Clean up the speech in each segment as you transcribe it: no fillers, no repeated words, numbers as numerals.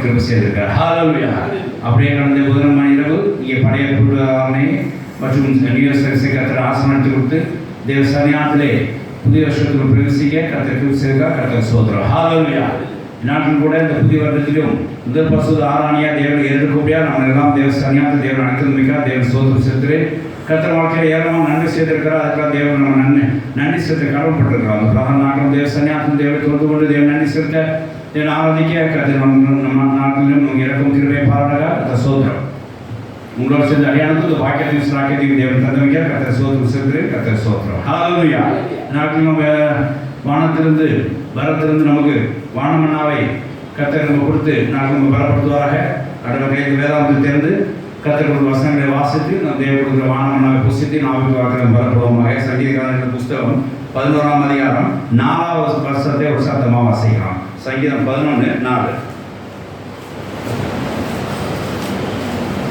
கிருபை செய்திருக்கிறார். ஹல்லேலூயா. அப்படியே கடந்த புதன்கிழமை இரவு இங்கே பழைய ஆரணை மற்றும் நியூஸ் கர்த்தர் ஆசனம் கொடுத்து தேவ சன்னிதானத்திலே புதிய வருஷத்துக்கு பிரவேசிக்க கர்த்தர் கிருபை செய்திருக்கிறார். கர்த்தர் ஸ்தோத்திரம். ஹல்லேலூயா. நாட்டில் கூட இந்த புதிய வருடத்திலும் முதல் பரிசுத்த ஆராதனையா தேவனை எதிர்க்கொண்டியா நம்ம எல்லாம் தேவ சன்னிதானத்தை தேவன் அழைத்து மிக்க தேவன் ஸ்தோத்திரம் செலுத்து கர்த்தர் வாழ்க்கையில் ஏராளமாக நன்மை செய்திருக்கிறார். அதுக்கெல்லாம் தேவன் நம்ம நன்றி செலுத்த கடமைப்பட்டிருக்கிறோம். அந்த பிரதான நாட்டம் தேவ சன்னிதானத்தின் தேவை தொடர்ந்து கொண்டு தேவன் நன்றி செலுத்த தேவன் ஆராதிக்க கர்த்தர் நம்ம நாட்டிலும் நம்ம இறக்கும் கிருபையை பாராட்டுக கர்த்தர் ஸ்தோத்திரம். உங்களோட சேர்ந்து அடையாளத்துக்கு வாக்கியத்தையும் சாக்கியத்தையும் தேவன் தந்து வைக்க கர்த்தர் ஸ்தோத்திரம் செலுத்து கர்த்தர் ஸ்தோத்திரம். ஹல்லேலூயா. நாட்டில் நம்ம வானத்திலிருந்து வரத்திலிருந்து நமக்கு வானமன்னாவை கர்த்தர் நம்ம கொடுத்து நாங்கள் நம்ம பலப்படுத்துவாராக. அடுத்த வேதாந்தத்தை தேர்ந்து கர்த்தர் வசனங்களை வாசித்து நம் தேவ கொடுக்குற வானமன்னாவை புசித்து நாவுக்கு வாக்கிற பலப்படுவோமாக. சங்கீதக்காரர்கள் புஸ்தகம் 11ஆம் அதிகாரம் 4வது வருஷத்தை ஒரு சத்தமாக வாசிக்கலாம். சங்கீதம் 11:4.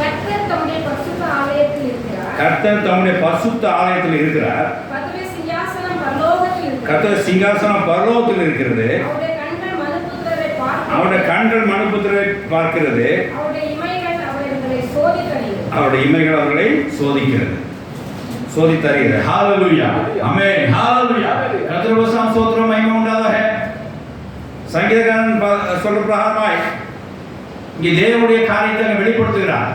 கர்த்தர் தம்முடைய பரிசுத்த ஆலயத்தில் இருக்கிறார். கர்த்தர் தம்முடைய பரிசுத்த ஆலயத்தில் இருக்கிறார். கர்த்தருடைய சிங்காசனம் பரலோகத்தில் இருக்கிறது. கர்த்தர் சிங்காசனம் பரலோகத்தில் இருக்கிறது. அவருடைய கண்கள் மனுபுத்திரரை பார்க்கிறது. அவருடைய கண்கள் மனுபுத்திரரை பார்க்கிறது. அவருடைய இமைகள் அவர்களை சோதிக்கிறது. அவருடைய இமைகள் அவர்களை சோதிக்கிறது, சோதித்தருகிறது. ஹல்லேலூயா. ஆமென். ஹல்லேலூயா. கர்த்தருடைய ஸ்தோத்திரம் மகிமை உண்டாதாக. சங்கீதக்காரன் சொல்ற பிரகாரமாய் இங்கே தேவனுடைய காரியத்தை வெளிப்படுத்துகிறார்.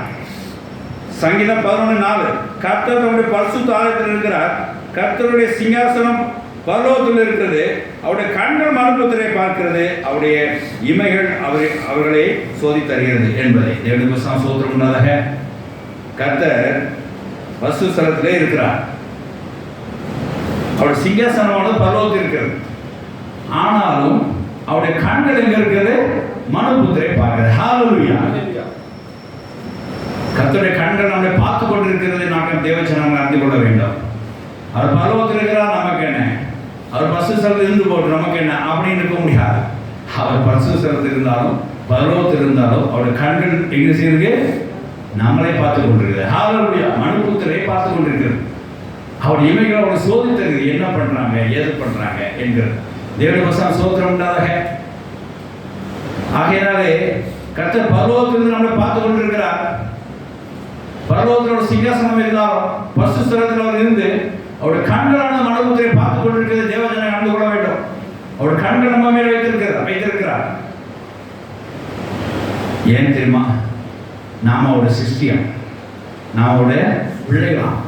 சங்கீதம் 11:4. கர்த்தர் தம்முடைய பரிசுத்த ஆலயத்தில் இருக்கிறார். கர்த்தருடைய சிங்காசனம் பரலோகத்தில் இருக்கிறது. அவருடைய கண்கள் மனுபுத்திரரை பார்க்கிறது. அவருடைய இமைகள் அவர்களை சோதித்தருகிறது என்பதை தேவனுடைய ஸ்தோத்திரம் உண்டாதாக. கர்த்தர் பரிசுத்த ஸ்தலத்திலே இருக்கிறார். அவருடைய சிங்காசனமானது பரலோகத்தில் இருக்கிறது. ஆனாலும் அவருடைய கண்கள் எங்க இருக்கிறது? மனுபுத்திரை பார்க்கிறது. ஹல்லேலூயா. கர்த்தருடைய கண்கள் நம்மை பார்த்து கொண்டிருக்கிறது. நாங்கள் தேவச்சனங்கள் அறிந்து கொள்ள வேண்டும். அவர் பரலோகத்தில் இருக்கிறார், நமக்கு என்ன? அவர் பரிசுத்த ஸ்தலத்தில் இருந்து போட்டு நமக்கு என்ன அப்படின்னு இருக்க முடியாது. அவர் பரிசுத்த ஸ்தலத்தில் இருந்தாலும் பரலோகத்தில் இருந்தாலும் அவருடைய கண்கள் எங்க செய்யுது? நம்மளை பார்த்து கொண்டிருக்கிறது. ஹல்லேலூயா. மனுபுத்திரை பார்த்து கொண்டிருக்கிறது. அவருடைய இமைகள் அவருடைய சோதித்தது என்ன பண்றாங்க, ஏது பண்றாங்க என்கிறது தேவனுடைய ஸ்தோத்திரம் உண்டாதாக. ஆகையினாலே கர்த்தர் பரலோகத்திலிருந்து நம்மளை பார்த்து கொண்டிருக்கிறார். பரலோகத்தோட சிங்காசனம் இருந்தாலும் பரிசுத்த ஸ்தலத்தில் அவர் இருந்து அவருடைய கண்களான மனுபுத்திரை பார்த்து கொண்டிருக்கிறது. தேவஜனை அறிந்து கொள்ள வேண்டும். அவருடைய கண்கள் நம்ம மேல் வைத்திருக்கிறார். ஏன் தெரியுமா? நாம அவருடைய சிருஷ்டியம், நாம அவருடைய பிள்ளைகளாம்.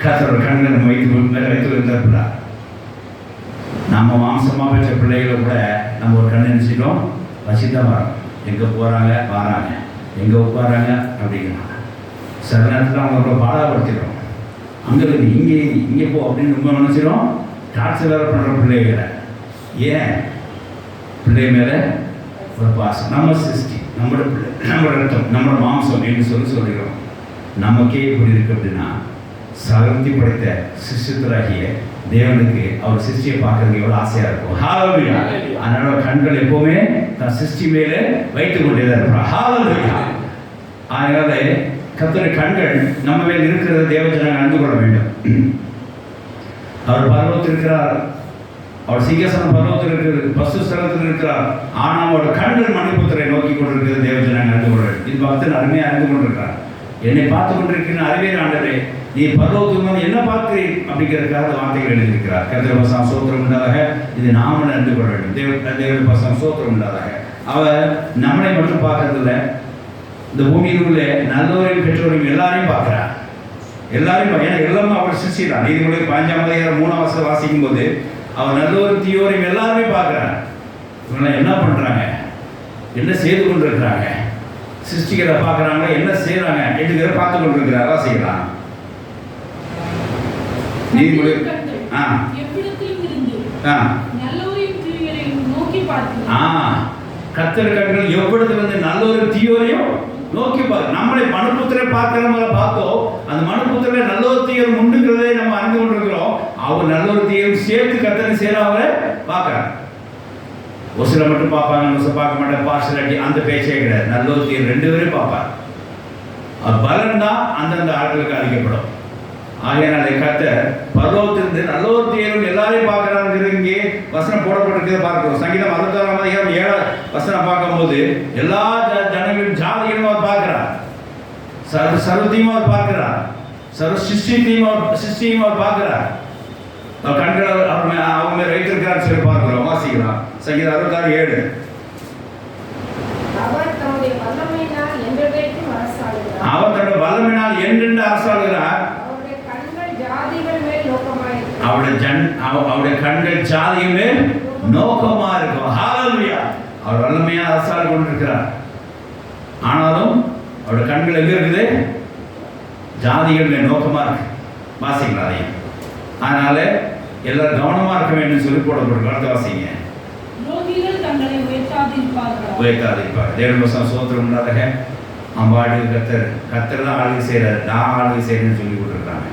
கர்த்தரோட கண்கள் நம்ம வைத்து வைத்திருக்கிறார். நம்ம மாம்சமாக பெற்ற பிள்ளைகளை கூட நம்ம ஒரு கண்ணை நினைச்சிட்டோம் வச்சுதான் வரோம். எங்கே போகிறாங்க வராங்க, எங்கே உட்காராங்க அப்படிங்கிறாங்க. சில நேரத்தில் அவங்க பாடாப்படுத்திடுறோம். அங்கே இருக்குது இங்கே போ அப்படின்னு ரொம்ப நினச்சிடும். டார்ச்சர் வேலை பண்ணுற பிள்ளைகளை. ஏன்? பிள்ளை மேலே ஒரு பாசம். நம்ம சிருஷ்டி, நம்மளோட பிள்ளை, நம்மளோட ரத்தம், நம்மளோட மாம்சம் என்று சொல்லிடுறோம். நமக்கே இப்படி இருக்கு அப்படின்னா சகத்தி படைத்த சிருஷ்டித்தராகிய தேவனுக்கு அவர் சிருஷ்டியை பார்க்கறதுக்கு எவ்வளோ ஆசையாக இருக்கும். ஹல்லேலூயா. அதனால கண்கள் எப்பவுமே தன் சிருஷ்டி மேலே வைத்துக் கொண்டேதான் இருப்பார். ஹல்லேலூயா. அதனால கர்த்தருடைய கண்கள் நம்ம மேல் இருக்கிறத தேவஜனங்கள் அறிந்து கொள்ள வேண்டும். அவர் பரலோகத்தில் இருக்கிறார். அவர் சிங்காசனம் பரலோகத்தில் இருக்கிறது, பரிசுத்த ஸ்தலத்தில் இருக்கிறார். ஆனால் அவரோட கண்கள் மனுபுத்திரை நோக்கி கொண்டிருக்கிறது. தேவஜனங்கள் அறிந்து கொள்ள வேண்டும். இது பக்தன் அருமையாக அறிந்து கொண்டிருக்கிறார். என்னை பார்த்து கொண்டிருக்கிற அறிவியல் ஆண்டவரே, நீ பரலோகத்துக்கு வந்து என்ன பார்க்கிறீர் அப்படிங்கிறதுக்காக வார்த்தைகள் எழுதியிருக்கிறார். கர்த்தருடைய ஸ்தோத்திரம் உண்டாதாக. இது நாம அறிந்து கொள்ள வேண்டும். தேவனுடைய ஸ்தோத்திரம் உண்டாதாக. அவர் நம்மளை மட்டும் பார்க்கறதில்ல, இந்த பூமியில் உள்ள நல்லவரையும் பெற்றோரையும் எல்லாரையும் பார்க்கிறார். எல்லாரையும் ஏன்னா எல்லாமே அவர் சிருஷ்டி தான். நீதிமொழி 5ஆம் அதிகாரம் 3ஆம் வசனம் வாசிக்கும் போது அவர் நல்லவரும் தீயோரையும் எல்லாருமே பார்க்கிறார். இவங்களாம் என்ன பண்றாங்க, என்ன செய்து கொண்டிருக்கிறாங்க, சிருஷ்டிகளை பார்க்குறாங்க, என்ன செய்யறாங்க என்று பார்த்து கொண்டிருக்கிறார். வாசிக்கலாம். நீதிமொழி கர்த்தர் கண்கள் எவ்விடத்துல வந்து நல்லவரையும் தீயோரையும் நோக்கி பார்க்க. நம்மளை மனுபுத்திரை பார்க்கிறவங்கள பார்த்தோம். அந்த மனுபுத்திரை நல்லொரு தீயர் உண்டுங்கிறதே நம்ம அறிந்து கொண்டிருக்கிறோம். அவர் நல்லொரு தீயரும் சேர்த்து கர்த்தரை அவரை பார்க்கிறார். ஒரு சில மட்டும் பார்ப்பாங்க, ஒரு சில பார்க்க மாட்டாங்க. பார்சலாட்டி அந்த பேச்சே கிடையாது. நல்லொரு தீயர் 2 பேரும் பார்ப்பார். அது பலன் தான் அந்தந்த ஆட்களுக்கு அளிக்கப்படும். ஆகையினாலே கர்த்தர் பரலோகத்திலிருந்து நல்ல ஒரு தேவன் எல்லாரையும் பார்க்கிறாருங்கிறது இங்கே வசனம் போடப்பட்டிருக்கிறத பார்க்கிறோம். சங்கீதம் 66:7 வசனம் பார்க்கும்போது எல்லா ஜனங்களும் ஜாதிகளும் அவர் பார்க்கிறார், சர்வத்தையும் அவர் பார்க்கிறார், சர்வ சிருஷ்டியையும் அவர் பார்க்கிறார். கண்கள் அவங்க மேல் வைத்திருக்கிறார் சொல்லி பார்க்கிறோம். வாசிக்கலாம் சங்கீதம் 66:7. அவர் தம்முடைய வல்லமையினால் என்றென்றைக்கும் அரசாளுகிறார். அவர் தன்னுடைய வல்லமையினால் என்றென்று அரசாளுகிறார். அவருடைய கண்கள் ஜாதிகள் மேல் நோக்கமாயிருக்கும். அவருடைய கண்கள் ஜாதிகள் மேல் நோக்கமா இருக்கும். ஹalleluya. அவர் வல்லமையாக அரசாள கொண்டிருக்கிறார். ஆனாலும் அவருடைய கண்கள் எங்க இருக்குது? ஜாதிகள் மேல் நோக்கமா இருக்கு. வாசிக்கலாம் அதையும். அதனால எல்லாரும் கவனமா இருக்க வேண்டும் சொல்லி போடப்பட்டிருக்கு. அடுத்த வாசிங்க. யோகிகள் தங்களை உயர்த்தாதிருப்பார். தேவனுடைய சோத்திரம் உண்டாக அம்பாடு கர்த்தர் தான் ஆளுகை செய்கிறார், நான் ஆளுகை செய்கிறேன்னு சொல்லி கொடுத்துருக்காங்க.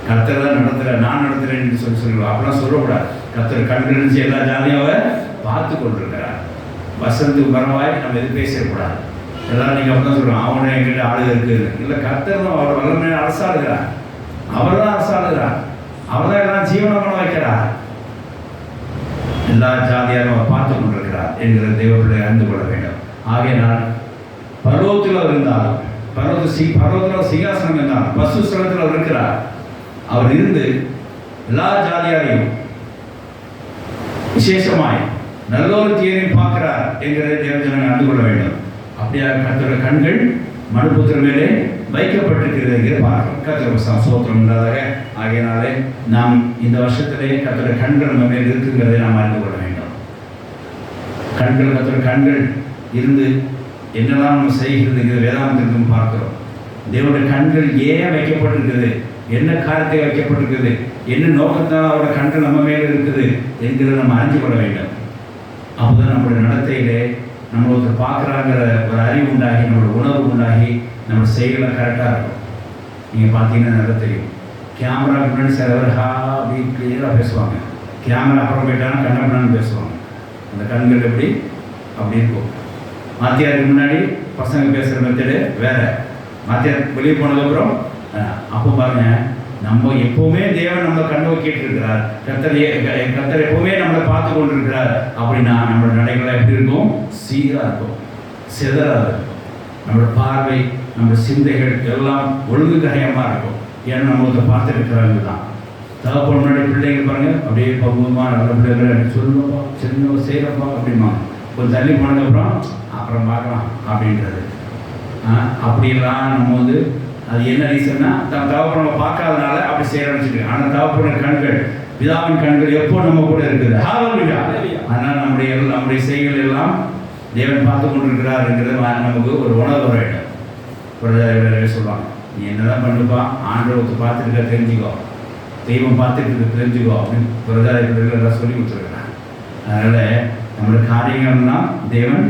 கர்த்தர் தான் நடத்துகிறார், நான் நடத்துகிறேன்னு சொல்லுவோம். அப்படிலாம் சொல்லக்கூடாது. கர்த்தர் கண்கள் எல்லா ஜாதியும் அவர் பார்த்து கொண்டிருக்கிறார். வசனத்துக்கு பரவாய் நம்ம எது பேசக்கூடாது. எல்லாரும் நீங்கள் அப்படி தான் சொல்லுவோம், அவனை எங்கிட்ட ஆளுகை இருக்குது. இல்லை, கர்த்தர் தான் அவர் வல்லமையை அரசாளுகிறார். அவர் தான் அரசாளுகிறார். அவர் தான் எல்லாம் ஜீவனம் பண்ண வைக்கிறார். எல்லா ஜாதியாரும் அவர் பார்த்து கொண்டிருக்கிறார் என்கிற தேவப்பிள்ளை அறிந்து கொள்ள வேண்டும். ஆகையினால் பர்வத்தில் அவர் இருந்தாலும், பர்வத்தில் சிங்காசனம் இருந்தாலும், பசு ஸ்தலத்தில் அவர் இருக்கிறார். அவர் இருந்து எல்லா ஜாதியாரையும் விசேஷமாய் நல்ல ஒரு தீயரையும் பார்க்கிறார் என்கிறதை தேவஜனங்கள் அறிந்து கொள்ள வேண்டும். அப்படியாக கர்த்தருடைய கண்கள் மனுபுத்திரர் மேலே வைக்கப்பட்டிருக்கிறது என்கிற பார்க்கிறோம். கர்த்தருக்கு ஸ்தோத்திரம் உண்டாதாக. ஆகையினாலே நாம் இந்த வருஷத்திலே கர்த்தருடைய கண்கள் நம்ம மேல் இருக்குங்கிறதை நாம் அறிந்து கொள்ள வேண்டும். கர்த்தருடைய கண்கள் இருந்து என்னெல்லாம் நம்ம செய்கிறது வேதாந்தத்திற்கும் பார்க்கிறோம். தேவனுடைய கண்கள் ஏன் வைக்கப்பட்டிருக்குது, என்ன காரியத்தை வைக்கப்பட்டிருக்குது, என்ன நோக்கத்தால் அவருடைய கண்கள் நம்ம மேலே இருக்குது என்கிறத நம்ம அறிந்து கொள்ள வேண்டும். அப்போதான் நம்மளுடைய நடத்தையிலே நம்ம ஒருத்தர் பார்க்குறாங்கிற ஒரு அறிவு உண்டாகி, நம்மளோட உணர்வு உண்டாகி, நம்ம செயலாம் கரெக்டாக இருக்கும். நீங்கள் பார்த்தீங்கன்னா நல்லா தெரியும். கேமராவுக்கு முன்னாடி சிலவர் அப்படி கிளியராக பேசுவாங்க. கேமரா அப்புறம் போயிட்டாங்கன்னா கண்ணப்பண்ணான்னு பேசுவாங்க. அந்த கண்கள் எப்படி அப்படி இருக்கும். மாத்தியாருக்கு முன்னாடி பசங்க பேசுகிற மெத்தடு வேறு. மாத்தியார் வெளியே போனதுக்கப்புறம் அப்போ பாருங்க, நம்ம எப்பவுமே தேவன் நம்மளை கண்ணோக்கிட்டு இருக்கிறார். கர்த்தர் எப்பவுமே நம்மளை பார்த்து கொண்டு இருக்கிறார். அப்படின்னா நம்மளோட நடைகளை எப்படி இருக்கும்? சீராக இருக்கும், சிதறாது இருக்கும். நம்மளோட பார்வை, நம்மளோட சிந்தைகள் எல்லாம் ஒழுங்கு கரையமாக இருக்கும். ஏன்னா நம்ம ஒருத்தர் பார்த்துட்டு இருக்கிறாங்க தான். தகப்பன் முன்னாடி பிள்ளைங்க பாருங்க, அப்படியே பகுவமாக நல்ல பிள்ளைகள் சொல்லுப்பா, சின்ன செய்கிறப்பா அப்படிமா. கொஞ்சம் தள்ளி போனதுக்கப்புறம் அப்புறம் பார்க்கலாம் அப்படின்றது. அப்படியெல்லாம் நம்ம அது என்ன ரீசன்னா, தகப்பன் நம்ம பார்க்காதனால அப்படி செய்யறோம்னு வச்சுக்கோங்க. ஆனால் தகப்பனுடைய கண்கள், பிதாவின் கண்கள் எப்போ நம்ம கூட இருக்குது. அதனால் நம்முடைய செய்கள் எல்லாம் தேவன் பார்த்து கொண்டிருக்கிறார் என்கிறது நமக்கு ஒரு உணர்வு வேண்டும். ஒரு சொல்லுவாங்க, நீ என்னதான் பண்ணுப்பா, ஆண்டவத்தை பார்த்துருக்க தெரிஞ்சுக்கோ, தெய்வம் பார்த்துட்டு தெரிஞ்சுக்கோ அப்படின்னு பிரதாரிகள் சொல்லி கொடுத்துருக்கிறாங்க. அதனால் நம்மளுடைய காரியங்கள்லாம் தேவன்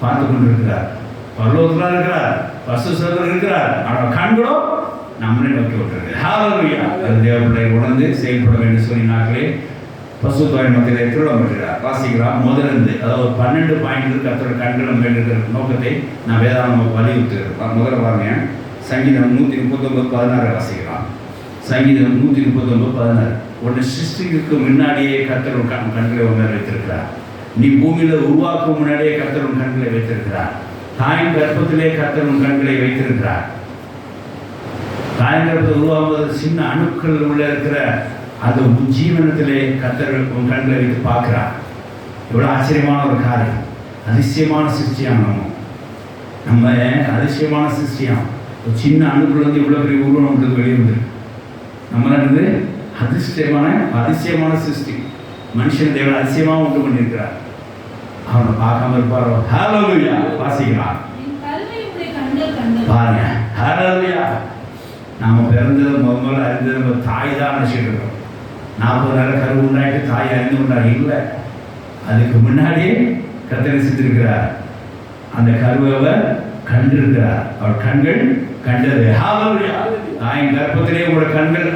பார்த்து கொண்டிருக்கிறார். பரலோகத்தில் இருக்கிறார், பசுசத்தில் இருக்கிறார். ஆனால் கண்களோ நம்மளே நோக்கி விட்டுருக்கு. ஹalleluya. அது தேவப்பிள்ளை உணர்ந்து செயல்பட வேண்டும் சொல்லி நாட்களே பசுத்தோய் மத்தியிலே திருடப்பட்டிருக்கிறார். வாசிக்கலாம் முதலிருந்து, அதாவது 12 பாயிண்ட் கர்த்தருடைய கண்கள் மேல் இருக்கிற நோக்கத்தை நான் வேதாளம் வலியுறுத்துகிறேன். முதல்ல பாருங்க, சங்கீதம் 139:16 வாசிக்கலாம். சங்கீதம் 139:16. உன்னை சிருஷ்டிக்கு முன்னாடியே கர்த்தர் கண்களை மேல் வைத்திருக்கிறார். நீ பூமியில உருவாக்கும் முன்னாடியே கர்த்தர் கண்களை வைத்திருக்கிறார். தாயின் கர்ப்பத்திலே கர்த்தர் கண்களை வைத்திருக்கிறார். தாயின் கர்ப்பத்தில் உருவாகும்போது சின்ன அணுக்கள் உள்ள இருக்கிற அந்த ஜீவனத்திலே கர்த்தர் கண்களை வைத்து பார்க்கிறார். எவ்வளோ ஆச்சரியமான ஒரு காரியம். அதிசயமான சிருஷ்டியாம் நம்ம அதிசயமான சிருஷ்டியாம். ஒரு சின்ன அணுக்கள் இவ்வளோ பெரிய உருவம் வெளியே வந்துருக்கு. நம்மளானது அதிசயமான சிருஷ்டி. மனுஷன் தேவன் அதிசயமாக உண்டு பண்ணியிருக்கிறார். அவனை பார்க்காம இருப்பாரோ? ஹalleluya. வாசிக்கலாம் பாருங்க. ஹalleluya. நாம பிறந்தது முதல்ல அறிந்தது நம்ம தாய் தான் நினைச்சிட்டு இருக்கோம். 40 நாள் கரு உண்டாயிட்டு தாய் அறிந்து கொண்டார். இல்லை, அதுக்கு முன்னாடியே கர்த்தர் சித்திருக்கிறார். அந்த கருவை கண்டிருக்கிறார். அவர் கண்கள் கண்டது. ஹalleluya. தாயின் கர்ப்பத்திலே உங்களோட கண்கள்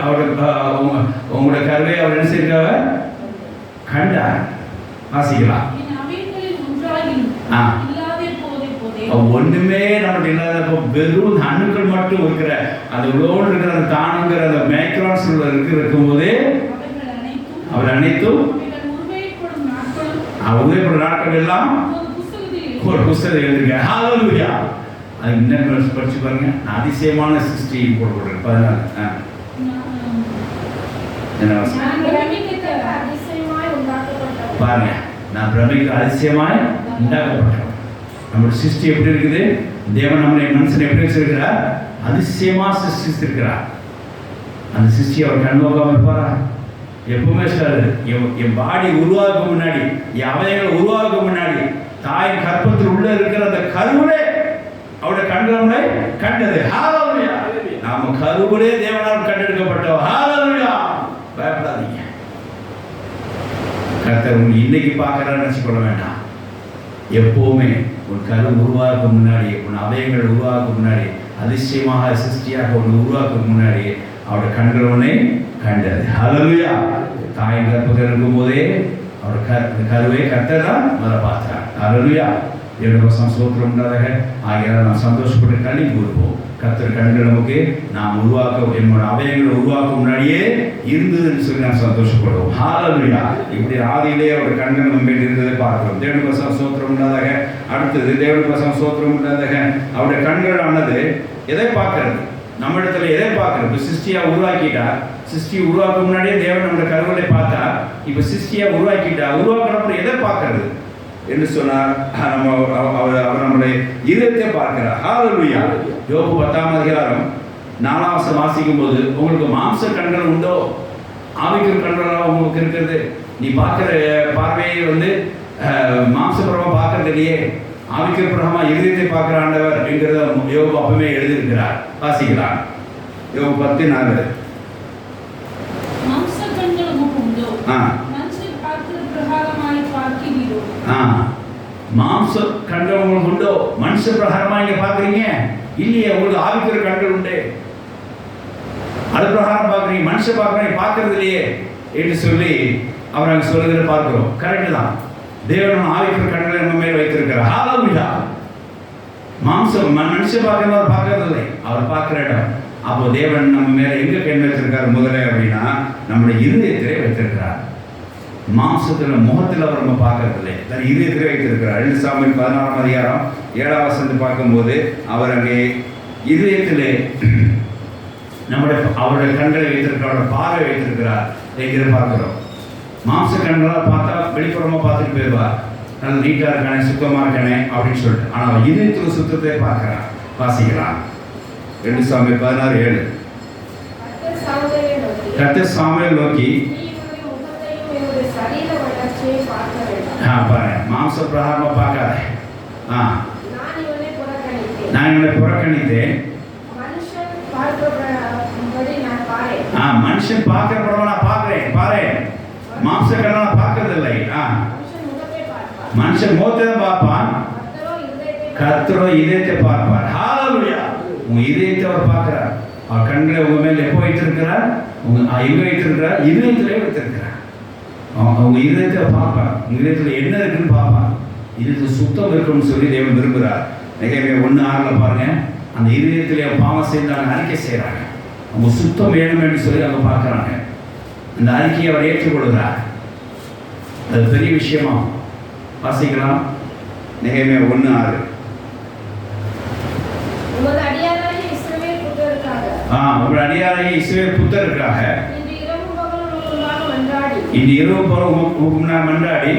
உங்களோட கருவை அவர் என்ன செய்திருக்காங்க? கண்டார். வாசிக்கலாம். ஒண்ணுமே நம்மளுடைய இல்லாத வெறும் அணுக்கள் மட்டும் இருக்கிற அந்த உலோடு இருக்கிற அந்த தானுங்கிற அந்த மைக்ரான்ஸ் இருக்கும்போதே அவர் அனைத்தும் உபயோகப்படும் நாட்கள் எல்லாம் ஒரு புஸ்தகம் எழுதுங்க. ஹalleluya. அது இன்னும் படிச்சு பாருங்க. அதிசயமான சிருஷ்டி போடுறது 14 பாருங்க. நான் பிரமிக்க அதிசயமாய் உண்டாக்கப்பட்டவன். நம்முடைய சிருஷ்டி எப்படி இருக்குது? தேவன் நம்முடைய மனுஷனை எப்படி வச்சிருக்கிறார்? அதிசயமா சிருஷ்டிச்சிருக்கிறார். அந்த சிருஷ்டி அவர் கண்ணோக்காம இருப்பாரா? எப்பவுமே சொல்றாரு, என் பாடி உருவாக்க முன்னாடி, என் அவயங்கள் உருவாக்க முன்னாடி தாயின் கற்பத்தில் உள்ள இருக்கிற அந்த கருவிலே அவருடைய கண்களை கண்டது. ஹalleluya. நாம கருவிலே தேவனால் கண்டெடுக்கப்பட்டோம். ஹalleluya. பயப்படாதீங்க. கர்த்தர் உன்னை இன்னைக்கு பார்க்கறான்னு நினைச்சுக்கொள்ள வேண்டாம். எப்பவுமே உன் கரு உருவாக்க முன்னாடி, உன் அவயங்கள் உருவாக்க முன்னாடி, அதிசயமாக சிருஷ்டியாக உன்னை உருவாக்க முன்னாடி அவருடைய கண்கள் உன்னை கண்டது. ஹalleluya. தாயின் கற்பத்தில் இருக்கும் போதே அவர் கருவை கர்த்தர் தான் முதல்ல பார்த்தார். ஹalleluya. தேவனுக்கு ஸ்தோத்திரம் உண்டாதாக. ஆகையால் நாம் சந்தோஷப்பட்டு களி கூறுவோம். கர்த்தர் கண்கள் நமக்கு நாம் உருவாக்க, என்னோட அவயங்களை உருவாக்க முன்னாடியே இருந்ததுன்னு சொல்லி நாம் சந்தோஷப்படுவோம். ஹalleluya. இப்படி ஆதியிலே அவருடைய கண்கள் நம்ம மேல் இருந்ததை பார்க்கிறோம். தேவனுக்கு ஸ்தோத்திரம் உண்டாதாக. அடுத்தது தேவனுக்கு ஸ்தோத்திரம் உண்டாதாக. அவருடைய கண்கள் ஆனது எதை பார்க்கிறது? நம்ம இடத்துல எதை பார்க்கிறது? சிருஷ்டியா உருவாக்கிட்டா, சிருஷ்டி உருவாக்க முன்னாடியே தேவன் நம்முடைய கருவிலை பார்த்தா, இப்ப சிருஷ்டியா உருவாக்கிட்டா, உருவாக்குறப்ப எதை பார்க்கிறது என்று சொன்னார்? அவர் நம்முடைய இதயத்தை பார்க்கிறார். ஹalleluya. யோபு 10ஆம் அதிகாரம் 4ஆம் வசனம் வாசிக்கும் போது, உங்களுக்கு மாம்ச கண்கள் உண்டோ? ஆவிக்குரிய கண்களா உங்களுக்கு இருக்கிறது? நீ பார்க்கிற பார்வையை மாம்சபுரமா பார்க்கறது இல்லையே, ஆவிக்குரிய பிரகமா இதயத்தை பார்க்கிற ஆண்டவர் என்கிறத யோபு அப்பவே எழுதியிருக்கிறார். வாசிக்கலாம். யோபு 10:4. மாம்ச கண்கள் உங்களுக்கு உண்டோ? மனுஷ பிரகாரமா நீங்க பாக்குறீங்க இல்லையே. உங்களுக்கு ஆவிக்குரிய கண்கள் உண்டு, அது பிரகாரம் பாக்குறீங்க. மனுஷ பாக்குறீங்க, பாக்குறது இல்லையே என்று சொல்லி அவர் அங்க சொல்லுகிற பார்க்கிறோம். கரெக்ட் தான். தேவன் ஆவிக்குரிய கண்களை நம்ம மேல் வைத்திருக்கிறார். ஹalleluya. மாம்சம் மனுஷ பார்க்கிறவர் பார்க்கறது இல்லை, அவர் பார்க்கிற இடம். அப்போ தேவன் நம்ம மேல எங்க கண் வைத்திருக்காரு முதல்ல அப்படின்னா, நம்முடைய இருதயத்திலே வைத்திருக்கிறார். மாம்சத்துல முகத்தில் அவர் நம்ம பார்க்கறது இல்லை, தன் இதயத்திலே வைத்திருக்கிறார். 2 சாமுவேல் 16ஆம் அதிகாரம் 7ஆம் வசனத்தை பார்க்கும்போது அவர் அங்கே இதயத்திலே அவருடைய கண்களை வைத்திருக்கிறார், அவருடைய பார்வை வைத்திருக்கிறார் என்கிற பார்க்கிறோம். மாம்ச கண்களால் பார்த்தா வெளிப்புறமா பார்த்துட்டு போயிடுவார், நல்ல நீட்டா இருக்கானே, சுத்தமா இருக்கானே அப்படின்னு சொல்லிட்டு. ஆனால் இதயத்தில் சுத்தத்தை பார்க்கிறார். வாசிக்கலாம். 2 சாமுவேல் 16:7. கர்த்தர் சாமுவேல் நோக்கி, பாருங்க, மாம்ச பிரகாரமா பார்க்காத, நான் இவனை புறக்கணித்தேன். மனுஷன் பார்க்கிற படம் நான் பார்க்கிறேன், பாரு. மாம்ச கண்ணா பார்க்கறது இல்லை. மனுஷன் முகத்தை தான் பார்ப்பான், கர்த்தரோ இதயத்தை பார்ப்பார். ஹalleluya. உங்க இதயத்தை அவர் பார்க்கிறார். அவர் கண்களை உங்க மேல் எப்போ வைத்திருக்கிறார்? எங்க வைத்திருக்கிறார்? இதயத்திலே வைத்திருக்கிறார். அவங்க இதயத்தை பார்ப்பார். உங்க இதயத்தில் என்ன இருக்குன்னு பார்ப்பார். இது சுத்தம் இருக்குன்னு சொல்லி தேவன் விரும்புகிறார். நெகேமியா 1:6 பாருங்க. அந்த இதயத்திலே பாவம் செய்தாங்க அறிக்கை செய்யறாங்க. அவங்க சுத்தம் வேணும் என்று சொல்லி அவங்க பார்க்கறாங்க. அந்த அறிக்கையை அவர் ஏற்றுக்கொள்கிறார். அது பெரிய விஷயமா. வாசிக்கலாம். நெகேமியா 1:6. உங்கள் அடியாராகிய இஸ்ரவேல் புத்தருக்காக இன்று இரவு பகலும் மன்றாடி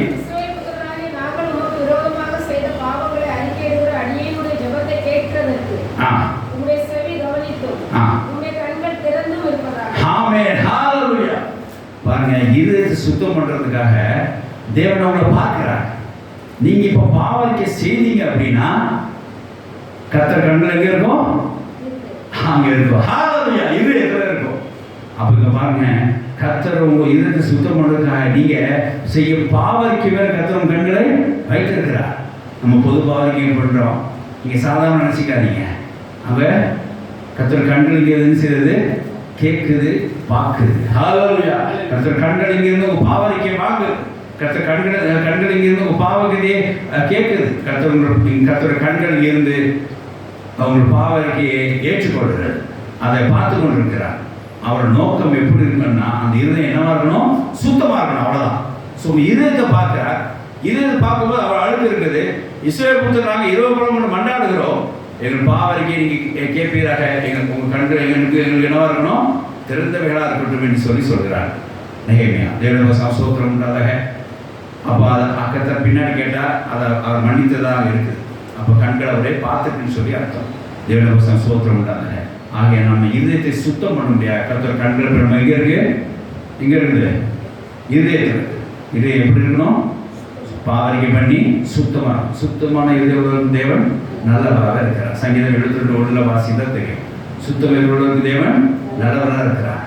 பாருங்க, இதயத்தை சுத்தம் பண்றதுக்காக தேவன் அவங்களை பார்க்கிறார். நீங்க இப்ப பாவரிக்கை செய்தீங்க அப்படின்னா கர்த்தர் கண்கள் எங்க இருக்கும்? அங்க இருக்கும். ஹalleluya. இதயத்துல இருக்கும். அப்ப இங்க பாருங்க, கர்த்தர் உங்க இதயத்தை சுத்தம் பண்றதுக்காக நீங்க செய்ய பாவரிக்கை வேற கர்த்தர் கண்களை வைத்திருக்கிறார். நம்ம பொது பாவரிக்கை பண்றோம், நீங்க சாதாரண நினைச்சிக்காதீங்க. அவ கர்த்தர் கண்கள் இங்க எதுன்னு செய்யுது, கேட்குது, பார்க்குது. ஹalleluya. கர்த்தர் கண்கள் இங்க இருந்து உங்க பாவரிக்கை வாங்குது. கர்த்தர் கண்கள் இங்கிருந்து உங்கள் பாவகத்தையே கேட்குது. கர்த்தர் கண்கள் இருந்து அவங்க பாவகையை ஏற்றுக்கொள்கிறார், அதை பார்த்து கொண்டிருக்கிறார். அவர் நோக்கம் எப்படி இருக்குன்னா அந்த இருதயம் என்னவா இருக்கணும், சுத்தமாக இருக்கணும், அவ்வளோதான். ஸோ இதயத்தை பார்க்கிறார். இதயத்தை பார்க்கும்போது அவர் அழுது இருக்குது. இஸ்ரவேல் புத்திரர் நாங்கள் இரவு புறம் மண்டாடுகிறோம், எங்கள் பாவறிக்கை நீங்கள் கேட்பீராக, எங்களுக்கு உங்கள் கண்கள் எங்களுக்கு என்னவா இருக்கணும், திறந்தவைகளாக இருக்கட்டும் என்று சொல்கிறார் நெகேமியா. தேவனுடைய சோத்திரம் உண்டாதாக. அப்போ அதை அக்கத்தை பின்னாடி கேட்டால் அதை அவர் மன்னித்ததாக இருக்குது. அப்போ கண்கள் அவரே பார்த்துட்டுன்னு சொல்லி அர்த்தம். தேவனுடைய சோத்திரம் உண்டாதாக. ஆகிய நம்ம இதயத்தை சுத்தம் பண்ண முடியாது. கர்த்தர் கண்கள் நம்ம எங்கே இருக்கு, எங்கே இருக்குது, இதயத்தில். இதயம் எப்படி இருக்கணும், பாவரிக்கை பண்ணி சுத்தமான இதயம் தேவன் நல்லவராக இருக்கிறார். சங்கீதம் 72:1 வாசிதான் தெரியும். சுத்தம் இதயம் தேவன் நல்லவராக இருக்கிறார்.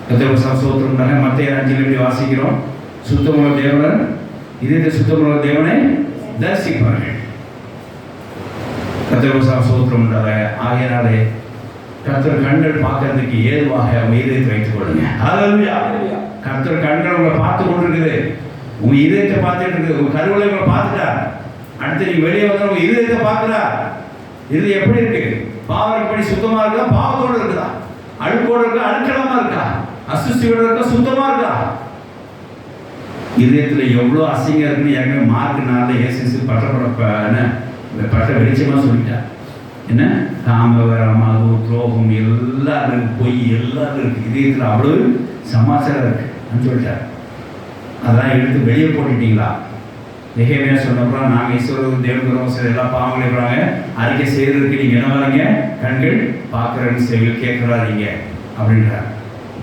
கர்த்தர் சோத்திரம். மத்திய 5 வாசிக்கிறோம், சுத்தமுள்ள தேவன் இதயத்தை சுத்தமுள்ள தேவனை தரிசிப்பார்கள். கர்த்தர் சோத்திரம் உண்டாக. ஆகையினாலே கர்த்தர் கண்கள் பார்க்கறதுக்கு ஏதுவாக உங்க இதயத்தை வைத்துக் கொள்ளுங்க. ஹல்லேலூயா. கர்த்தர் கண்கள் உங்களை பார்த்து கொண்டிருக்குது. உங்க இதயத்தை பார்த்துட்டு இருக்குது. உங்க கருவளை உங்களை பார்த்துட்டா, அடுத்து நீங்க வெளியே வந்து உங்க இதயத்தை பார்க்கிறா. இது எப்படி இருக்கு, பாவப்படி சுத்தமா இருக்கா, பாவத்தோடு இருக்குதா, அழுக்கோடு இருக்கா, அழுக்கலமா இருக்கா, அசுஸ்தியோட இருக்கா, சுத்தமா இருக்கா. இதயத்துல எவ்வளவு அசிங்கம் இருக்குன்னு எங்க மார்க் 4 ஏசிசி பட்ட வெளிச்சமா சொல்லிட்டா. என்ன காமவரமாகு துரோகம் எல்லாம் இருக்கு, பொய் எல்லாம் இருக்கு, இதயத்தில் அவ்வளவு சமாச்சாரம் இருக்குன்னு சொல்லிட்டார். அதெல்லாம் எடுத்து வெளியே போட்டுட்டீங்களா? நெகேமியா சொன்னப்பறம் நாங்கள் ஈஸ்வரன் தேவனுக்கு சில எல்லா பாவங்களையும் இருக்கிறாங்க, அறிக்கை செய்யறதுக்கு நீங்கள் என்ன வரீங்க, கண்கள் பார்க்குறன்னு செயல் கேட்குறாதீங்க அப்படின்றார்.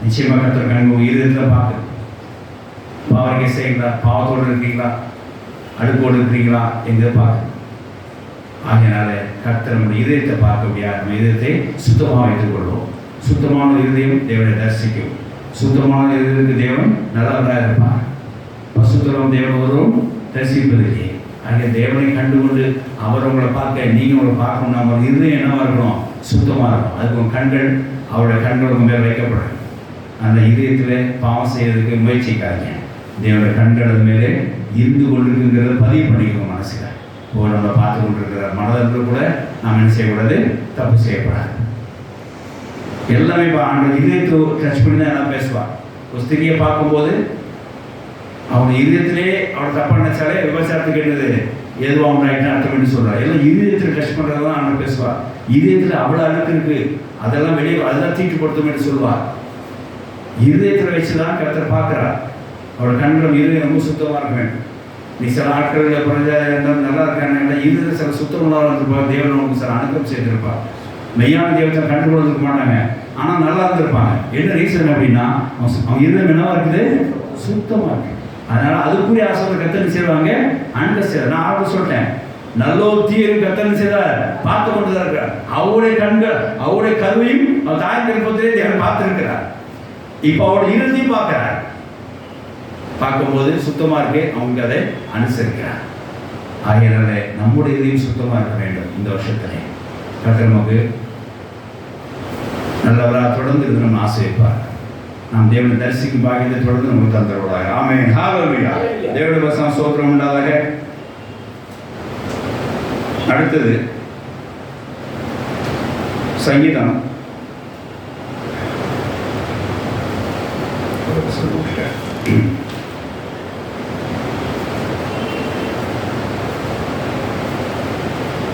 நிச்சயமாக கர்த்தர் கண்கள் இதயத்தில் பார்க்குது. பாவரிக்கை செய்யுங்களா, பாவத்தோடு இருக்கிறீங்களா, அடுப்போடு இருக்கிறீங்களா, எங்கே பார்க்குது. ஆகையினால கர்த்தர் நம்முடைய இதயத்தை பார்க்க முடியாது. நம்ம இதயத்தை சுத்தமாக வைத்துக் கொள்வோம். சுத்தமான இதயம் தேவனை தரிசிக்கும். சுத்தமான இதயத்துக்கு தேவன் நல்லவராக இருப்பார். பசுத்தரம் தேவன் ஒருவரும் தரிசிப்பதில்லை. ஆகிய தேவனை கண்டுகொண்டு அவர் உங்களை பார்க்க, நீங்கள் உங்களை பார்க்கணும். நம்ம இதயம் என்னவாக இருக்கணும், சுத்தமாக இருக்கும். அதுக்கு உங்கள் கண்கள், அவருடைய கண்கள் உங்கள் மேல் வைக்கப்படும். அந்த இதயத்தில் பாவம் செய்யறதுக்கு முயற்சிக்காதீங்க. தேவனுடைய கண்கள் அது மேலே இருந்து கொண்டிருக்குங்கிறத பதிவு பண்ணிக்கணும் மனசில். ஓ நம்மளை பார்த்து கொண்டிருக்கிறார். மனதில் கூட நாம் என்ன செய்யக்கூடாது, தப்பு செய்யக்கூடாது. எல்லாமே அந்த இதயத்தை டச் பண்ணி தான் எல்லாம் பேசுவாள். ஒரு ஸ்திரியை பார்க்கும்போது அவங்க இதயத்திலே அவள் தப்பாக நினைச்சாலே விபச்சாரத்துக்கு என்னது எதுவும் அவங்க அர்த்தம் பண்ணி சொல்கிறார். எல்லாம் இதயத்தில் டச் பண்ணுறது தான் அவங்க பேசுவாள். இதயத்தில் அவ்வளோ அழுக்கு இருக்குது, அதெல்லாம் வெளியே அதெல்லாம் தீட்டு கொடுத்தோம்னு சொல்லுவாள். இதயத்தில் வச்சு தான் கர்த்தர் பார்க்குறார். அவரோட கண்கள் இதயம் ரொம்ப சுத்தமாக இருக்க வேண்டும். நீ சில ஆட்கள் குறைஞ்சா இருந்தாலும் நல்லா இருக்காங்க, இது சில சுத்தமாக இருந்திருப்பாங்க. தேவன் நமக்கு சில அனுப்பம் செய்திருப்பார். மெய்யான தேவத்தை கண்டுகொள்றதுக்கு மாட்டாங்க, ஆனால் நல்லா இருந்திருப்பாங்க. என்ன ரீசன் அப்படின்னா அவங்க இருதயம் என்னவா இருக்குது, சுத்தமாக இருக்கு. அதனால அதுக்குரிய ஆசை கத்தனை செய்வாங்க. அன்பை செய்ய நான் ஆர்டர் சொல்லிட்டேன். நல்லோ தீரும் கத்தனை செய்தார், பார்த்து கொண்டு தான் இருக்கிறார். அவருடைய கண்கள், அவருடைய கருவையும் அவர் தாய் திருப்பத்திலே தேவன் பார்த்துருக்கிறார். இப்போ அவருடைய இருதையும் பார்க்கிறார். பார்க்கும்போது சுத்தமாக இருக்கு, அவங்க அதை அனுசரிக்கிறார். ஆகையினால நம்முடைய இதையும் சுத்தமாக இருக்க வேண்டும். இந்த வருஷத்திலே கர்த்தர் நமக்கு நல்லவராக தொடர்ந்து இருந்து நம்ம ஆசைப்பார். நாம் தேவனை தரிசிக்கும் பாக்கியத்தை தொடர்ந்து நமக்கு தந்தருவதாக. ஆமென். ஹல்லேலூயா. தேவனுடைய வசனம் ஸ்தோத்திரம் உண்டாதாக. அடுத்தது சங்கீதம்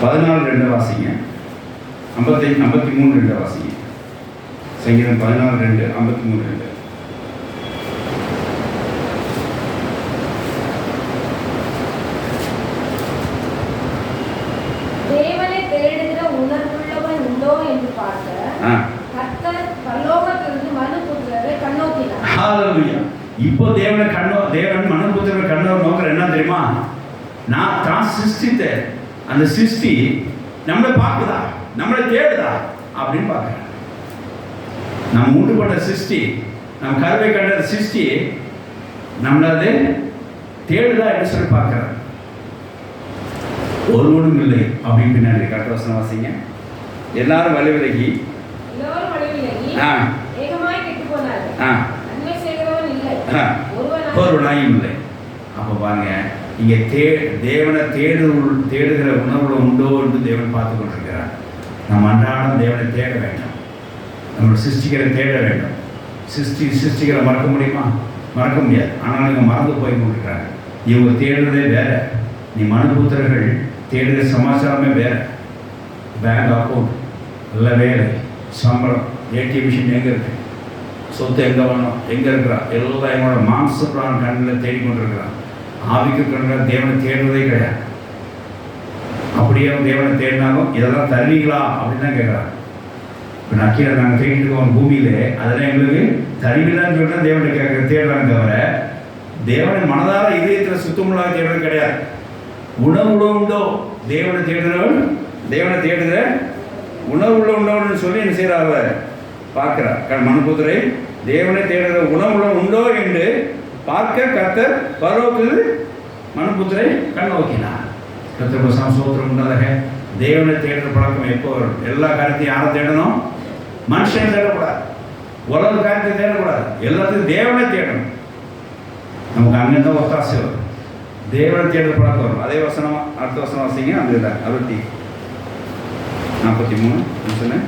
14:2 வாசிங்க. 53:2 வாசிங்க. சங்கீதம் 14:2 53:2. தேவனை தேடுகிற உணர்வுள்ளவன் உண்டோ என்று பார்க்க கர்த்தர் பரலோகத்திலிருந்து மனுபுத்திரரை கண்ணோக்கினார். ஹல்லேலூயா. இப்போ தேவன் மனுபுத்திரரை கண்ணோக்க நோக்கிற என்ன தெரியுமா, நான் தான் சிருஷ்டித்த அந்த சிருஷ்டி நம்மளை பார்க்குதா, நம்மளை தேடுதா அப்படின்னு பார்க்குறேன். நம்ம உண்டு பண்ண சிருஷ்டி, நம்ம கருவை கண்ட சிருஷ்டி நம்மளது தேடுதா என்று சொல்லி பார்க்குறேன். ஒருவனும் இல்லை அப்படின்னு பின்னாடி கர்த்தர் வாசிங்க. எல்லாரும் வழி விலகி ஏகமாய் கெட்டுப் போனார்கள். நன்மை செய்கிறவன் இல்லை, ஒருவனாயும் இல்லை. அப்போ பாருங்க, இங்கே தேவனை தேடுகிற உணர்வுல உண்டோ என்று தேவன் பார்த்து கொண்டிருக்கிறார். நம்ம அன்றாடம் தேவனை தேட வேண்டும், நம்மளோட சிருஷ்டிகரை தேட வேண்டும். சிருஷ்டிகரை மறக்க முடியுமா? மறக்க முடியாது. ஆனால் இவங்க மறந்து போய் கொண்டிருக்கிறாங்க. இவங்க தேடுறதே வேற. நீ மனுபுத்திரர்கள் தேடுகிற சமாச்சாரமே வேற. பேங்க் அக்கௌண்ட், நல்ல வேலை, சம்பளம், ஏடிஎம் மிஷின் எங்கே இருக்கு, சொத்து எங்கே வேணும், எங்கே இருக்கிறான், எல்லாம் எங்களோட மாம்சப்பிரான் கண்ணில் தேடிக்கொண்டிருக்கிறான். ஆவிக்கு கண்ணில் தேவனை தேடுறதே கிடையாது. அப்படியே தேவனை தேடினாலும் இதெல்லாம் தருவீங்களா அப்படின்னு தான் கேட்குறாங்க. இப்போ நக்கீரை நாங்கள் தேடிட்டு இருக்கோம் பூமியில், அதெல்லாம் எங்களுக்கு தருவீங்களான்னு சொல்லிட்டு தேவனை தேடுறாங்க. தவிர தேவனை மனதார இதயத்தில் சுத்தமுள்ளாக தேடுறது கிடையாது. உணவுள்ள உண்டோ தேவனை தேடுறவன், தேவனை தேடுகிற உணவுள்ள உண்டோன்னு சொல்லி என்ன செய்கிறார் பார்க்கிறார். மனுபுத்திரை தேவனை தேடுகிற உணவுள்ள உண்டோ என்று பார்க்க கர்த்தர் பரலோகத்தில் மனுபுத்திரை கண் நோக்கினார். கர்த்தருக்கு சோத்திரம் உண்டாதாக. தேவனை தேடுற பழக்கம் எப்போ வரும்? எல்லா காரியத்தையும் யாரை தேடணும்? மனுஷன் தேடக்கூடாது, உலக காரியத்தை தேடக்கூடாது, எல்லாத்தையும் தேவனை தேடணும். நமக்கு அங்கேருந்து ஒத்தாசை வரும், தேவனை தேடுற பழக்கம் வரும். அதே வசனம் அடுத்த வசனம் வாசிங்க. அந்த 43 சொன்னேன்,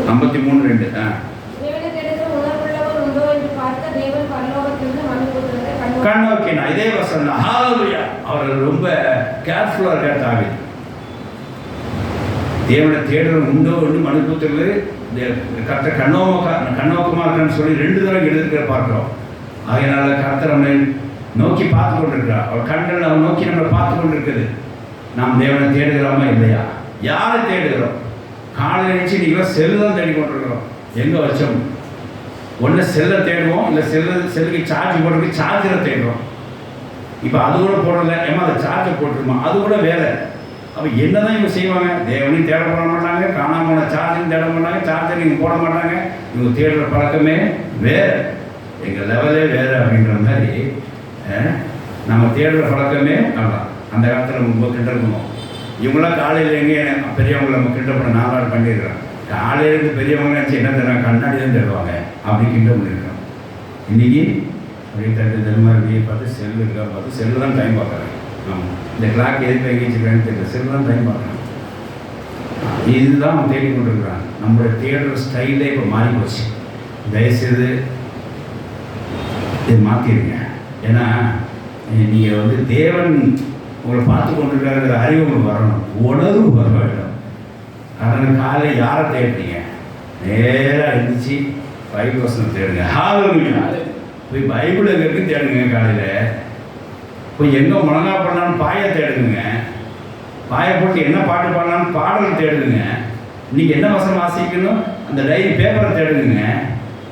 53:2. கண் நோக்கினா இதே வசனம். ஹல்லேலூயா. அவர் ரொம்ப கேர்ஃபுல்லாக இருக்கார் தாவீது. தேவனை தேடுற உண்டோ என்று மனுபுத்திரர்கள் கர்த்தர் கண்ணோக்கமாக இருக்கான்னு சொல்லி 2 தடவை எழுதிருக்கிற பார்க்கிறோம். அதனால கர்த்தர் நம்மை நோக்கி பார்த்து கொண்டிருக்கிறார். அவர் கண்கள் அவன் நோக்கி நம்மளை பார்த்து கொண்டிருக்குது. நாம் தேவனை தேடுகிறோமா இல்லையா? யாரை தேடுகிறோம்? காலையில் நினச்சி நீங்களாம் செல்லு தான் தேடி கொண்டிருக்கிறோம். எங்கே வச்சோம்? ஒன்று செல்லை தேடுவோம், இல்லை செல்லுக்கு சார்ஜ் போடுறதுக்கு சார்ஜரை தேடுவோம். இப்போ அது கூட போடலை, ஏமா அதை சார்ஜர் போட்டுருமா, அது கூட வேலை. அப்போ என்ன தான் இவங்க செய்வாங்க? தேவனையும் தேட போட மாட்டாங்க, காணாம போன சார்ஜரையும் தேட மாட்டாங்க, சார்ஜர் இங்கே போட மாட்டாங்க. இவங்க தேடுற பழக்கமே வேறு, எங்கள் லெவலே வேறு அப்படின்ற மாதிரி நம்ம தேடுற பழக்கமே அதான். அந்த காலத்தில் ரொம்ப கிட்ட இருக்கணும். இவங்களாம் காலையில் எங்கே பெரியவங்களை நம்ம கிட்ட பண்ண நாளாக பண்ணிடுறோம். காலையிலேருந்து பெரியவங்க நினச்சி என்ன தருவாங்க? கண்ணாடி தான் தேடுவாங்க. அப்படி கிட்ட பண்ணியிருக்கிறோம். இன்றைக்கி அப்படியே தட்டு மாதிரி பார்த்து செல்லு இருக்கா பார்த்து செல்லு தான் டைம் பார்க்குறேன். ஆமாம், இந்த கிளாக் எதுக்கு எங்கேச்சிருக்கான்னு தெரியல, செல்லு தான் டைம் பார்க்குறேன். இதுதான் அவங்க தேடி கொண்டிருக்கிறாங்க. நம்மளுடைய தேடுற ஸ்டைலே இப்போ மாறி போச்சு. தயவுசெய்து இது மாற்றிடுங்க. ஏன்னா நீங்கள் தேவன் உங்களை பார்த்து கொண்டிருக்கிற அறிவு உங்களுக்கு வரணும், உணர்வு வர வேண்டும். அதனால் காலையில் யாரை தேடுறீங்க? நேராக இருந்துச்சு பைபிள் வசனம் தேடுங்க. ஹல்லேலூயா. போய் பைபிள் எங்கே இருக்குன்னு தேடுங்க. காலையில் போய் எங்கே முழங்கா பண்ணலான்னு பாயை தேடுங்க. பாயை போட்டு என்ன பாட்டு பாடலான்னு பாடல் தேடுங்க. நீங்கள் என்ன வசனம் வாசிக்கணும் அந்த டைரி பேப்பரை தேடுங்க.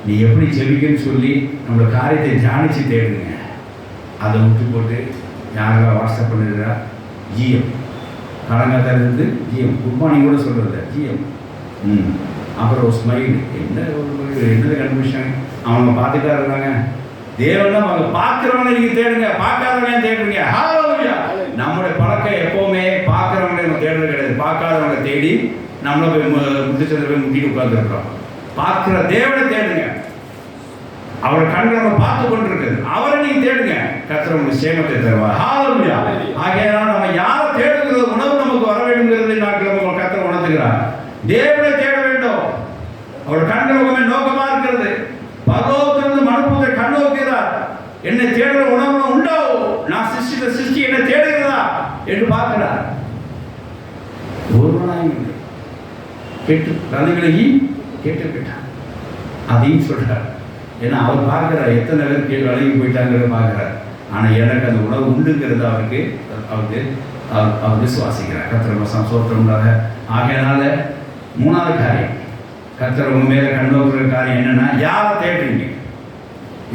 நீ எப்படி செவிக்கன்னு சொல்லி நம்மளோட காரியத்தை தியானித்து தேடுங்க. அதை விட்டு போட்டு யாரெல்லாம் வாட்ஸ்அப் பண்ணிடுறா ஜிஎம் காலங்காத்தாலேருந்து ஜிஎம் குட் மார்னிங் கூட சொல்கிறது ஜிஎம். அப்புறம் ஒரு ஸ்மைல் என்னது கண்டுபிடிச்சாங்க. அவங்க பார்த்துட்டா இருந்தாங்க. தேவன் அவங்க பார்க்குறவங்க நீங்கள் தேடுங்க, பார்க்காதவங்க தேடுறீங்க. ஹல்லேலூயா. நம்மளுடைய பழக்கம் எப்போவுமே பார்க்குறவங்களே நம்ம தேடுறது கிடையாது. பார்க்காதவங்க தேடி நம்மளை போய் முட்டிச்சதை போய் முட்டிட்டு உட்காந்துருக்குறோம். பார்க்குற தேவனை தேடுங்க. அவர் கண்கள் நம்ம பார்த்து கொண்டிருக்குது. அவரை நீங்கள் தேடுங்க. கர்த்தர் உங்களுக்கு சேமத்தை தருவார். ஹல்லேலூயா. ஆகையால் நம்ம யாரை தேடுகிறது உணவு நமக்கு வர வேண்டும்ங்கிறதை நாட்கள் நம்ம கர்த்தர் உணர்த்துகிறார். தேவனை தேட வேண்டும். அவர் கண்கள் உங்க நோக்கமாக இருக்கிறது. பரலோகத்திலிருந்து மனுபுத்திரரை கண் நோக்கிறார். என்னை தேடுற உணவு உண்டோ? நான் சிருஷ்டி என்னை தேடுகிறதா என்று பார்க்கிறார். ஒரு நாள் கேட்டு கதைகளை கேட்டுக்கிட்டார். அதையும் சொல்கிறார். ஏன்னா அவர் பார்க்குறார் எத்தனை பேர் கேள்வி அழகி போயிட்டாங்கிறத பார்க்குறார். ஆனால் எனக்கு அந்த உணவு உண்டுங்கிறது அவர் விசுவாசிக்கிறார். கர்த்தர் சோத்திரம்னாக. ஆகையனால 3வது காரியம், கர்த்தர் உங்க மேலே கண்ணோக்குற காரியம் என்னென்னா, யாரை தேடுறீங்க,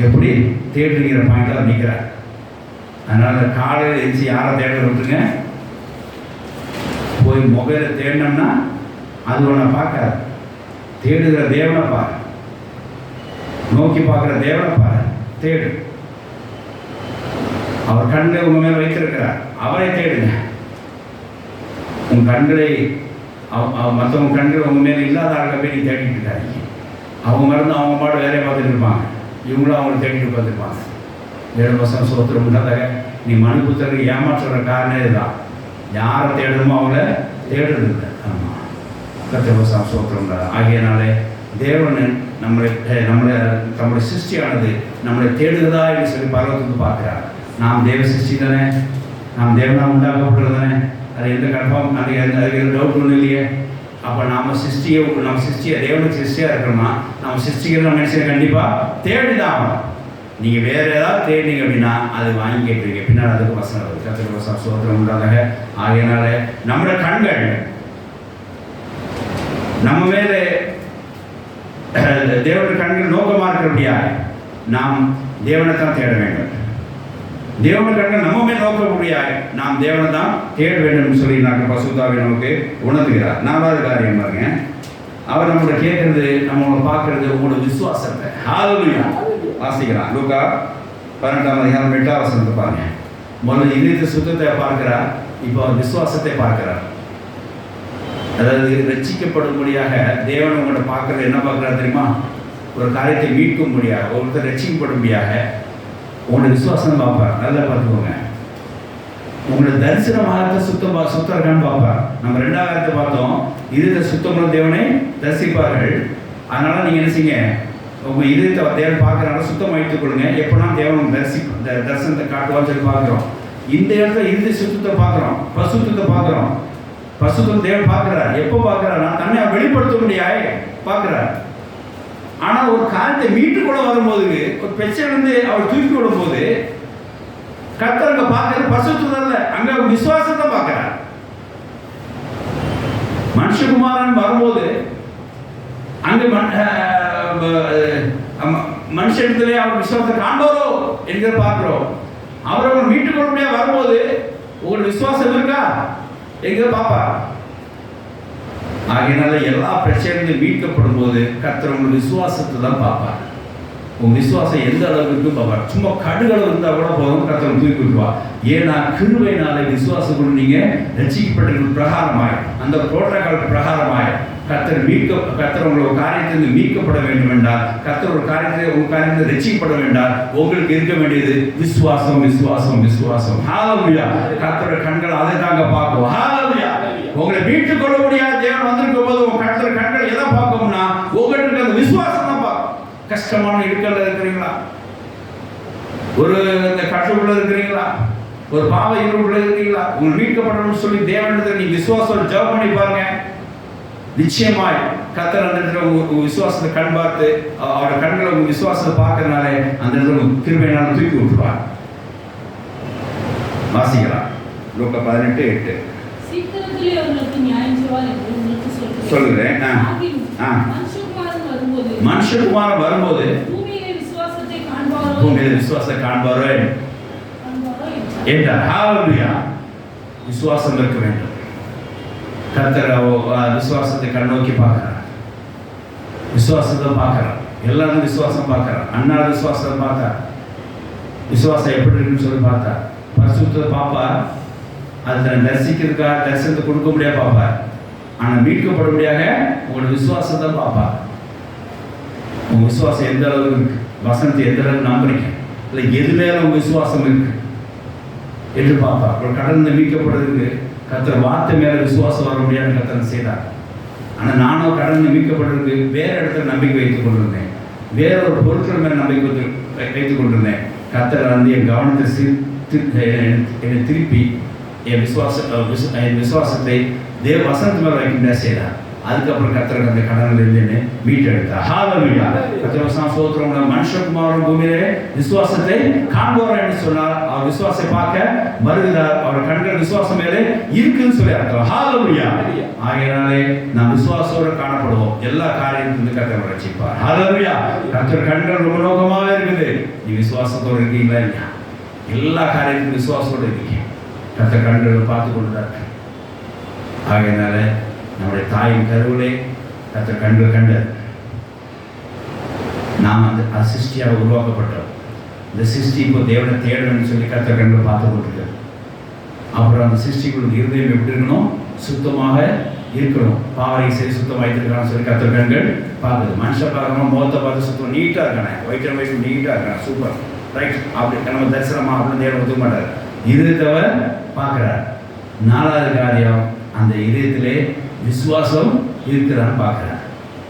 எப்படி தேடுறீங்கிற பாயிண்டில் நிற்கிறார். அதனால் காலையில் எழுச்சி யாரை தேட விட்டுருங்க. போய் மொபைலை தேடினோம்னா அது ஒன்றை பார்க்காது. தேடுகிற தேவனை பாரு, நோக்கி பார்க்குற தேவனை பாரு, தேடு. அவர் கண்களை உங்க மேலே வைத்திருக்கிறார். அவரை தேடுங்க. உன் கண்களை மற்றவங்க கண்கள் உங்க மேலே இல்லாத ஆளுக்க போய் நீ தேடிட்டு இருக்காங்க. அவங்க மருந்து அவங்க பாடு வேலையை பார்த்துட்டு இருப்பாங்க. இவங்களும் அவங்களை தேடிட்டு பார்த்துருப்பாங்க. 7 சோத்திரம் உண்டாதாக நீ மனுபுத்தருக்கு ஏமாற்றுற காரணம் இதுதான். யாரை தேடணுமோ அவங்கள தேடுறது இல்லை. ஆமாம், கர்த்தர் சோத்திரம் உண்டாக. ஆகையினாலே தேவன் நம்முடைய சிருஷ்டியானது நம்மளை தேடுகிறதா என்று சொல்லி பரவத்துக்கு பார்க்கிறார். நாம் தேவ சிருஷ்டி தானே, நாம் தேவனாக உண்டாக்கப்பட்டது தானே, அது எந்த கன்ஃபார்ம் அதுக்கு எந்த டவுட் ஒன்றும் இல்லையே. அப்போ நம்ம சிருஷ்டியை தேவனுக்கு சிருஷ்டியாக இருக்கிறோம்னா நம்ம சிருஷ்டிக்கிற மனுஷனை கண்டிப்பாக தேடிதான் ஆகணும். நீங்கள் வேறு ஏதாவது தேடினீங்க அப்படின்னா அது வாங்கி கேட்பீங்க, பின்னால் அதுக்கு வசனம் வருது. கர்த்தருக்கு சோத்திரம் உண்டாதாக. ஆகையினால நம்முடைய கண்கள் நம்ம மேலே தேவனுடைய கண்கள் நோக்கமாக இருக்கிறபடியா நாம் தேவனை தான் தேட வேண்டும். தேவனுடைய கண்கள் நம்ம மேல் நோக்கக்கூடியாய் நாம் தேவனை தான் தேட வேண்டும் சொல்லி நாங்கள் பசுத்தாவை நமக்கு உணர்த்துகிறார். 4வது காரியம் பாருங்க, அவர் நம்மளை கேட்கறது, நம்மளை பார்க்கறது உங்களோட விசுவாசத்தை. ஹல்லேலூயா. வாசிக்கலாம் லூக்கா 12ஆம் அதிகாரம் 8ஆம் வசனத்தை பாருங்க. முதல்ல இதயத்தை சுத்தத்தை பார்க்கிறார், இப்போ அவர் விசுவாசத்தை பார்க்கிறார். அதாவது ரட்சிக்கப்படும்படியாக தேவன் உங்களை பார்க்கறது என்ன பார்க்குறாரு தெரியுமா? ஒரு காரியத்தை மீட்கும்படியாக, ஒருத்தர் ரட்சிக்கப்படும்படியாக உங்களோட விசுவாசம் பார்ப்பார். நல்லா பார்த்துக்கோங்க. உங்களோட தரிசனமாக சுத்தம் இருக்கான்னு பார்ப்பார். நம்ம 2வது காரியத்தை பார்த்தோம், இதயத்தை சுத்தமுள்ள தேவனை தரிசிப்பார்கள். அதனால நீங்கள் என்ன செய்யுங்க, உங்கள் இதயத்தை தேவன் பார்க்குறாங்க, சுத்தம் வைத்துக் கொள்ளுங்க. எப்போனா தேவன் தரிசனத்தை காட்டுவான்னு சொல்லி பார்க்குறோம். இந்த இடத்துல இதய சுத்தத்தை பார்க்குறோம், பசுத்தத்தை பார்க்குறோம். பசுத்தம் தேவன் பார்க்குறார். எப்போ பார்க்குறாருன்னா தன்னை வெளிப்படுத்த முடியாது பார்க்குறார். ஆனால் ஒரு காரியத்தை மீட்டுக்குள்ள வரும்போது, ஒரு பிரச்சனை அவர் தூக்கி விடும்போது கர்த்தர் அங்கே பார்க்குற பசுத்தம் அங்கே விசுவாசத்தை பார்க்குறார். மனுஷகுமாரன் வரும்போது அங்கே மனுஷத்திலே அவர் விசுவாசத்தை காண்பாரோ என்கிற பார்க்கிறோம். அவர் மீட்டுக்கொள்ள முடியாது வரும்போது உங்களுக்கு விசுவாசம் இருக்கா என்கிற பார்ப்பார். ஆகையினால எல்லா பிரச்சனைகளும் மீட்கப்படும் போது கர்த்தர் உங்கள் விசுவாசத்தை தான் பார்ப்பார். உங்கள் விசுவாசம் எந்த அளவுக்கு பார்ப்பார். சும்மா கடுகளவு இருந்தால் கூட போதும், கர்த்தர் தூக்கி விட்டுருவார். ஏன்னா கிருபையினாலே விசுவாசம் கொண்டு நீங்கள் ரட்சிக்கப்பட்ட பிரகாரமாய், அந்த புரோட்டோகால் பிரகாரமாய் கர்த்தர் உங்களை ஒரு காரியத்திலிருந்து மீட்கப்பட வேண்டும் என்றால், கர்த்தர் ஒரு காரியத்தை ரட்சிக்கப்பட வேண்டாம், உங்களுக்கு இருக்க வேண்டியது விசுவாசம், விசுவாசம், விசுவாசம். ஹல்லேலூயா. கர்த்தருடைய கண்கள் அதை தாங்க பார்க்கும். ஹல்லேலூயா. உங்களை மீட்டுக் கொள்ள முடியாத தேவன் வந்திருக்கும் போது உங்க கண்கள் எதை பார்க்கும்னா உங்களுக்கு அந்த விசுவாசம் தான் பார்க்கும். கஷ்டமான இடுக்கல்ல இருக்கிறீங்களா, ஒரு இந்த கட்டுக்குள்ள இருக்கிறீங்களா, ஒரு பாவ இருளுக்குள்ள இருக்கிறீங்களா, உங்களை மீட்கப்படணும்னு சொல்லி தேவனிடத்தில் நீங்க விசுவாசம் ஜெபம் பண்ணி பாருங்க. நிச்சயமாய் கர்த்தர் அந்த இடத்துல உங்க விசுவாசத்தை கண் பார்த்து அவரோட கண்களை உங்க விசுவாசத்தை பார்க்கறதுனால அந்த இடத்துல கிருபையினால தூக்கி விட்டுருவார். வாசிக்கலாம் லூக்கா 18:8. சீக்கிரத்திலே அவர்களுக்கு நியாயம் செய்வார் என்று உங்களுக்கு சொல்லுகிறேன். மனுஷகுமாரன் வரும்போது பூமியிலே விசுவாசத்தை காண்பாரோ என்றார். ஹல்லேலூயா. விசுவாசம் இருக்க வேண்டும். கர்த்தர் விசுவாசத்தை கண்ணோக்கி பார்க்கிறார், விசுவாசத்தை பார்க்கிறார். எல்லாரும் விசுவாசம் பார்க்கிறார். அண்ணா விசுவாசத்தை பார்த்தார், விசுவாசம் எப்படி இருக்குன்னு சொல்லி பார்த்தார். பரிசுத்தத்தை பார்ப்பார், அதை தரிசிக்கிறதுக்காக தரிசனத்தை கொடுக்க முடியாது பார்ப்பார். ஆனால் மீட்கப்பட முடியாத உங்களோட விசுவாசத்தை பார்ப்பார். உங்கள் விசுவாசம் எந்த அளவுக்கு இருக்கு, வசனத்தை எந்த அளவுக்கு நம்புறீங்க, இல்லை எது மேலே உங்கள் விசுவாசம் இருக்கு என்று பார்ப்பார். ஒரு கடந்து மீட்கப்படுறதுக்கு கர்த்தர் வார்த்தை மேலே விசுவாசம் வர முடியாது கர்த்தர் செய்தார். ஆனால் நானும் கடந்து மீட்கப்படுறதுக்கு வேற இடத்துல நம்பிக்கை வைத்துக் கொண்டிருந்தேன், வேற ஒரு பொருட்கள் மேலே நம்பிக்கை வைத்துக் கொண்டிருந்தேன். கர்த்தர் என் கவனத்தை என்னை திருப்பி என் விசுவாசத்தை தேவ வசனத்து மேலே வைக்க செய்தார். அதுக்கப்புறம் கர்த்தர் அந்த கடனிலிருந்து மீட்டெடுத்தார். ஹல்லேலூயா. கர்த்தர் ஸ்தோத்திரம். மனுஷகுமாரன் பூமியிலே விசுவாசத்தை காண்பவர் என்று சொன்னார். அவர் விசுவாசத்தை பார்க்க வருகிறார். அவர் கண்கள் விசுவாசம் மேலே இருக்குன்னு சொல்லி அர்த்தம். ஹல்லேலூயா. ஆகையினாலே நாம் விசுவாசத்தோடு காணப்படுவோம். எல்லா காரியத்திலிருந்து கர்த்தர் ரட்சிப்பார். ஹல்லேலூயா. கர்த்தர் கண்கள் ரொம்ப நோக்கமாக இருக்குது. நீ விசுவாசத்தோடு இருக்கீங்களா இல்லையா? எல்லா காரியத்திலும் விசுவாசத்தோடு இருக்கீங்க. கர்த்தர் கண்களை பார்த்து கொண்டுதான். ஆகையினால நம்முடைய தாயின் கருவிலே கர்த்தர் கண்கள் கண்டது. நாம் அந்த சிருஷ்டியாக உருவாக்கப்பட்டோம். இந்த சிருஷ்டி இப்போ தேவனை தேடணும்னு சொல்லி கர்த்தர் கண்கள் பார்த்து கொண்டிருக்காரு. அப்புறம் அந்த சிருஷ்டிக்குள்ள இருதயம் எப்படி இருக்கணும், சுத்தமாக இருக்கணும். பாவரை சரி சுத்தம் வைத்திருக்கான்னு சொல்லி கர்த்தர் கண்கள் பார்க்குது. மனுஷன் பார்க்கணும், முகத்தை பார்த்து சுத்தம் நீட்டாக இருக்கானே, வயிற்று வயசு நீட்டாக இருக்கானே, சூப்பர். ரைட் அப்படி நம்ம தரிசனமா அப்படின்னு தேவன் ஒத்துக்க மாட்டார். இதயத்தை அவர் பார்க்குறார். 4வது காரியம், அந்த இதயத்திலே விசுவாசம் இருக்கிறான்னு பார்க்குறார்.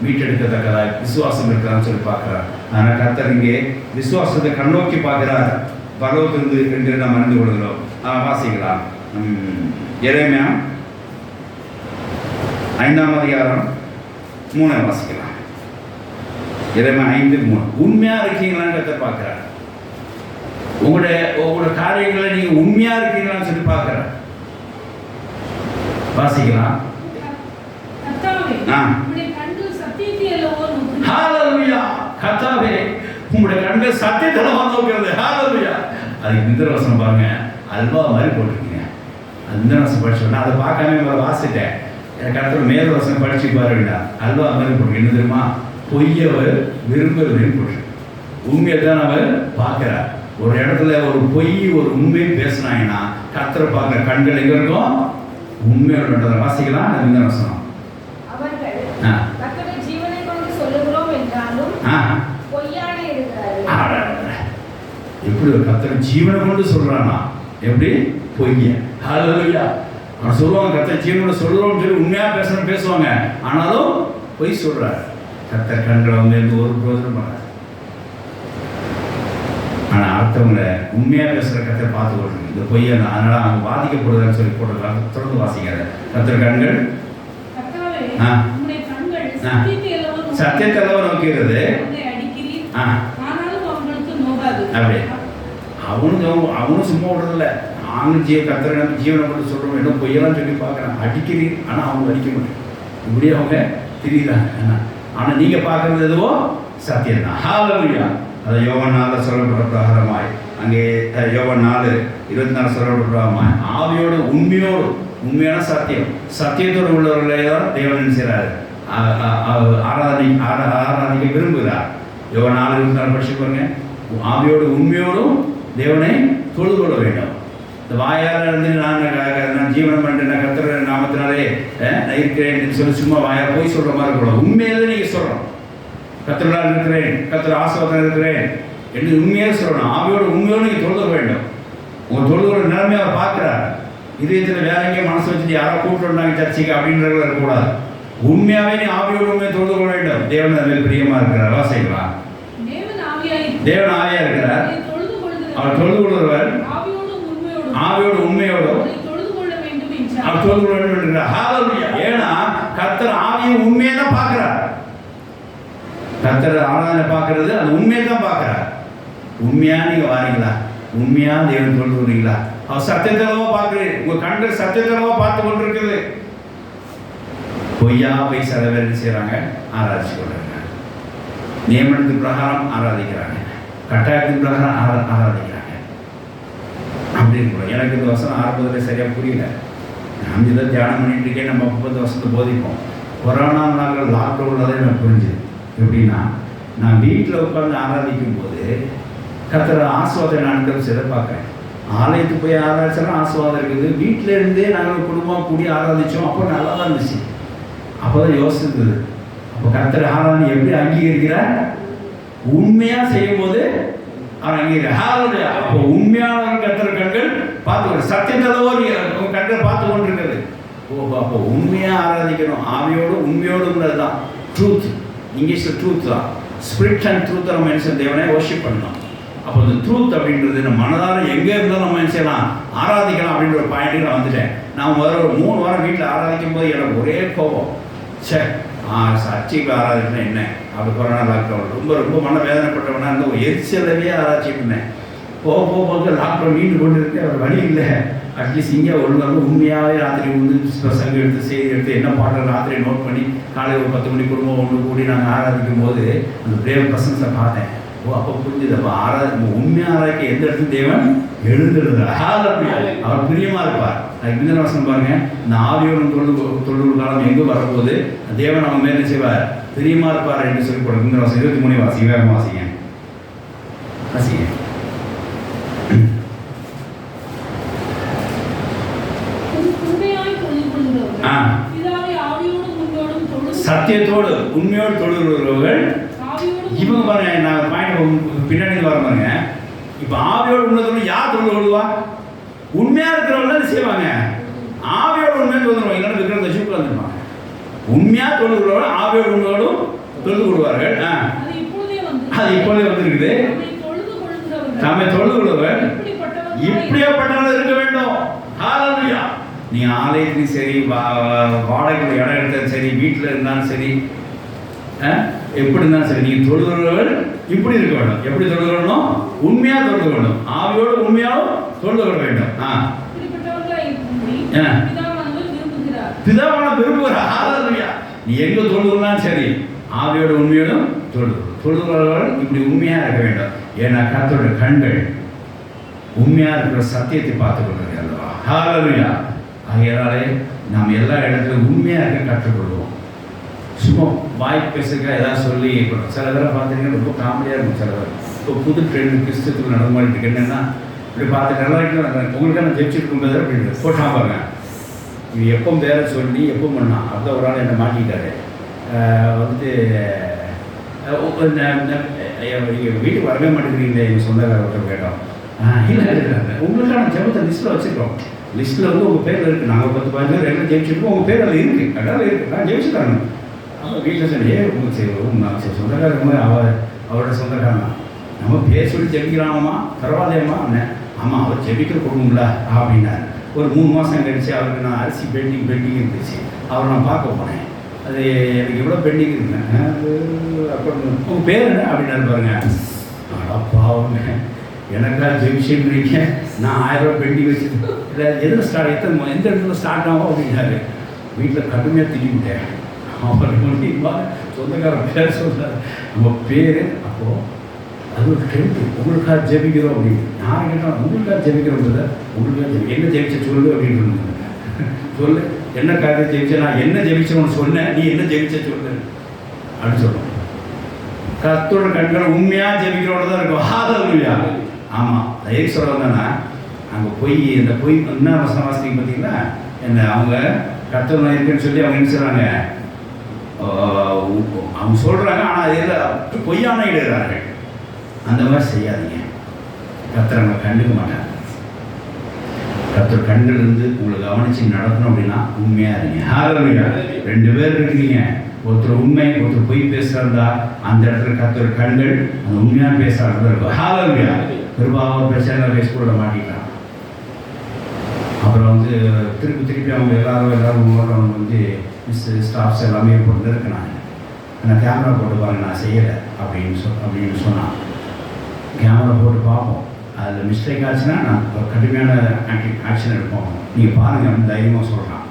மீட்டெடுக்கத்தக்கதாக விசுவாசம் இருக்கிறான்னு சொல்லி பார்க்குறார். ஆனால் கர்த்தர் இங்கே விசுவாசத்தை கண்ணோக்கி பார்க்குறார். பரலோகத்திலிருந்து என்று நாம் அறிந்து கொள்கிறோம். வாசிக்கலாம். எரேமியா 5ஆம் அதிகாரம் 3 வாசிக்கலாம். எரேமியா 5:3. உண்மையா இருக்கீங்களான்னு கர்த்தர் பார்க்குறார். உங்களுடைய காரியங்களை நீங்க உண்மையா இருக்கீங்களான்னு சொல்லி பார்க்குறார். வாசிக்கலாம். ஹalleluya. கர்த்தாவே உங்களுடைய கண்கள் சத்தியத்துல நோக்குறது. ஹalleluya. அதுக்கு இந்த வசனம் பாருங்க, அல்வா மாதிரி போட்டுருக்கீங்க. அந்த வசனம் படிச்சோன்னா அதை பார்க்காம வாசிட்டேன். எனக்கு அடுத்த மேல் வசனம் படிச்சு பாருங்கடா. அல்வா மாதிரி போட்டு என்ன தெரியுமா? பொய்யவர் விரும்புவதையும் போட்டு உண்மையை தான் அவர் பார்க்கிறார். ஒரு இடத்துல ஒரு பொய் ஒரு உண்மையை பேசினாங்கன்னா கர்த்தரை பார்க்குற கண்கள் எங்க இருக்கும்? உண்மையோட வாசிக்கலாம். அது இந்த வசனம். எப்படி ஒரு கர்த்தர் ஜீவனை கொண்டு சொல்றானா? எப்படி பொய்ய? ஹalleluya. அவன் சொல்லுவாங்க கர்த்தர் ஜீவனோட சொல்றோம்னு சொல்லி உண்மையா பேசுவாங்க. ஆனாலும் பொய் சொல்றாரு. கர்த்தர் கண்களை வந்து எந்த ஒரு பிரயோஜனம் பண்ணாது. ஆனால் அடுத்தவங்க உண்மையா பேசுற கர்த்தர் பார்த்து கொள்ளுங்க. இந்த பொய்யை அதனால அவங்க பாதிக்கப்படுதுன்னு சொல்லி போட்டுருக்காங்க. தொடர்ந்து வாசிக்காத. கர்த்தர் கண்கள் சத்தியத்தை நோக்கிறது. அப்படி அவனும் சும்மா விடுறதில்ல. நாங்களும் கர்த்தர் ஜீவனை கொண்டு சொல்றோம். என்ன பொய்யெல்லாம் சொல்லி பார்க்குறாங்க. அடிக்கிறீர், ஆனால் அவங்க அடிக்க மாட்டேன். இப்படி அவங்க தெரியுறாங்க. ஆனால் நீங்க பார்க்கறது எதுவோ சத்தியம் தான். ஹalleluya. அது யோவான் 4 சொல்லப்பட்ட பிரகாரமாய், அங்கே யோவான் 4:24 சொல்லப்பட்ட பிரகாரமாய் ஆவியோடு உண்மையோடு, உண்மையான சத்தியம் சத்தியத்தோடு உள்ளவர்களே தான் தேவன் செய்கிறார், ஆராதனைக்க விரும்புகிறார். யோவான் 4:24 படிச்சு பாருங்க. ஆவியோடு உண்மையோடும் தேவனை தொழுது கொள்ள வேண்டும். இந்த வாயால் இருந்து நான் ஜீவனம் பண்ணுறேன் கர்த்தர் நாமத்தினாலே நான் இருக்கிறேன் சொல்லி சும்மா வாயால் போய் சொல்கிற மாதிரி இருக்கணும். உண்மையிலே நீங்கள் சொல்கிறோம் கர்த்தரால் இருக்கிறேன், கர்த்தர் ஆசீர்வாதம் இருக்கிறேன் என்று உண்மையாக சொல்லணும். ஆவியோடு உண்மையோடு நீங்கள் தொழுத வேண்டும். உங்கள் தொழுதோட நிலைமையை அவர் பார்க்குறார். இதயத்தில் வேற எங்கேயும் மனசு வச்சுட்டு யாரோ கூப்பிட்டு வந்தாங்க சர்ச்சைக்கு அப்படின்றவங்க இருக்கக்கூடாது. உண்மையாகவே நீ ஆவியோடு உண்மையை தொழுது கொள்ள வேண்டும். தேவன் அதில் பிரியமாக இருக்கிறார். வாசிக்கலாம். தேவன் ஆவியா இருக்கிறார். அவர் தொழுது கொள்கிறவர் ஆவியோடு உண்மையோடு அவர் தொழுது கொள்ள வேண்டும் என்கிறார். ஹalleluya. ஏன்னா கர்த்தர் ஆவியை உண்மையை தான் பார்க்கிறார். கர்த்தர் ஆராதனை பார்க்கறது அது உண்மையை தான் பார்க்கிறார். உண்மையா நீங்க வாரீங்களா? உண்மையா தேவன் தொழுது கொள்றீங்களா? அவர் சத்தியத்தளவா பார்க்கிறீர். உங்க கண்கள் சத்தியத்தளவா பார்த்து கொண்டிருக்குது. பொய்யா போய் சில பேர் செய்யறாங்க, ஆராதிச்சு கொள்றாங்க. நியமனத்தின் பிரகாரம் ஆராதிக்கிறாங்க, கட்டாயத்தின் பிரகாரம் ஆராதிக்கிறாங்க. அப்படின்னு கூட எனக்கு இந்த வசனம் ஆரம்பத்தில் சரியா புரியல. நான் இதை தியானம் பண்ணிட்டு இருக்கேன். நம்ம 30 வருஷத்தை போதிப்போம். கொரோனா நாங்கள் லாக்டவுனில் தான் எனக்கு புரிஞ்சுது. எப்படின்னா நான் வீட்டில் உட்காந்து ஆராதிக்கும் போது கர்த்தர் ஆசீர்வாதம் நாட்கள் சில பார்க்குறேன். ஆலயத்துக்கு போய் ஆராதிச்சாலும் ஆசீர்வாதம் இருக்குது. வீட்டில் இருந்தே நாங்கள் குடும்பம் கூடி ஆராதித்தோம். அப்போ நல்லா தான் இருந்துச்சு. அப்போ தான் யோசித்தது. அப்போ கர்த்தர் ஆராதனை எப்படி அங்கீகரிக்கிறார்? உண்மையாக செய்யும் போது அவர் அங்கீகரிக்கிறார். அப்போ உண்மையான கர்த்தர் கண்கள் பார்த்து சத்தியத்தளவோ கண்கள் பார்த்து கொண்டிருக்கிறது. அப்போ உண்மையாக ஆராதிக்கணும். ஆவியோடு உண்மையோடு தான் ட்ரூத். இங்கிலீஷில் ட்ரூத் தான். ஸ்பிரிட் அண்ட் ட்ரூத் நம்ம மனுஷன் தேவனை வர்ஷிப் பண்ணணும். அப்போ இந்த ட்ரூத் அப்படின்றது நம்ம மனதார எங்கே இருந்தாலும் நம்ம என்ன செய்யலாம், ஆராதிக்கலாம் அப்படின்ற ஒரு பாயிண்ட்டுக்கு நான் வந்துட்டேன். நான் முதல்ல ஒரு 3 வாரம் வீட்டில் ஆராதிக்கும் போது எனக்கு ஒரே கோபம். சர்ச்சைக்கு ஆராதிக்கணும் என்ன அப்படி கொரோனா லாக்டவுன் ரொம்ப ரொம்ப மன வேதனைப்பட்டவனா இருந்த ஒரு எரிச்சலவே ஆராய்ச்சிருந்தேன். போக லாக்டவுன் மீண்டு கொண்டு இருக்கு. அவர் வழி இல்லை. அட்லீஸ்ட் இங்கே ஒழுங்காக உண்மையாகவே ராத்திரி வந்து பிரசங்க எடுத்து செய்தி எடுத்து என்ன பாட்டு ராத்திரி நோட் பண்ணி காலையில் ஒரு 10 மணி குடும்பம் ஒன்று கூடி நாங்கள் ஆராதிக்கும் போது அந்த தேவ பிரசன்ஸை பார்த்தேன். அப்போ புரிஞ்சுது. அப்போ உண்மையாக ஆராய்க்க எந்த இடத்துல தேவன் எழுந்துருந்தார். அவர் பிரியமா இருப்பார். அதுக்கு இந்த வசனம் பாருங்க. இந்த ஆவியோடும் தொழுது காலம் எங்கு வரும்போது தேவன் அவங்க மேலே செய்வார், பிரியமா இருப்பார் என்று சொல்லி போடுறது. இந்த வசனம் 23 வாசிங்க, வேகமாக வாசிங்க. சத்தியத்தோடு உண்மையோடு தொழுகிறவர்கள் இவங்க பாருங்க. நான் பாயிண்ட் பின்னாடி வர பாருங்க. இப்போ ஆவியோடு உண்மை யார் தொழுது கொள்வா? உண்மையா இருக்கிறவங்க என்ன செய்வாங்க? ஆவியோடு உண்மையா தொழுது கொள்வாங்க. இல்லைன்னா விக்கிரத்தை சூப்பர் வந்துருப்பாங்க. உண்மையா தொழுது கொள்வாங்க, ஆவியோடு உண்மையோடும் தொழுது கொள்வார்கள். அது இப்போதே வந்திருக்குது. நம்மை தொழுது கொள்வர் இப்படியாப்பட்டவர்கள் இருக்க வேண்டும். ஹalleluya. நீ ஆலயத்திலும் சரி, வாடகையில் இடம் எடுத்தாலும் சரி, வீட்டில் இருந்தாலும் சரி, எப்படி இருந்தாலும் சரி, நீங்கள் தொழுகிறவர்கள் இப்படி இருக்க வேண்டும். எப்படி தொழுது கொள்ளணும்? உண்மையா தொழுது கொள்ளணும். ஆவியோடு உண்மையாவும் தொழுது கொள்ள வேண்டும். பிதாவான விரும்புகிறார். ஹalleluya. நீ எங்க தொழுதுனாலும் சரி, ஆவியோட உண்மையோடும் தொழுகிறவர்கள் இப்படி உண்மையா இருக்க வேண்டும். ஏன்னா கர்த்தருடைய கண்கள் உண்மையா இருக்கிற சத்தியத்தை பார்த்துக் கொள்வது அல்லவா? ஹalleluya. ஆகையாலே நாம் எல்லா இடத்துலையும் உண்மையா இருக்க கற்றுக்கொள்வோம். சும்மா வாய் பேசுக ஏதாவது சொல்லி சில பேரை பார்த்தீங்கன்னா ரொம்ப காமெடியாக இருக்கும். சில பேர் இப்போ புது ட்ரெண்ட் கிறிஸ்தத்துக்கு நடமாடிட்டு இருக்கு. என்னென்னா இப்படி பார்த்து நல்லா உங்களுக்காக நான் ஜெயிச்சிருக்கும் போது அப்படின்னு போட்டான் பாருங்க. இது எப்போ பேரை சொல்லி எப்போ பண்ணான். அப்போ ஒரு ஆள் என்னை மாட்டிக்கிட்டாரு. வந்து நீங்கள் வீட்டுக்கு வரவே மாட்டேங்கிறீங்களே எங்கள் சொந்தக்கார ஒருத்தர் கேட்டோம். இல்லை உங்களுக்கான ஜெபத்தை லிஸ்ட்டில் வச்சுருக்கோம். லிஸ்ட்டில் வந்து உங்கள் பேரில் இருக்குது. நாங்கள் 10-15 பேர் எல்லாம் ஜெயிச்சிருக்கோம். உங்கள் பேர் அதில் இருக்குது. கடவுள் இருக்குது. நான் ஜெயிச்சுட்டாங்க. அவன் வீட்டில் சொன்னே உங்களுக்கு சரி சொந்தக்காரங்க மாதிரி அவரோட சொந்தக்காரன் நம்ம பேர் சொல்லி ஜெபிக்கிறாங்கம்மா பரவாயில்லையம்மா அண்ணன். ஆமாம் அவர் ஜெபிக்கிற கொடுங்களா அப்படின்னாரு. ஒரு 3 மாதம் கழிச்சு அவருக்கு நான் அரிசி பெண்டிங் இருந்துச்சு. அவரை நான் பார்க்க போனேன். அது எனக்கு எவ்வளோ பெண்டிங் இருக்குங்க. அப்புறம் உங்கள் பேர் என்ன அப்படின்னாரு பாருங்க. பாவங்க எனக்கா ஜெபிச்சுருக்கீங்க. நான் 1000 ரூபா பெண்டிங் வச்சுருக்கேன். இல்லை எதில் ஸ்டார்ட் எந்த இடத்துல ஸ்டார்ட் ஆகும் அப்படின்னாரு. வீட்டில் கடுமையாக திட்டிவிட்டேன். அவர் சொந்தக்காரன் பேர் சொல்கிறார். நம்ம பேர் அப்போது அது ஒரு டென்த்து. உங்களுக்காக ஜெபிக்கிறோம் அப்படின்னு யார் கேட்டாலும் உங்களுக்காக ஜெபிக்கிறோம். உங்களுக்காக என்ன ஜெபிச்ச சொல்லு அப்படின்னு சொல்லு. என்ன காரியத்தை ஜெபிச்ச? நான் என்ன ஜெபிச்சோன்னு சொன்னேன். நீ என்ன ஜெபிச்ச சொல்லு அப்படின்னு சொல்லுவோம். கர்த்தரோட கண்கள் உண்மையாக ஜெபிக்கிறோட தான் இருக்கும். ஹalleluya. ஆமாம் தயவு சொல்ல வந்தேன்னா அங்கே போய் இந்த பொய் என்ன வசனவாசிங்க பார்த்தீங்கன்னா என்ன அவங்க கர்த்தர் இருக்குன்னு சொல்லி அவங்க என்ன செய்கிறாங்க? அவங்க சொல்கிறாங்க. ஆனால் அதில் பொய்யான இடுகிறார்கள். அந்த மாதிரி செய்யாதீங்க. கர்த்தர் நம்ம கண்டுக்க மாட்டாங்க. கர்த்தர் கண்கள் இருந்து உங்களை கவனித்து நடக்கணும் அப்படின்னா உண்மையாக இருங்க. ஹalleluya. 2 பேர் இருக்கீங்க. ஒருத்தர் உண்மை ஒருத்தர் பொய் பேசுகிறதா அந்த இடத்துல கர்த்தர் கண்கள் அந்த உண்மையாக பேசுகிறதா இருக்கும். ஹalleluya. பெரும்பாலும் பிரச்சனை பேசக்கூட மாட்டிக்கலாம். அப்புறம் வந்து திருப்பி அவங்க எல்லாரும் வந்து ஸ்டாஃப்ஸ் எல்லாமே போட்டு இருக்கிறாங்க. நான் கேமரா போட்டு பாருங்க நான் செய்யலை அப்படின்னு சொன்னான். கேமரா போட்டு பார்ப்போம். அதில் மிஸ்டேக் ஆச்சுன்னா நான் கடுமையான ஆக்ஷன் எடுப்போம். நீங்கள் பாருங்கள் அப்படின்னு தைரியமாக சொல்கிறான்.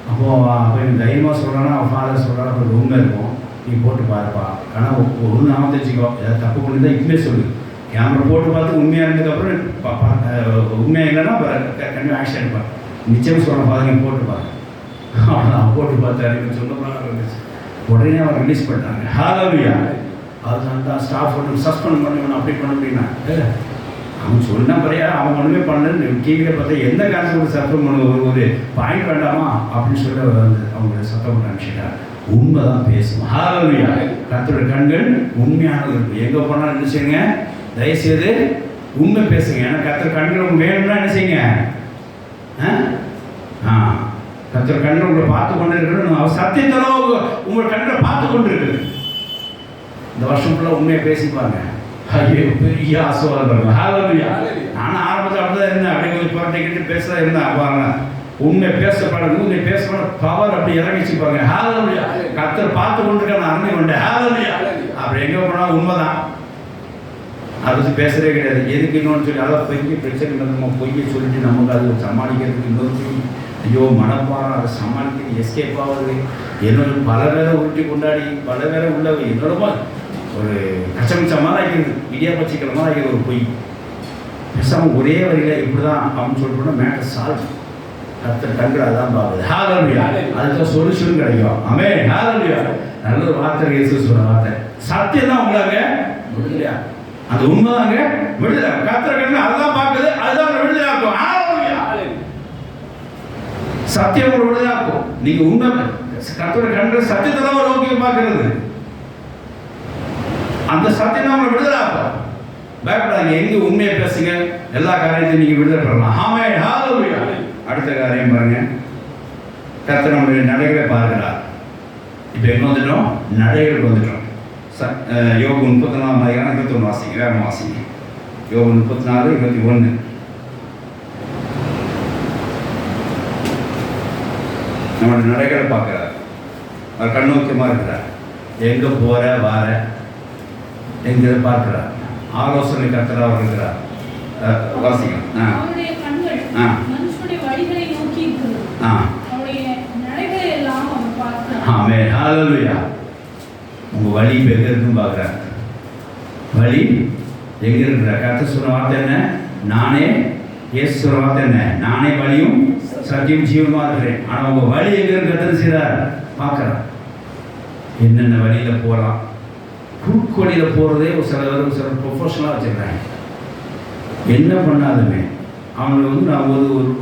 அப்போ எனக்கு தைரியமாக சொல்கிறான்னா அவன் ஃபாதர் சொல்கிறான். அப்போ உண்மை இருக்கும். நீ போட்டு பாருப்பா. ஆனால் ஒரு நாம தெரிஞ்சுக்கோ. ஏதாவது தப்பு பண்ணி தான் இப்பவே சொல்லு. கேமரா போட்டு பார்த்து உண்மையாக இருந்ததுக்கப்புறம் உண்மையாக இல்லைன்னா கண்டிப்பாக ஆக்ஷன் எடுப்பார். நிச்சயம் சொல்கிற ஃபாதர் நீ போட்டு பாரு. நான் போட்டு பார்த்தாரு சொன்னப்போ இருந்துச்சு. உடனே அவர் ரிலீஸ் பண்ணிட்டாங்க. ஹalleluya. அதுதான் தான் ஸ்டாஃப் ஒன்று சஸ்பெண்ட் பண்ணி அப்படி பண்ண அப்படின்னா அவன் சொன்ன பிறையா அவன் ஒன்றுமே பண்ணலன்னு டிவியில் பார்த்தா எந்த காரணத்துக்கு சத்தம் பண்ண ஒரு பாயிண்ட் வேண்டாமா அப்படின்னு சொல்லி அவங்க சத்தம் பண்ண அனுப்பிச்சிட்டார். உண்மை தான் பேசும். ஹalleluya. கர்த்தருடைய கண்கள் உண்மையானது இருக்கும். எங்கே போனாலும் என்ன செய்யுங்க? தயவுசெய்து உண்மை பேசுங்க. ஏன்னா கர்த்தர் கண்கள் உங்களுக்கு வேணும்னா என்ன செய்யுங்க? கர்த்தர் கண்கள் உங்களை பார்த்து கொண்டு இருக்கணும். அவர் சத்தியத்தளவு உங்கள் கண்களை பார்த்து கொண்டு இருக்குது. இந்த வருஷம் ஃபுல்லாக உண்மையை பேசிப்பாங்க. ஐயோ பெரிய ஆசீர்வாதம். ஹalleluya. நானும் ஆரம்பத்தில் அப்படி தான் இருந்தேன். அப்படியே கொஞ்சம் புரட்டிக்கிட்டு பேசதான் இருந்தேன். பாருங்க உண்மை பேசப்படாது. உண்மை பேசப்பட பவர் அப்படி இறங்கிச்சுப்பாங்க. ஹalleluya. கர்த்தர் பார்த்து கொண்டு இருக்க நான் அருமை கொண்டேன். ஹalleluya. அப்படி எங்கே போனாலும் உண்மைதான். அதை பற்றி பேசுகிறே கிடையாது. எதுக்கு இன்னொன்று சொல்லி அதை பெரிய பிரச்சனை நம்ம பொய்யை சொல்லிட்டு நமக்கு அது சமாளிக்கிறதுக்கு இன்னொரு ஐயோ மனப்பாரம் அதை சமாளிக்கிறது எஸ்கேப் ஆகுது. என்னோட பல பேரை உருட்டி கொண்டாடி பல பேரை உள்ள என்னோட ஒரு கச்சமிச்சமாக ஆகிடுது. இடியா பச்சிக்கிழமாக ஆகிடுது ஒரு பொய். பேசாமல் ஒரே வரியில் இப்படி தான் அப்படின்னு சொல்லிட்டு மேட்டர் சால்வ். கர்த்தர் கண்கள் அதான் பார்க்குது. ஹalleluya. அதுக்கு சொல்யூஷன் கிடைக்கும். ஆமென். ஹalleluya. நல்ல ஒரு வார்த்தை இயேசு சொன்ன வார்த்தை. சத்தியம் தான் உங்களாங்க விடுதலையா? அது உண்மைதாங்க விடுதலை. கர்த்தர் கண்கள் அதுதான் பார்க்குது. அதுதான் விடுதலை ஆக்கும். ஹalleluya. சத்தியம் ஒரு விடுதலை ஆக்கும். நீங்க உண்மை கர்த்தருடைய கண்கள் சத்தியத்தை தான் நோக்கி பார்க்கிறது. அந்த சத்தியம் தான் உங்களை விடுதலை ஆக்கும். பயப்படாதீங்க. எங்க உண்மையை பேசுங்க, எல்லா காரியத்தையும் நீங்க விடுதலை பெறலாம். ஆமென், ஹalleluya. அடுத்த காரியம் பாருங்க, கர்த்தர் நம்முடைய நடைகளை பார்க்கிறார். இப்போ எங்க வந்துட்டோம்? நடைகளுக்கு வந்துட்டோம். யோபு 34:21 வாசிங்க, வேகமாக வாசிங்க. யோபு 34:21. நம்மளுடைய நடைகளை பார்க்கிறார். அவர் கண்ணோக்கியமா இருக்கிறார். எங்க போற வார எங்க பார்க்கிறார். ஆலோசனை கர்த்தராக இருக்கிறார். வாசிக்கலாம். அவருடைய கண்கள் மனுஷனுடைய வழிகளை நோக்கி இருக்கிறது. அவருடைய நடைகளை எல்லாம் அவர் பார்க்கிறார். ஆமென், ஹalleluya. உங்க வழி எங்க இருக்குன்னு பார்க்கிறார். வழி எங்க இருக்கிற கர்த்தர் சொன்ன வார்த்தை என்ன? நானே, இயேசு சொன்ன வார்த்தை என்ன? நானே வழியும் சத்தியம் ஜீவனுமா இருக்கிறேன். ஆனா உங்க வழி எங்க இருக்கிறது செய்றார், பார்க்கிறார். என்னென்ன வழியில போகலாம். குறுக்கு வழியில போறதே ஒரு சில ப்ரொஃபஷனலாக வச்சிருக்காங்க. என்ன பண்ணாலுமே அவங்க வந்து நான்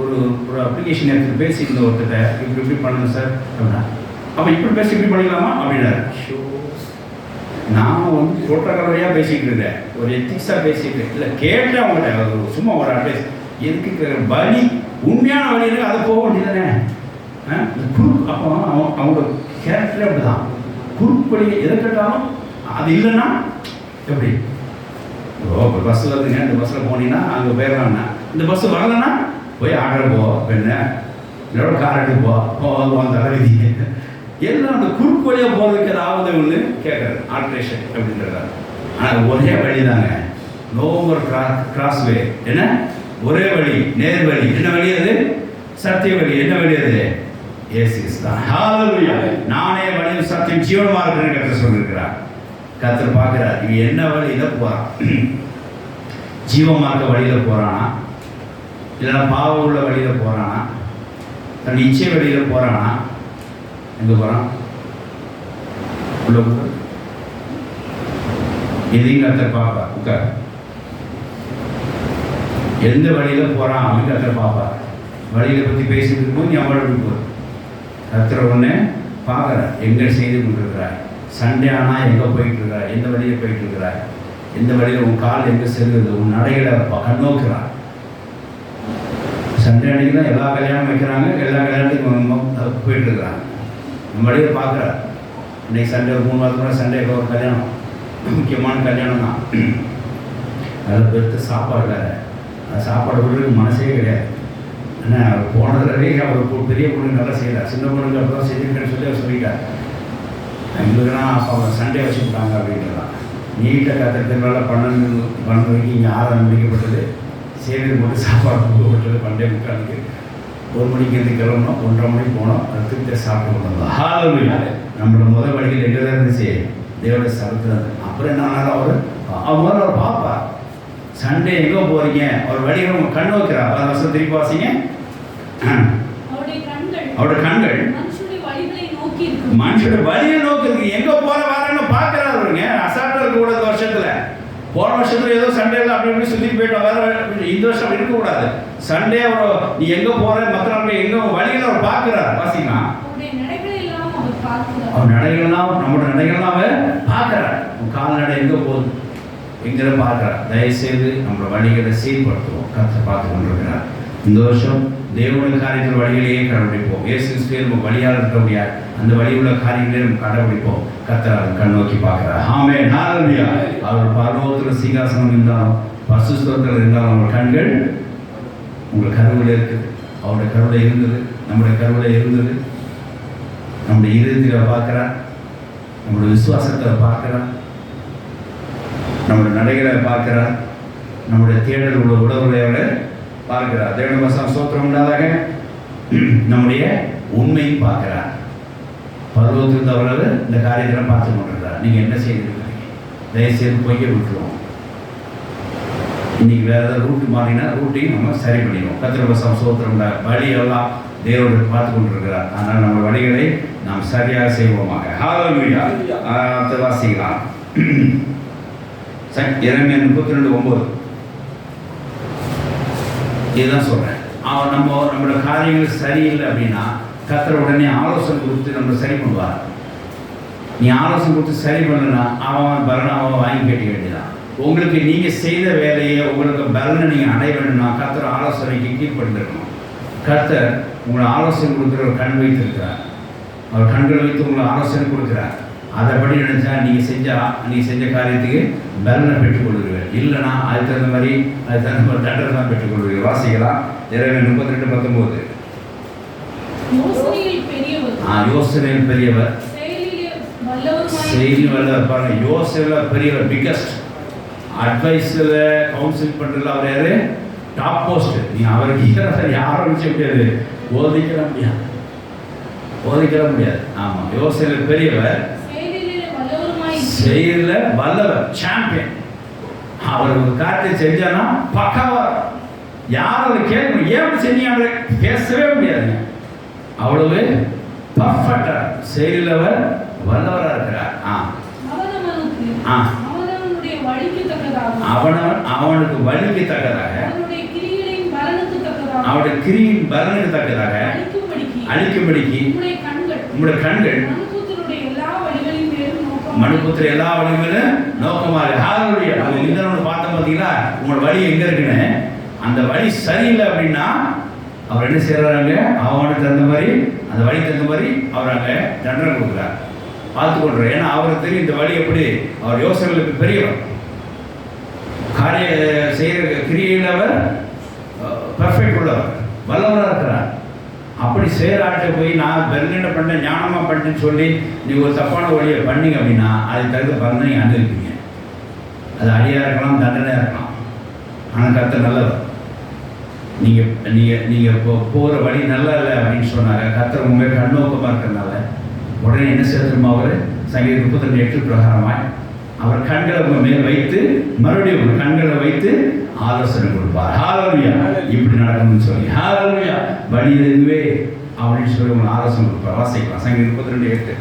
ஒரு அப்ளிகேஷன் எடுத்து பேசியிருந்த ஒருத்தட்ட இப்படி பண்ணணும் சார் அப்படின்னா, அப்போ இப்படி பேசி இப்படி பண்ணிக்கலாமா அப்படின்னாரு. நான் வந்து புரோட்டோகால் வழியாக பேசிக்கிட்டு இருந்தேன், ஒரு எத்திக்ஸாக பேசிட்டு இல்லை கேட்டேன் அவங்கள்ட்ட, சும்மா ஒரு அட்வைஸ். எதுக்கு வழி உண்மையான வழி இருக்கு, அதை போக வேண்டியதானே. குறுக்கு அப்போ அவங்களோட கேரக்டரே அப்படி தான். குறுக்கு வழி எதை கேட்டாலும் அது இல்லைன்னா எப்படி? இப்போ பஸ்ஸில் இருக்குங்க, இந்த பஸ்ஸில் போனீங்கன்னா அங்கே போயிடலாம்னா, இந்த பஸ்ஸு வரலன்னா போய் ஆர்டர் போ, என்ன என்னோட கார் எடுத்து போ தலைவிதி எல்லாம் அந்த குறுக்கு வழியாக போகிறதுக்கு ஏதாவது ஒன்று கேட்குறது ஆல்ட்ரேஷன் அப்படின்றதா. ஆனால் ஒரே வழி தாங்க, நோ மோர் கிராஸ் வே. என்ன ஒரே வழி, நேர் வழி. என்ன வழி அது? சத்திய வழி. என்ன வழி அது? இயேசு தான். ஹalleluya. நானே வழியும் சத்தியம் ஜீவனுமா இருக்கிறேன்னு கர்த்தர் சொல்லியிருக்கிறார். கர்த்தர் பார்க்கிறார், இவன் என்ன வழியில போறான். ஜீவமார்க்க வழியில போறானா, இல்லைன்னா பாவம் உள்ள வழியில போறானா, தன் இச்சை வழியில போறானா, எங்க போறான்? உள்ள எதையும் கர்த்தர் பார்ப்பா. உட்கார். எந்த வழியில போறான் அப்படின்னு கர்த்தர் பார்ப்பா. வழியில பத்தி பேசிட்டு இருக்கும்போது நீ அவளை போ. கர்த்தர் ஒன்று பார்க்குற, எங்கே செய்து கொண்டிருக்கிறாய். சண்டே ஆனால் எங்கே போயிட்டு இருக்கிறாய், எந்த வழியில் போயிட்டு இருக்கிறாய், எந்த வழியில் உன் கால் எங்கே செல்லுது, உன் நடைகளை கண்ணோக்கிறார். சண்டே அன்னைக்கு தான் எல்லா கல்யாணம் வைக்கிறாங்க, எல்லா கல்யாணத்துக்கும் போயிட்டு இருக்கிறாங்க. நம்ம வழியை பார்க்குறார். இன்னைக்கு சண்டே ஒரு 3 வாரத்துக்கு கூட சண்டே ஒரு கல்யாணம், முக்கியமான கல்யாணம் தான். அதில் பெருத்த சாப்பாடு வேறு. அது சாப்பாடு விடுறதுக்கு மனசே கிடையாது. ஏன்னா அவர் போனதுலவே அவர் பெரிய பொண்ணு நல்லா செய்கிறார், சின்ன பொண்ணுக்கு அப்போ தான் செஞ்சுருக்கேன்னு சொல்லி அவர் சொல்லிட்டார். எங்களுக்குன்னா அப்போ அவங்க சண்டே வச்சுக்கிட்டாங்க அப்படின்றதான். நீட்டாக கற்றுக்கிற வேலை 12 வரைக்கும் இங்கே 6 முடிக்கப்பட்டது. சேவை போட்டு சாப்பாடு போகப்பட்டது. 12:45 1 மணிக்கு இருந்து கிளம்பணும், 1:30 மணிக்கு போனோம். அது திருப்தியை சாப்பிட்டு கொண்டு வந்தோம். ஹalleluya. நம்மளோட முதல் வழிகள் எங்கே தான் இருந்துச்சு? தேவனுடைய சபத்தில். அப்புறம் என்ன ஆனாலும் அவர் பார்ப்பார். சண்டே எங்கே போறீங்க, அவர் வழியை அவங்க கண் வைக்கிறார். அது வருஷம் திருப்பி வாசிங்க. அவருடைய கண்கள் மனுஷனுடைய வழியை நோக்கி இருக்கு. எங்க போற வாரன்னு பார்க்கிறாருங்க. அசால்ட்டா இருக்க கூடாது. வருஷத்துல போன வருஷத்துல ஏதோ சண்டேல அப்படி இப்படி சுத்தி போயிட்டோம், வேற இந்த வருஷம் அப்படி இருக்க கூடாது. சண்டே அவர் நீ எங்க போற, மற்ற நாட்கள் எங்க வழியில அவர் பார்க்கிறார். வாசிக்கலாம். அவர் நடைகள்லாம் நம்மளோட நடைகள்லாம் அவர் பார்க்கிறார். உன் கால்நடை எங்க போகுது எங்கிற பார்க்கிறார். தயவுசெய்து நம்மளோட வழிகளை சீர்படுத்துவோம். கர்த்தர் பார்த்து கொண்டிருக்கிறார். இந்த வருஷம் தேவனுடைய காரியத்தில் வழிகளையே கடைபிடிப்போம். இயேசு கிறிஸ்துவே நம்ம வழியாக இருக்க முடியாது, அந்த வழி உள்ள காரியங்களே நம்ம கடைபிடிப்போம். கர்த்தர் கண் நோக்கி பார்க்கிறார். ஆமென், ஹalleluya. அவர் பரலோகத்தில் சிங்காசனம் இருந்தாலும் பரிசுத்தத்தில் இருந்தாலும் அவர் கண்கள் உங்கள் கருவில் இருக்குது. அவருடைய கருவில் இருந்தது, நம்முடைய கருவில் இருந்தது. நம்முடைய இருதயத்தில் பார்க்கிறார், நம்முடைய விசுவாசத்தை பார்க்கிறார், நம்முடைய நடைகளை பார்க்கிறார், நம்முடைய தேடல் உள்ள உடவுடையவரை பார்க்கிறார். தேவனுடைய வசனம் ஸ்தோத்திரம் உண்டாதாக. நம்முடைய உண்மையை பார்க்கிறார். பருவத்திலிருந்து அவர்கள் இந்த காரியத்தில் பார்த்து கொண்டிருக்கிறார். நீங்கள் என்ன செய்திருக்கிறீங்க? தயவுசெய்து பொய்ய விட்டுருவோம். இன்னைக்கு வேறு ஏதாவது ரூட்டு மாறினா ரூட்டையும் நம்ம சரி பண்ணிடுவோம். கர்த்தருடைய வசனம் ஸ்தோத்திரம் உண்டாக. வழியெல்லாம் தேவனுடைய பார்த்து கொண்டிருக்கிறார். ஆனால் நம்ம வழிகளை நாம் சரியாக செய்வோமாக. ஹalleluya. வாசிக்கலாம். எரேமியா 32:9. இதுதான் சொல்கிறேன். அவன் நம்மளோட காரியங்கள் சரியில்லை அப்படின்னா கர்த்தர் உடனே ஆலோசனை கொடுத்து நம்ம சரி பண்ணுவார். நீ ஆலோசனை கொடுத்து சரி பண்ணனா அவன் பரணம் அவன் வாங்கி கேட்க வேண்டியதான். உங்களுக்கு நீங்கள் செய்த வேலையை உங்களுக்கு பலனை நீங்கள் அடைய வேணும்னா கர்த்தர் ஆலோசனைக்கு கீழ்ப்பட்டிருக்கணும். கர்த்தர் உங்களை ஆலோசனை கொடுக்குற ஒரு கண் வைத்திருக்கிறார். அவர் கண்களை வைத்து உங்களை ஆலோசனை கொடுக்குறார். அதைப்படி நினச்சா நீங்கள் செஞ்ச காரியத்துக்கு பலனை பெற்றுக்கொள்வீர்கள். இல்லைனா அதுக்கு தகுந்த மாதிரி தண்டனை தான் பெற்றுக்கொள்வீர்கள். வாசிக்கலாம் 32:19. யோசனையில் பெரியவர், செயலில் வல்லவர். பாருங்க, யோசனையில் பெரியவர், பிகஸ்ட். அட்வைஸில் கவுன்சில் பண்ணுறதுல அவர் யாரு? Top post. நீங்கள் அவருக்கு யாரும் வச்ச முடியாது, போதிக்கிற முடியாது. ஆமாம், யோசனையில் பெரியவர், செயலில் வல்லவர், சாம்பியன். அவர் ஒரு காரியத்தை செஞ்சானா பக்காவா யாரும் கேட்கணும், ஏன் செஞ்சீங்க பேசவே முடியாதுங்க. அவ்வளவு பர்ஃபெக்டா செயலில் அவர் வல்லவராக இருக்கிறார். அவனுக்கு வழிக்கு தக்கதாக, அவனுடைய கிரியின் பலனுக்கு தக்கதாக அழிக்கும்படிக்கு உங்களுடைய கண்கள் மனுபுத்திர எல்லா வழிகளிலும் நோக்கமாக. ஹalleluya. அது இன்னொன்று பார்த்தோம் பார்த்தீங்களா, உங்களோட வழி எங்கே இருக்குன்னு. அந்த வழி சரியில்லை அப்படின்னா அவர் என்ன செய்கிறாங்க, அவனுக்கு தகுந்த மாதிரி அந்த வழி தகுந்த மாதிரி அவர் அங்கே தண்டனை கொடுக்குறார், பார்த்து கொள்றார். ஏன்னா அவருக்கு தெரியும் இந்த வழி எப்படி. அவர் யோசனைகளுக்கு பெரியவர், காரிய செய்கிற கிரியையில் அவர் பர்ஃபெக்ட் உள்ளவர், வல்லவராக இருக்கிறார். அப்படி செய்கிற ஆட்டை போய் நான் பெருநிட பண்ணேன், ஞானமாக பண்ணிட்டேன்னு சொல்லி நீங்கள் ஒரு தப்பான வழியை பண்ணிங்க அப்படின்னா அதுக்கு தகுந்த பலனை நீங்கள் அனுபவிப்பீங்க. அது அடியாக இருக்கலாம், தண்டனையாக இருக்கலாம். ஆனால் கர்த்தர் நல்லவர். நீங்கள் போகிற வழி நல்லா இல்லை அப்படின்னு சொன்னாங்க. கர்த்தர் உண்மையை கண்ணோக்கமாக இருக்கிறதுனால உடனே என்ன செய்யணுமா, அவர் சங்கீதம் 32:8 பிரகாரமாய் அவர் கண்களை உங்கள் மேல் வைத்து மறுபடியும் உங்கள் கண்களை வைத்து ஆலோசனை கொடுப்பார். ஹalleluya. இப்படி நடக்கணும்னு சொல்லி ஹalleluya. வழி எதுவே அப்படின்னு சொல்லி உங்களுக்கு ஆலோசனை கொடுப்பார். வாசிக்கலாம் சங்கீதம் 32:8.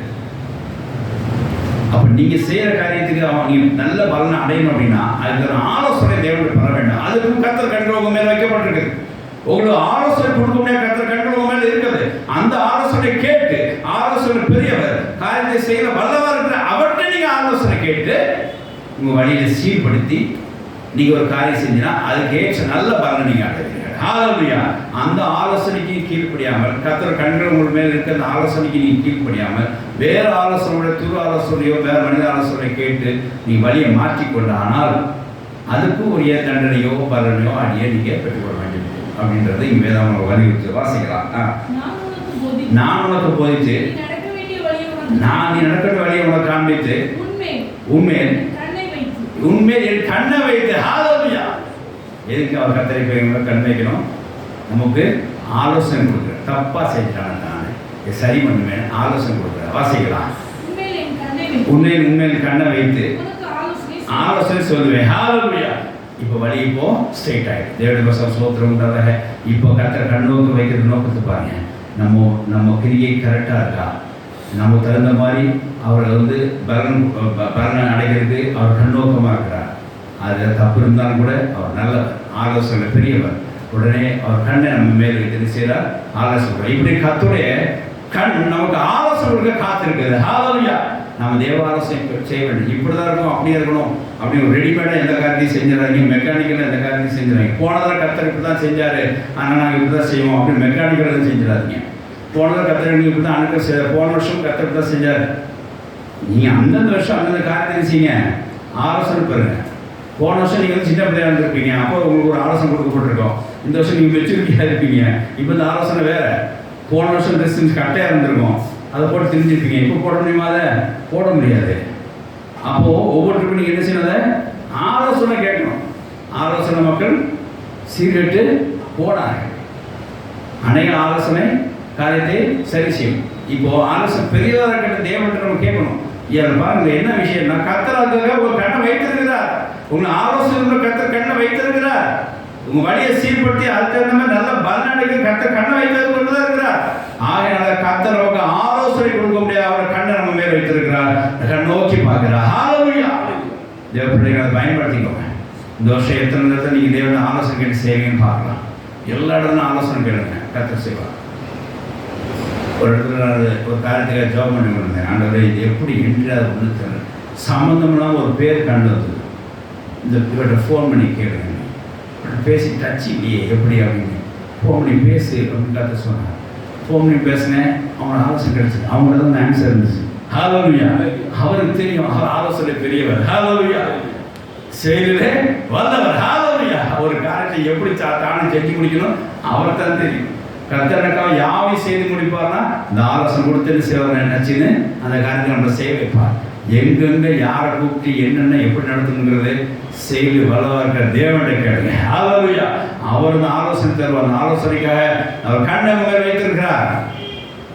அப்போ நீங்கள் செய்கிற காரியத்துக்கு நீங்கள் நல்ல பலனை அடையணும் அப்படின்னா அதுக்கு ஒரு ஆலோசனை தேவனுடைய பெற வேண்டும். அதுக்கு கர்த்தர் கண்கள் உங்கள் மேல் வைக்கப்பட்டிருக்குது. உங்களுக்கு ஆலோசனை கொடுக்கவே கர்த்தர் கண்கள் உங்கள் மேல் இருக்குது. அந்த ஆலோசனை கேட்டு ஆலோசனை பெரியவர் காரியத்தை செய்கிற வல்லவர் இருக்கிற அவர்கிட்ட நீங்கள் ஆலோசனை கேட்டு உங்கள் வழியை சீர்படுத்தி நீங்கள் ஒரு காரியம் செஞ்சினா அதுக்கு ஏற்ற நல்ல பலனை நீங்கள் அடைவீர்கள். ஹalleluya. அந்த ஆலோசனைக்கு கீழ்ப்படியாமல் கர்த்தர் கண்கள் உங்கள் மேல் இருக்க அந்த ஆலோசனைக்கு நீங்கள் கீழ்ப்படியாமல் வேறு ஆலோசனையோட துரு ஆலோசனையோ வேறு மனித ஆலோசனை கேட்டு நீ வழியை மாற்றிக்கொண்ட ஆனால் அதுக்கு ஒரு தண்டனையோ பலனையோ அடியே நீங்கள் பெற்றுக்கொள்ள வேண்டும் அப்படின்றத இங்கே வேதாம வலியுறுத்தி வாசிக்கலாம். நான் உனக்கு போதித்து நான் நீ நடக்கிற வழியை உனக்கு காண்பித்து உண்மையில் என் கண்ணை வைத்து. ஹalleluya. எதுக்கு அவர் கர்த்தரை போய் கண் வைக்கணும்? நமக்கு ஆலோசனை கொடுக்குற தப்பா செஞ்சான நான் சரி பண்ணுவேன் ஆலோசனை கொடுக்குற. வாசிக்கலாம். உண்மையில் கண்ணை வைத்து ஆலோசனை சொல்லுவேன். ஹalleluya. இப்போ வழி இப்போ ஸ்ட்ரெயிட் ஆகிடும். தேவனுடைய வசனம் ஸ்தோத்திரம் உண்டாக. இப்போ கர்த்தர் கண்ணோக்கு வைக்கிறது நோக்கத்தை பாருங்க. நம்ம கிரியை கரெக்டாக இருக்கா, நம்ம தகுந்த மாதிரி அவரை பலனை அடைகிறது அவர் கண்ணோக்கமாக இருக்கிறார். அதில் தப்பு இருந்தாலும் கூட அவர் நல்ல ஆலோசனை பெரியவர். உடனே அவர் கண்ணை நம்ம மேல் வைத்து செய்கிறார் ஆலோசனை. இப்படி கர்த்தருடைய கண் நமக்கு ஆலோசனை கொடுக்க காத்திருக்கிறது. ஹalleluya. நம்ம தேவ ஆலோசனை செய்ய வேண்டும். இப்படி தான் இருக்கணும், அப்படியே இருக்கணும் அப்படின்னு ரெடிமேடாக எந்த காரியத்தையும் செஞ்சிடறாங்க. மெக்கானிக்கலாக எந்த காரியத்தையும் செஞ்சிடறாங்க. போனதான் கர்த்தர் இப்படி தான் செஞ்சார், ஆனால் நாங்கள் இப்படி தான் செய்வோம் அப்படின்னு மெக்கானிக்கலாக செஞ்சிடாதீங்க. போனதான் கர்த்தர் நீங்கள் இப்படி தான் அனுக்க செய்ய, போன வருஷம் கர்த்தர் இப்படி தான் செஞ்சார். நீங்கள் அந்தந்த வருஷம் அந்தந்த காரியத்தை செய்யுங்க, ஆலோசனை பெறுங்க. போன வருஷம் நீங்கள் சின்ன பிள்ளையாக இருந்திருப்பீங்க, அப்போ உங்களுக்கு ஒரு ஆலோசனை கொடுக்கப்பட்டிருக்கோம். இந்த வருஷம் நீங்கள் மெச்சூரிட்டியாக இருப்பீங்க, இப்போ இந்த ஆலோசனை வேறு. போன வருஷம் ட்ரெஸ் கட்டையாக இருந்திருக்கும், அதை போட்டு தெரிஞ்சிருப்பீங்க. இப்போ போட முடியுமா? அதை போட முடியாது. அப்போது ஒவ்வொருத்தருக்கும் நீங்கள் என்ன செய்யணும்? ஆலோசனை கேட்கணும். ஆலோசனை மக்கள் சீர்கெட்டு போனாங்க. அநேக ஆலோசனை காரியத்தை சரி செய்யும். இப்போது ஆலோசனை பெரியதாக இருக்கிற தேவன்கிட்ட நம்ம கேட்கணும். இதில் பாருங்க என்ன விஷயம்னா, கர்த்தராக உங்கள் கண்ணை வைத்திருக்கிறார். உங்களை ஆலோசனை கர்த்தர் கண்ணை வைத்திருக்கிறார். உங்கள் வழியை சீர்படுத்தி அதுக்கு தகுந்த மாதிரி நல்ல பலனடைக்கு கர்த்தர் கண்ணை வைத்தது கொண்டு தான் இருக்கிறார். ஆகையால கர்த்தர் அவங்க ஆலோசனை கொடுக்க முடியாது, அவர் கண்ணை நம்ம மேல் வைத்திருக்கிறார், கண் நோக்கி பார்க்கிறார். ஹalleluya. தேவ பிள்ளைகளை பயன்படுத்திக்கோங்க. இந்த வருஷம் எத்தனை நேரத்தில் நீங்கள் தேவனை ஆலோசனை கேட்டு செய்வீங்கன்னு பார்க்கலாம். எல்லா இடத்துலையும் ஆலோசனை கேளுங்க, கர்த்தர் செய்வார். ஒரு இடத்துல நான் ஒரு காரியத்துக்காக ஜாப் பண்ணி கொண்டிருந்தேன். ஆண்டவரே இது எப்படி என்று அது ஒன்று சம்மந்தம்லாம் ஒரு பேர் கண்டு வந்தது. இந்த இவர்கிட்ட ஃபோன் பண்ணி கேளுங்க, பேசி டச் இல்லையே எப்படி அப்படின்னு, ஃபோன் பண்ணி பேசு அப்படின்னு கற்று சொன்னார். ஃபோன் பண்ணி பேசினேன், அவனோட ஆலோசனை கிடைச்சிது. அவங்கள தான் ஆன்சர் இருந்துச்சு. ஹல்லேலூயா. அவருக்கு தெரியும், அவர் ஆலோசனை பெரியவர். ஹல்லேலூயா. செயலிலே வல்லவர். ஹல்லேலூயா. ஒரு காரியத்தை எப்படி தானே செஞ்சு முடிக்கணும் அவருக்கு தான் தெரியும். கர்த்தருக்காக யாவை செய்து முடிப்பார்னா இந்த ஆலோசனை கொடுத்துட்டு செய்வார் நினைச்சுன்னு அந்த காரியத்தை நம்ம செய்ய வைப்பார். எங்கெங்க யாரை கூப்பிட்டு என்னென்ன எப்படி நடத்தணுங்கிறது செய்து வல்லவா இருக்கிற தேவனுடைய கேளுங்க. ஹல்லேலூயா. அவர் தான் ஆலோசனை தருவார். அந்த ஆலோசனைக்காக அவர் கண்ணை மேல் வைத்திருக்கிறார்.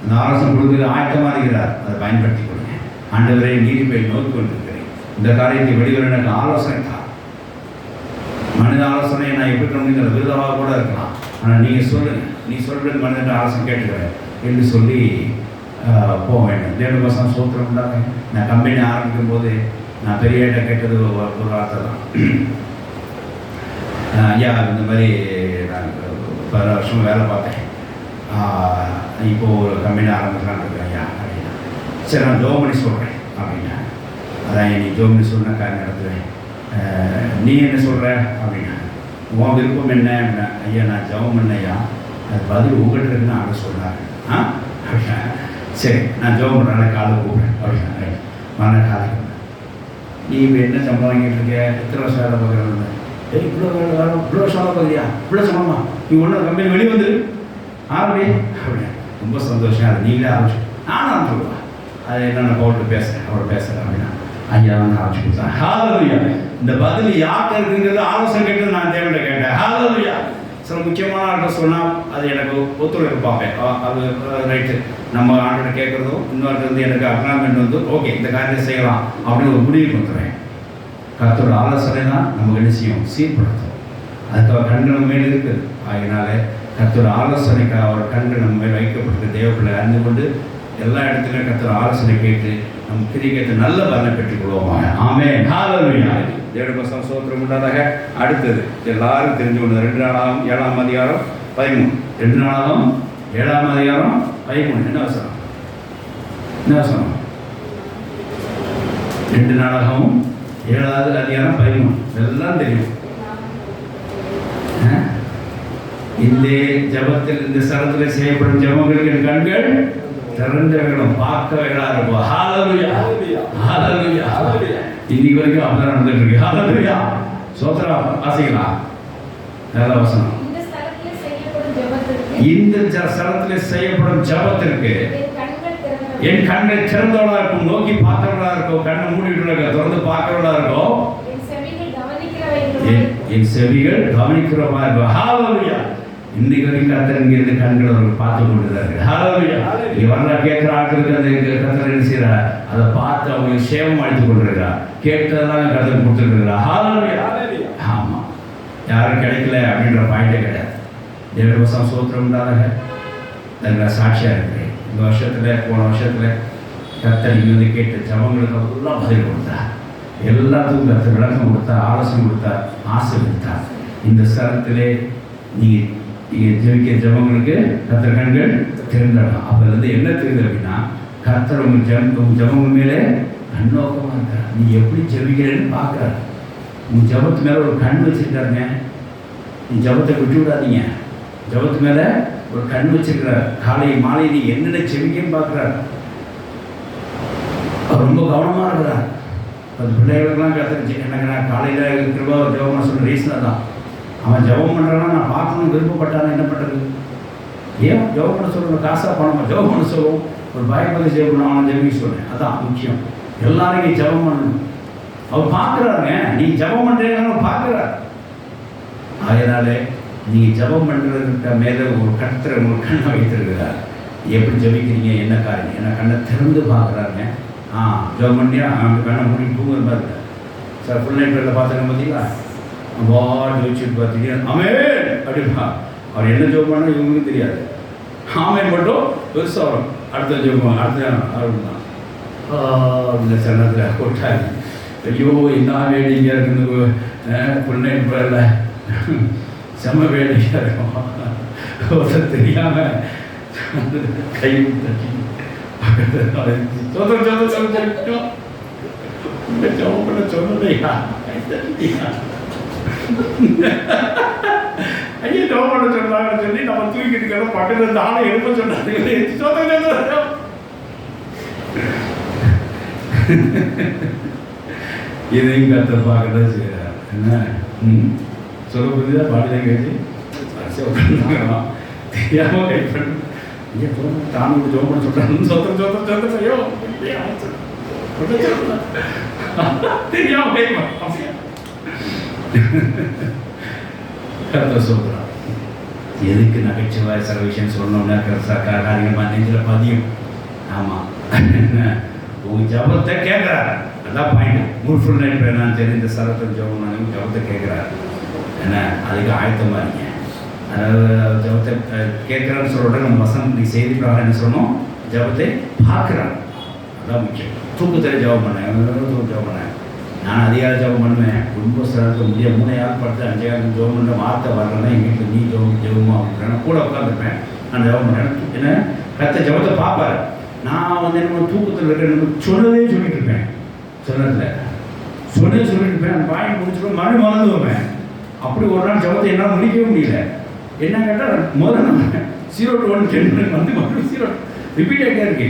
அந்த ஆலோசனை கொடுத்து ஆயத்தமாக இருக்கிறார். அதை பயன்படுத்திக் கொள்ளுங்க. ஆண்டவரை நீதிபதி நோக்கி கொண்டிருக்கிறேன். இந்த காரியத்தை வெளிவர எனக்கு ஆலோசனை தான். மனித ஆலோசனை நான் எப்படி பண்ணுங்கிற விருதமாக கூட இருக்கலாம். ஆனால் நீங்கள் சொல்லுங்கள், நீ சொல்கிறது மனித ஆலோசனை கேட்டுக்கிறேன் என்று சொல்லி போக வேண்டும். தேவனுக்கு சூத்திரம் உண்டாங்க. நான் கம்பெனி ஆரம்பிக்கும் போது நான் பெரியட்ட கேட்டது ஒரு வார்த்தை தான். ஐயா இந்த மாதிரி நான் 10 வருஷம் வேலை பார்த்தேன், இப்போது ஒரு கம்பெனி ஆரம்பிக்கலான்னு இருக்கேன் ஐயா அப்படின்னா. சரி நான் ஜோம் பண்ணி சொல்கிறேன் அப்படின்னா. அதான் நீ ஜோம் பண்ணி சொன்னால் காரியம் நடத்துவேன், நீ என்ன சொல்கிற அப்படின்னா. உன் விருப்பம் என்ன அப்படின்னா. ஐயா நான் ஜெபம் பண்ணையா, அது பதில் உங்கள்கிட்ட இருக்குன்னு ஆட சொன்னார். அப்படின்னா சரி நான் ஜெபம் பண்ணுறேன், காலை கூப்பிட்றேன் அப்படின்னா. மன காலை நீ இப்போ என்ன சம்பளம் வாங்கிட்டு இருக்க, எத்தனை வருஷம் வேலை பார்க்குறது, இவ்வளோ வேலை வேலை இவ்வளோ வருஷம் வேலை பார்க்குறியா, இவ்வளோ சம்பளமா, நீ ஒன்றும் கம்பெனி வெளியே வந்து ஆரம்பி அப்படின்னா. ரொம்ப சந்தோஷம். அது நீங்களே ஆரம்பிச்சு நானும் ஆரம்பிச்சுடுவா. அது என்னென்ன போட்டு பேசுகிறேன் அவரை பேசுகிறேன் அப்படின்னா. ஐயா வந்து ஆரம்பிச்சு கொடுத்தேன். ஹல்லேலூயா. இந்த பதில் யார்கிட்ட இருக்குங்கிறது ஆலோசனை கேட்டு நான் தேவன்கிட்ட கேட்டேன். ஹல்லேலூயா. சில முக்கியமான ஆட்கள் சொன்னால் அது எனக்கு ஒத்துழைப்பு பார்ப்பேன். அது ரைட்டு, நம்ம ஆண்டோட கேட்குறதும் இன்னொரு வந்து எனக்கு அக்னாமெண்ட் வந்து ஓகே இந்த காரியத்தை செய்யலாம் அப்படின்னு ஒரு முடிவு வந்துடுவேன். கர்த்தரோட ஆலோசனை தான் நமக்கு என்ன செய்யும், சீர்படுத்தும். அதுக்கு அவர் கண்கள் மேல் இருக்குது. அதனால கர்த்தரோட ஆலோசனைக்காக அவர் கண்கள் நம்ம மேல் வைக்கப்பட்டிருக்கு. தேவப்பிள்ளை அறிந்து கொண்டு எல்லா இடத்துலையும் கர்த்தரோட ஆலோசனை கேட்டு நம்ம கிரிக்கெட்டு நல்ல பலனை பெற்றுக் கொள்வோமாக. ஆமென். ஹல்லேலூயா. தேவனுக்கு ஸ்தோத்திரம் உண்டாதாக. அடுத்தது எல்லாரும் தெரிஞ்சு கொண்டு 2 நாளாகவும் 7ஆம் அதிகாரம் 13. 2 நாளாகவும் 7ஆம் அதிகாரம் 13. என்ன வசனம்? என்ன வசனம்? 2 நாளாகவும் 7ஆவது அதிகாரம் 13. எல்லாம் தெரியும். இந்த ஜபத்தில் இந்த ஸ்தலத்தில் செய்யப்படும் ஜபங்களுக்கு என் கண்கள் திறந்தவர்களும் பார்க்கவர்களா இருக்கும். ஹல்லேலூயா. ஹல்லேலூயா. இன்னைக்கு வரைக்கும் அப்படிதான் நடந்துட்டு இருக்கு. ஹல்லேலூயா. சோத்திரம் வாசிக்கலாம். நல்ல வசனம். இந்த ஸ்தலத்தில் செய்யப்படும் ஜபத்திற்கு என் கண்கள் திறந்தவளா இருக்கும், நோக்கி பார்க்கவளா இருக்கும், கண்ணை மூடிட்டு திறந்து பார்க்கவளா இருக்கும், என் செவிகள் கவனிக்கிறவா இருக்கும். ஹல்லேலூயா. இன்னைக்கு வரைக்கும் கர்த்தர் இங்கிருந்து கண்கள் அவர்கள் பார்த்து கொண்டுதான். ஹல்லேலூயா. இங்கே வரல கேட்குற ஆட்களுக்கு அந்த கர்த்தர் என்ன செய்கிறார், அதை பார்த்து அவங்களுக்கு சேவம் அளித்து கொண்டிருக்கிறார். கேட்டதெல்லாம் கர்த்தர் கொடுத்துருக்கிறார். ஹல்லேலூயா. ஆமாம், யாரும் கிடைக்கல அப்படின்ற பாயிண்டே கிடையாது. தேவனுக்கு ஸ்தோத்திரம் உண்டாதாக. அதில் சாட்சியாக இருக்கிறேன். இந்த வருஷத்தில் போன வருஷத்தில் கர்த்தர் இங்கே வந்து கேட்ட ஜபங்களுக்கு எல்லாம் பதில் கொடுத்தார். எல்லாத்துக்கும் கர்த்தர் விளக்கம் கொடுத்தார், ஆலோசனை கொடுத்தார், ஆசை கொடுத்தார். இந்த ஸ்தலத்திலே நீங்கள் ஜெபிக்கிற ஜபங்களுக்கு கர்த்தர் கண்கள் திறந்துடலாம். அப்போது என்ன தெரியுது அப்படின்னா, கர்த்தர் உங்கள் ஜபங்கள் மேலே கண்ணோக்கமாக இருக்கிறார். நீ எப்படி ஜெபிக்கிறேன்னு பார்க்குறாரு. உங்கள் ஜபத்து மேலே ஒரு கண் வச்சுருக்காருங்க. நீ ஜபத்தை விட்டு விடாதீங்க. ஜபத்து மேலே ஒரு கண் வச்சுருக்கிறார். காலை மாலை நீ என்னென்ன ஜெபிக்கன்னு பார்க்குறாரு. அவர் ரொம்ப கவனமாக இருக்கிறார். அது பிள்ளைகளுக்கெல்லாம் கற்றுச்சு. எனக்கு நான் காலையில் கிருபா ஜபம் பண்ண சொல்கிற ரீசனாக தான். அவன் ஜபம் பண்ணுறான்னா நான் பார்க்கணும்னு விருப்பப்பட்டானா என்ன பண்ணுறது? ஏன் ஜபம் பண்ண சொல்லணும்? காசாக பணமாக ஜபம் பண்ண சொல்லுவோம். ஒரு பயப்பதை ஜெபம் அவனை ஜெபிக்க சொல்கிறேன். அதான் முக்கியம். எல்லாரும் நீ ஜபம் பண்ணணும். அவர் பார்க்குறாருங்க. நீ ஜபம் பண்ணுறீங்க பார்க்குறாரு. அதனால நீங்கள் ஜபம் பண்ணுறதுக்கு மேலே ஒரு கர்த்தரை உங்களுக்கு கண்ணை வைத்திருக்கிறார். எப்படி ஜபிக்கிறீங்க, என்ன காரியம், ஏன்னா கண்ணை திறந்து பார்க்குறாருங்க. ஜபம் பண்ணியா அவங்க கண்ணை மூடி தூங்குற மாதிரி இருக்கார். சார் ஃபுல் நைட் பேரில் பார்த்துருங்க பார்த்தீங்களா? வாடி வச்சுட்டு பார்த்தீங்கன்னா அமேன் அப்படிப்பா. அவர் என்ன ஜோப் பண்ணால் இவங்களுக்கும் தெரியாது. ஆமேன் மட்டும் பெருசாக வரும். அடுத்த ஜோப் அடுத்த அவருக்கு தான் இந்த சன்னத்தில் கொட்டாரு. ஐயோ என்ன வேடிக்கையாக இருக்குது. ஃபுல் நைட் பேரில் செம்ம வேடிக்கையாக இருக்கும். ஒருத்தர் தெரியாமல் கை தட்டி சொன்னதையா ஐயா ஜெபம் பண்ண சொன்னாங்கன்னு சொல்லி நம்ம தூக்கிட்டு இருக்கிறோம். பக்கத்துல இருந்து ஆளை எழுப்ப சொன்னாங்க. இதையும் கர்த்தர் பார்க்கதான் செய்யறார். என்ன சொல்ல புரியுதா? பாடிதான் கேட்டு தெரியாம கை பண்ண தானும் ஜோம் பண்ண சொல்றாங்க. சொத்தம் ஐயோ தெரியாம கை பண்ண கர்த்தர் சொல்றான். எதுக்கு நகைச்சுவாய் சில விஷயம் சொல்லணும்னா காரியமா நெஞ்சில் பதியும். ஆமாம், உங்கள் ஜபத்தை கேட்குறாரு. அதான் பாயிண்ட். ஃபுல் நைட் நான் சரி இந்த சரத்தை ஜபம் ஜபத்தை கேட்குறாரு. என்ன அதுக்கு ஆயத்தமாக இருக்கீங்க. அதாவது ஜபத்தை கேட்குறான்னு சொல்கிற நம்ம வசனம் நீ செய்தி பிரகாரம் என்ன சொல்லணும்? ஜபத்தை பார்க்குறாங்க. அதான் முக்கியம். தூக்கத்தில் ஜபம் பண்ணேன், ஜபம் பண்ணேன். நான் அதிகாரம் ஜபம் பண்ணுவேன். ரொம்ப சிலருக்கு முடிய 3 ஆள் படுத்து 5 ஆள் ஜபம் பண்ண வார்த்தை வரலன்னா எங்கள் வீட்டில் நீ ஜபமா அப்படின்னா கூட உட்காந்துருப்பேன். நான் ஜபம் பண்ணேன். என்ன கத்த ஜபத்தை பார்ப்பாரு. நான் என்ன தூக்கத்தில் இருக்கிற சொல்லவே சொல்லிட்டு இருப்பேன். சொல்லிட்டு இருப்பேன். அந்த பாயிண்ட் முடிச்சுட்டு மறந்து வருவேன். அப்படி ஒரு நாள் ஜபத்தை என்னால் முடிக்கவே முடியல. என்ன கேட்டால் முதல்ல நான் 0 to 1 10 வந்து மறுபடியும் 0 ரிப்பீட் ஆகிட்டே இருக்கு.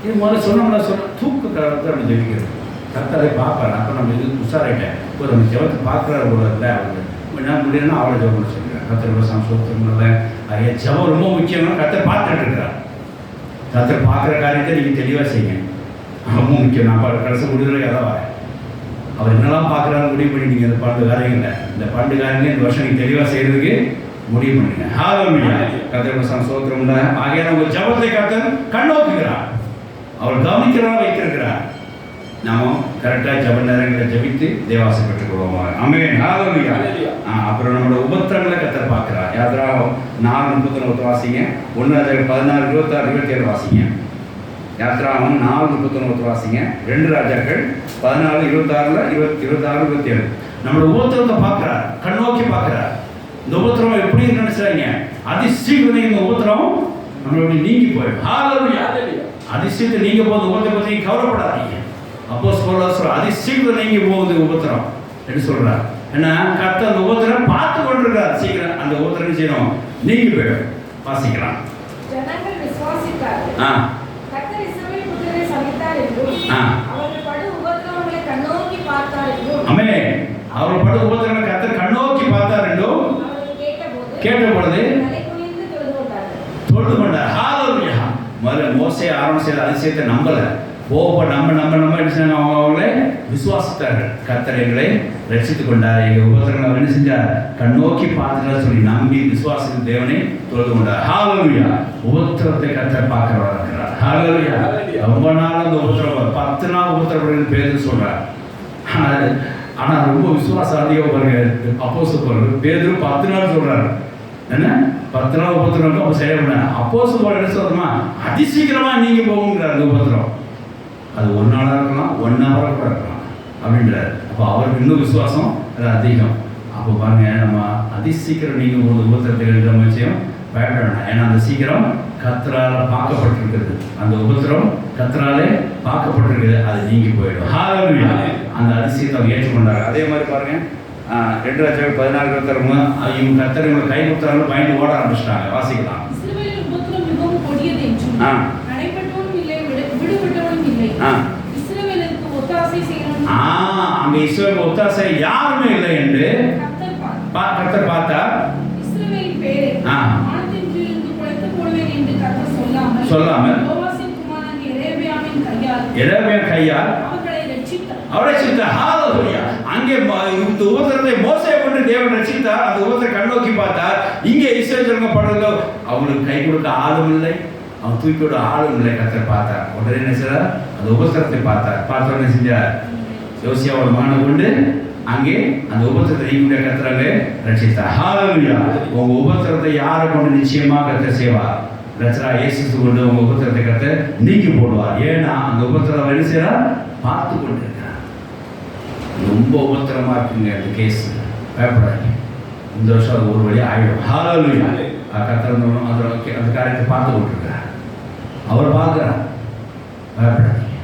இது முதல்ல சொன்னோம்னா தூக்க காலத்தை நம்ம ஜெபிக்கிறது. கர்த்தரை பார்ப்பாரு. அப்போ நம்ம இது உஷாராயிட்டேன். ஒரு நம்ம ஜபத்தை பார்க்குறாரு போல இல்லை. அவருக்கு என்ன முடியலன்னா அவளை ஜபம் பண்ண சொல்லிக்கிறேன். கர்த்தர் விவசாயம் சோத்திரமில்ல. ஐயா ஜபம் ரொம்ப முக்கியம்னா கர்த்தர் பார்த்துட்டு இருக்கிறார். கர்த்தர் பார்க்குற காரியத்தை நீங்கள் தெளிவாக செய்யுங்க. ரொம்ப முக்கியம். நான் கடைசி முடிவுகளை அதான் வரேன். அவர் என்னெல்லாம் பார்க்குறாரு முடிவு பண்ணிட்டீங்க. இந்த பண்டு காரியங்களை இந்த வருஷம் நீங்கள் தெளிவாக செய்கிறதுக்கு முடிவு பண்ணுங்க. ஹalleluya. கர்த்தர் விவசாயம் சோத்திரமில்ல. ஆகையால் உங்கள் ஜபத்தை கர்த்தர் கண்ணோக்குகிறார். அவர் கவனிக்கிறவராக வைத்திருக்கிறார். நாம கரெக்டாக ஜப நேரங்களை ஜபித்து தேவாசை பெற்றுக்கொள்வோம். ஆமென். ஹalleluya. அப்புறம் நம்மளோட உபத்திரங்களை கர்த்தர் பார்க்கிறார். யாத்திராகமம் 4:31 வாசிங்க. 1 16 26 27 வாசிங்க. யாத்திராகமம் 4:31 வாசிங்க. 2 ராஜாக்கள் 14 26 26 27. நம்மளோட உபத்திரத்தை பார்க்கிறார். கண்ணோக்கி பார்க்கிறார். இந்த உபத்திரம் எப்படி நினைச்சாங்க? அதிசீக்கிரம் இந்த உபத்திரம் நம்மளோட நீங்கி போயிடும். ஹalleluya. அதிசீக்கிரம் நீங்க போது உபத்திரத்தை பற்றி கவலைப்படாதீங்க. அப்போஸ்தலர் சொல்ற அதிசீக்கிரம் நீங்கி போகுது உபத்திரம் என்று சொல்றார். ஏன்னா கர்த்தர் அந்த உபத்திரம் பார்த்து கொண்டிருக்கார். சீக்கிரம் அந்த உபத்திரம் செய்யணும் நீங்கி போயிடும். வாசிக்கலாம். ஜனங்கள் விசுவாசித்தார்கள். கர்த்தர் இஸ்ரவேல் புத்திரரை சபித்தார் என்றும் அவர்கள் படு உபத்திரவங்களை கண்ணோக்கி பார்த்தார் என்றும். ஆமென். அவர்கள் படு உபத்திரவங்களை கர்த்தர் கண்ணோக்கி பார்த்தார் என்றும் கேட்ட பொழுது தொழுது கொண்டார். ஹalleluya. முதல்ல மோசே ஆரோன் செய்த அதிசயத்தை நம்பல. நம்ம என்ன செஞ்சாங்க? அவங்களே விசுவாசித்தார்கள். கர்த்தர் எங்களை ரட்சித்துக் கொண்டார். எங்கள் உபத்திரங்களை என்ன செஞ்சார்? கண்ணோக்கி பார்த்துட்டார் சொல்லி நம்பி விசுவாசித்த தேவனை தொழுது கொண்டார். ஹalleluya. உபத்திரத்தை கர்த்தர் பார்க்கிறவராக இருக்கிறார். ஹalleluya. ரொம்ப நாள் அந்த உபத்திரம் 10 நாள் உபத்திரப்படுன்னு பேரு சொல்றார். ஆனால் ரொம்ப விசுவாசம் அதிகம் பாருங்க. அப்போஸ்தலர் பேதுரு 10 நாள் சொல்றாரு. என்ன 10 நாள் உபத்திரம் அப்போ செய்ய அப்போஸ்தலர் என்ன சொல்றோமா? அதிசீக்கிரமா நீங்க போகுங்கிறார். அந்த உபத்திரம் அது 1 நாளாக இருக்கலாம், 1 ஹவராக கூட இருக்கலாம் அப்படின்றார். அப்போ அவருக்கு இன்னும் விசுவாசம் அது அதிகம். அப்போ பாருங்க, நம்ம அதிசீக்கிரம் நீங்கள் ஒரு உபத்திரத்தை எழுதுற விஷயம் பயப்படணும். ஏன்னா அந்த சீக்கிரம் கர்த்தரால் பார்க்கப்பட்டிருக்கிறது. அந்த உபத்திரம் கர்த்தராலே பார்க்கப்பட்டிருக்குது. அது நீங்கி போயிடும். ஹalleluya. அந்த அதிசயத்தை ஏற்றுக்கொண்டாங்க. அதே மாதிரி பாருங்க 2 ராஜாக்கள் 14 இவங்க கர்த்தர் இவங்களை கை கொடுத்தாலும் பயந்து ஓட ஆரம்பிச்சிட்டாங்க. வாசிக்கலாம். அங்க இஸ்ரவேல் ஒத்தாசை யாருமே இல்லை என்று கர்த்தர் பார்த்தார். சொல்லாமல் எரேமியா கையால் அவரை ரட்சித்தார். ஹalleluya. அங்கே இந்த உபத்திரத்தை மோசே கொண்டு தேவன் ரட்சித்தார். அந்த உபத்திரத்தை கண்ணோக்கி பார்த்தார். இங்கே இஸ்ரவேல் ஜனங்க படுறதோ அவங்களுக்கு கை கொடுக்க ஆளும் இல்லை, அவன் தூக்கியோட ஆளும் இல்லை. கர்த்தர் பார்த்தார். உடனே என்ன செய்தார்? அந்த உபத்திரத்தை பார்த்தார். பார்த்த உடனே செஞ்சார், யோசியாவோட மகனை கொண்டு அங்கே அந்த உபத்திரத்தை நீங்க கர்த்தராக ரட்சித்தார். ஹalleluya. உங்க உபத்திரத்தை யாரை கொண்டு நிச்சயமாக கர்த்தர் செய்வார்? ரட்சகா இயேசு கொண்டு உங்க உபத்திரத்தை கர்த்தர் நீக்கி போடுவார். ஏன்னா அந்த உபத்திரம் என்ன செய்யறார்? பார்த்து கொண்டு இருக்கிறார். ரொம்ப உபத்திரமா இருக்குங்க அந்த கேஸ். பயப்படாதீங்க. இந்த வருஷம் அது ஒரு வழியாக ஆயிடும். ஹalleluya. கர்த்தர் அந்த காரியத்தை பார்த்து கொண்டிருக்கிறார். அவர் பார்க்கிறார். பயப்படாதீங்க.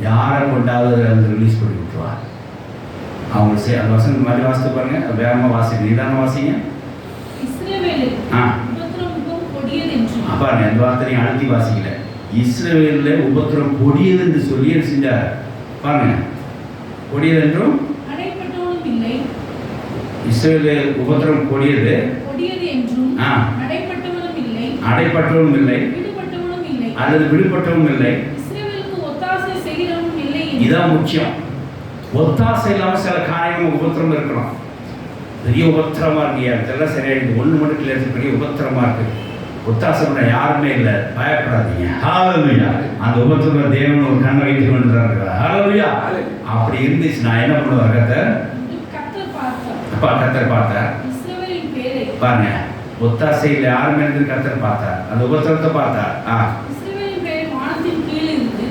யாரை கொண்டாவது அந்த ரிலீஸ் பண்ணி விட்டுருவார். அவங்க அந்த வசனம் மாதிரி வாசித்து பாருங்க, வேகமாக வாசிங்க, நிதானம் வாசிங்க. இஸ்ரவேலில் ஆ உபத்திரம் மிகவும் கொடியது என்றும். பாருங்க, எந்த வார்த்தையும் அழுத்தி வாசிக்கல. இஸ்ரவேலில் உபத்திரம் கொடியது என்று சொல்லி செஞ்சார். பாருங்க, கொடியது என்றும் அடைப்பட்டவனும் இல்லை. இஸ்ரவேலில் உபத்திரம் கொடியது என்றும் ஆ அடைப்பட்டவனும் இல்லை, அடைப்பட்டவனும் இல்லை, விடுபட்டவனும் இல்லை, அல்லது விடுபட்டவனும் இல்லை, இஸ்ரவேலுக்கு ஒத்தாசை செய்கிறவனும் இல்லை. இதான் முக்கியம். ஒத்தாசை இல்லாமல் சில காரியங்கள் உபத்திரம் இருக்கலாம். பெரிய உபத்திரமா இருக்கு, அதெல்லாம் சரியாயிடுது, ஒன்று மட்டும் கிளியர், பெரிய உபத்திரமா இருக்கு. ஒத்தாசை பண்ண யாருமே இல்லை, பயப்படாதீங்க. ஹல்லேலூயா. அந்த உபத்திரம் தேவன் ஒரு கண்ணை வைத்து கொண்டு தான் இருக்கிறார். ஹல்லேலூயா. அப்படி இருந்துச்சு, நான் என்ன பண்ணுவேன்? கர்த்தர் பார்த்தார். இஸ்ரவேலின் பேரை பாருங்க, ஒத்தாசையில் யாருமே இருந்து கர்த்தர் பார்த்தார், அந்த உபத்திரத்தை பார்த்தார். இஸ்ரவேலின் பேரை வானத்தின் கீழ் இருந்து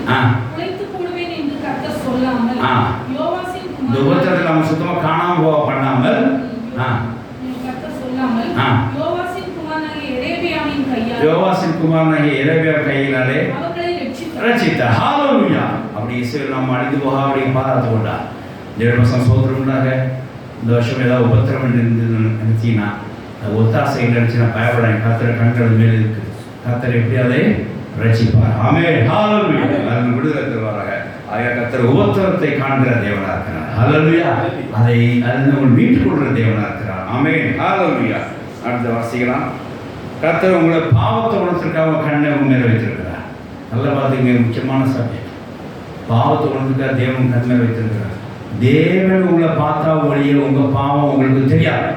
குலைத்து போடுவேன் என்று கர்த்தர் சொல்லாமல், யோவாசின் இந்த உபத்திரத்தில் அவன் சுத்தமாக காணாம போக பண்ணாமல், கர்த்தர் சொல்லாமல், யோவாசின் குமாரனாகிய எரேமியா கையினாலே அவர்களை ரட்சித்தார். ஹல்லேலூயா. அப்படி இஸ்ரவேல் நம்ம அழிந்து போக அப்படியே பாதுகாத்து கொண்டார். தேவன் சோதரம் உண்டாக இந்த வருஷம் ஏதாவது உபத்திரம் நினைச்சிங்கன்னா, அது ஒத்தாசை நினைச்சுன்னா பயப்படாங்க. கர்த்தர் கண்கள் மேலே இருக்கு, கர்த்தர் எப்படி அதை ரட்சிப்பார். ஆமென். ஹல்லேலூயா. அதன் விடுதலை தருவாராக. கர்த்தர் உபத்திரத்தை காண்கிற தேவனா இருக்கிறார். ஹல்லேலூயா. அதை அதில் மீட்டுக் கொள்கிற தேவனா இருக்கிறார். ஆமென். ஹல்லேலூயா. அடுத்த வாசிக்கலாம். கர்த்தர் உங்களை பாவத்தை உணர்த்திற்காக கண்ணை மேலே வைத்திருக்கிறார். நல்லா பார்த்துங்க, முக்கியமான சப்ஜெக்ட். பாவத்தை உணர்த்துக்காக தேவன் கண் மேலே வைத்திருக்கிறார். தேவன் உங்களை பார்த்தா ஒழிய உங்க பாவம் உங்களுக்கு தெரியாது.